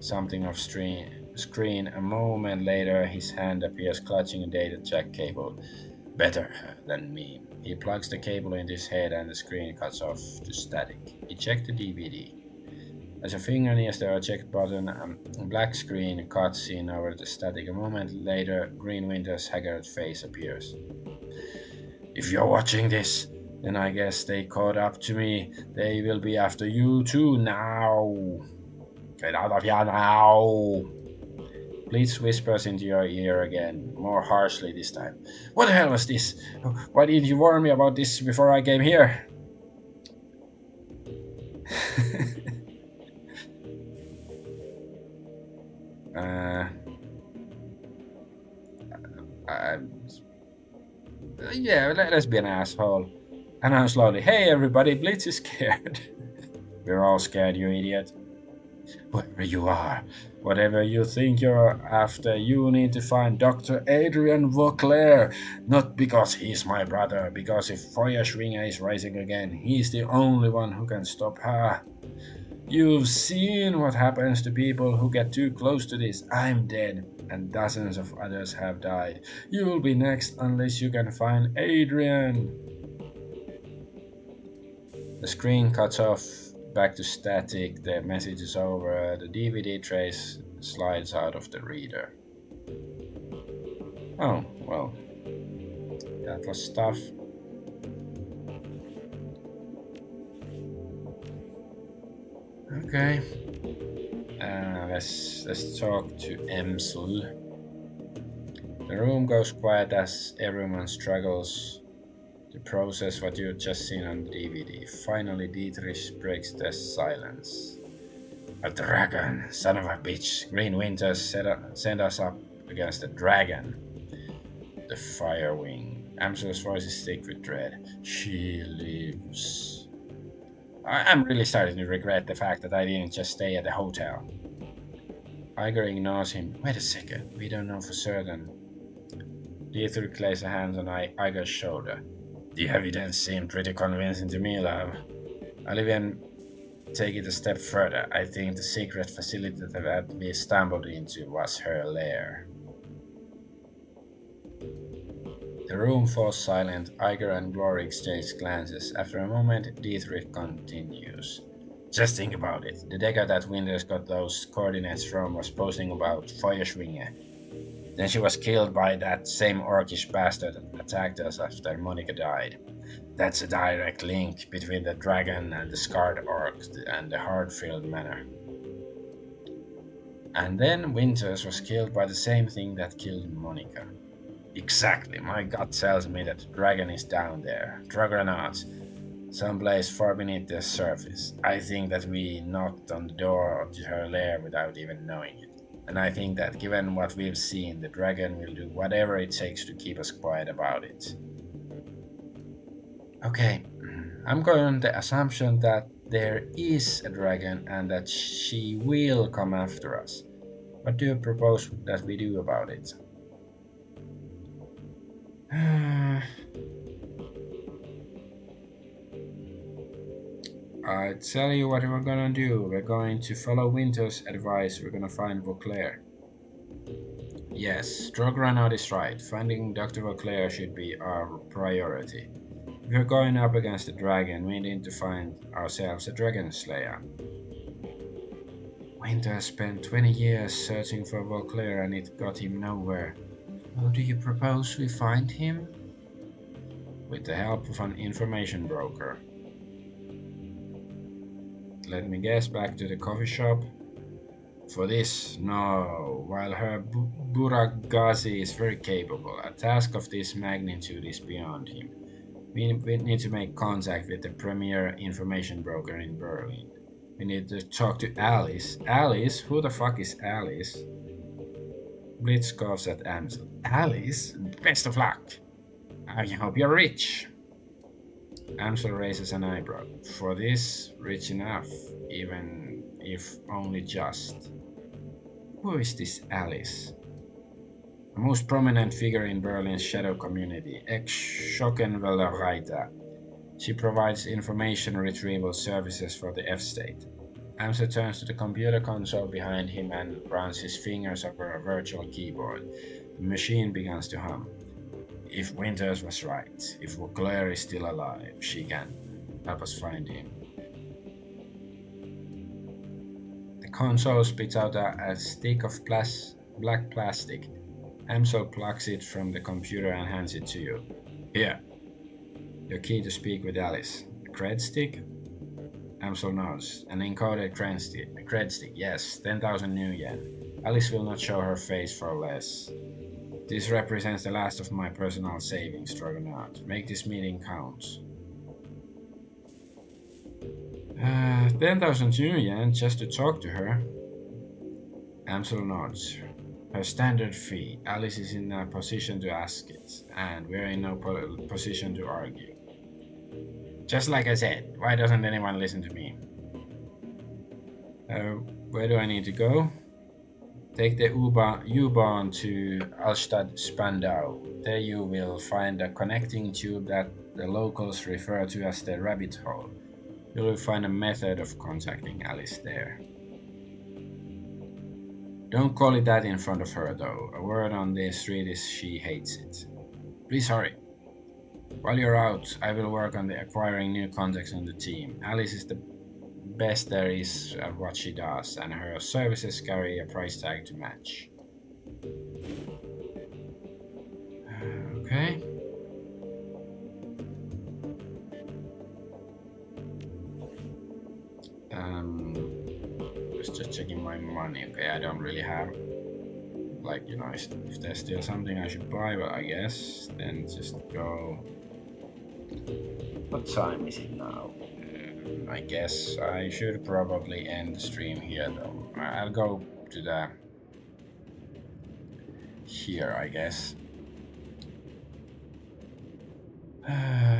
something off screen. A moment later, his hand appears clutching a data jack cable. Better than me. He plugs the cable into his head and the screen cuts off to static. Eject the DVD. As your finger nears the eject button, a black screen cutscene over the static. A moment later, Green Winter's haggard face appears. If you're watching this, then I guess they caught up to me. They will be after you too now. Get out of here now! Bleach whispers into your ear again, more harshly this time. What the hell was this? Why didn't you warn me about this before I came here? uh, yeah, let's be an asshole. And I'm slowly, hey everybody, Blitz is scared. We're all scared, you idiot. Whoever you are, whatever you think you're after, you need to find Dr. Adrian Vauclair. Not because he's my brother, because if Feuerschwinge is rising again, he's the only one who can stop her. You've seen what happens to people who get too close to this. I'm dead, and dozens of others have died. You'll be next unless you can find Adrian. The screen cuts off, back to static, the message is over, the DVD trace slides out of the reader. Oh, well, that was stuff. Okay, let's talk to Emsl. The room goes quiet as everyone struggles to process what you've just seen on the DVD. Finally, Dietrich breaks the silence. A dragon, son of a bitch. Green Winter send us up against a dragon. The Firewing. Amsel's voice is thick with dread. She lives. I'm really starting to regret the fact that I didn't just stay at the hotel. Iger ignores him. Wait a second, we don't know for certain. Dietrich lays a hand on Iger's shoulder. The evidence seemed pretty convincing to me, love. I'll even take it a step further. I think the secret facility that we stumbled into was her lair. The room falls silent. Iger and Glory exchange glances. After a moment, Dietrich continues. Just think about it. The decker that Winters got those coordinates from was posting about Feuerschwinge. Then she was killed by that same orcish bastard that attacked us after Monica died. That's a direct link between the dragon and the scarred orc and the hard-filled manor. And then Winters was killed by the same thing that killed Monica. Exactly, my gut tells me that the dragon is down there, Argonaut, someplace far beneath the surface. I think that we knocked on the door to her lair without even knowing it. And I think that given what we've seen, the dragon will do whatever it takes to keep us quiet about it. Okay, I'm going on the assumption that there is a dragon and that she will come after us. What do you propose that we do about it? I tell you what we're gonna do. We're going to follow Winter's advice. We're gonna find Vauclair. Yes, Drogoranot is right. Finding Dr. Vauclair should be our priority. We're going up against a dragon. We need to find ourselves a dragon slayer. Winter spent 20 years searching for Vauclair and it got him nowhere. How do you propose we find him? With the help of an information broker. Let me guess, back to the coffee shop. For this, no. While her Buragazi is very capable, a task of this magnitude is beyond him. We need to make contact with the premier information broker in Berlin. We need to talk to Alice. Alice? Who the fuck is Alice? Blitz scoffs at Amsel. Alice? Best of luck. I hope you're rich. Amsel raises an eyebrow. For this, rich enough, even if only just. Who is this Alice? The most prominent figure in Berlin's shadow community, ex-Schockenwelder. She provides information retrieval services for the F-State. Amsel turns to the computer console behind him and runs his fingers over a virtual keyboard. The machine begins to hum. If Winters was right, if Vauclair is still alive, she can help us find him. The console spits out a stick of black plastic. Amsel plucks it from the computer and hands it to you. Here. Your key to speak with Alice. A cred stick? Amsel nods. An encoded cred stick, yes, 10,000 new yen. Alice will not show her face for less. This represents the last of my personal savings, Argonaut. Make this meeting count. 10,000 yen just to talk to her? Amsel nods. Her standard fee. Alice is in a position to ask it, and we're in no position to argue. Just like I said, why doesn't anyone listen to me? Where do I need to go? Take the U-Bahn to Altstadt Spandau. There you will find a connecting tube that the locals refer to as the rabbit hole. You will find a method of contacting Alice there. Don't call it that in front of her though. A word on the street is she hates it. Please hurry. While you're out, I will work on acquiring new contacts on the team. Alice is the best there is at what she does, and her services carry a price tag to match. Okay. Just checking my money. Okay, I don't really have, like, you know, if there's still something I should buy, but I guess then just go. What time is it now? I guess I should probably end the stream here though. I'll go to the here, I guess.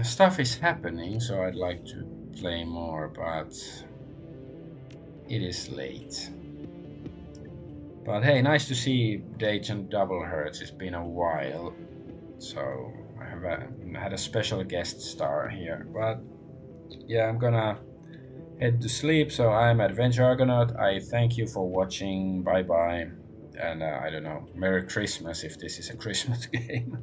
Stuff is happening, so I'd like to play more, but it is late. But hey, nice to see Agent Double Hertz. It's been a while, so I have had a special guest star here. But yeah, I'm gonna head to sleep. So I'm Adventure Argonaut. I thank you for watching. Bye bye, and I don't know, Merry Christmas if this is a Christmas game.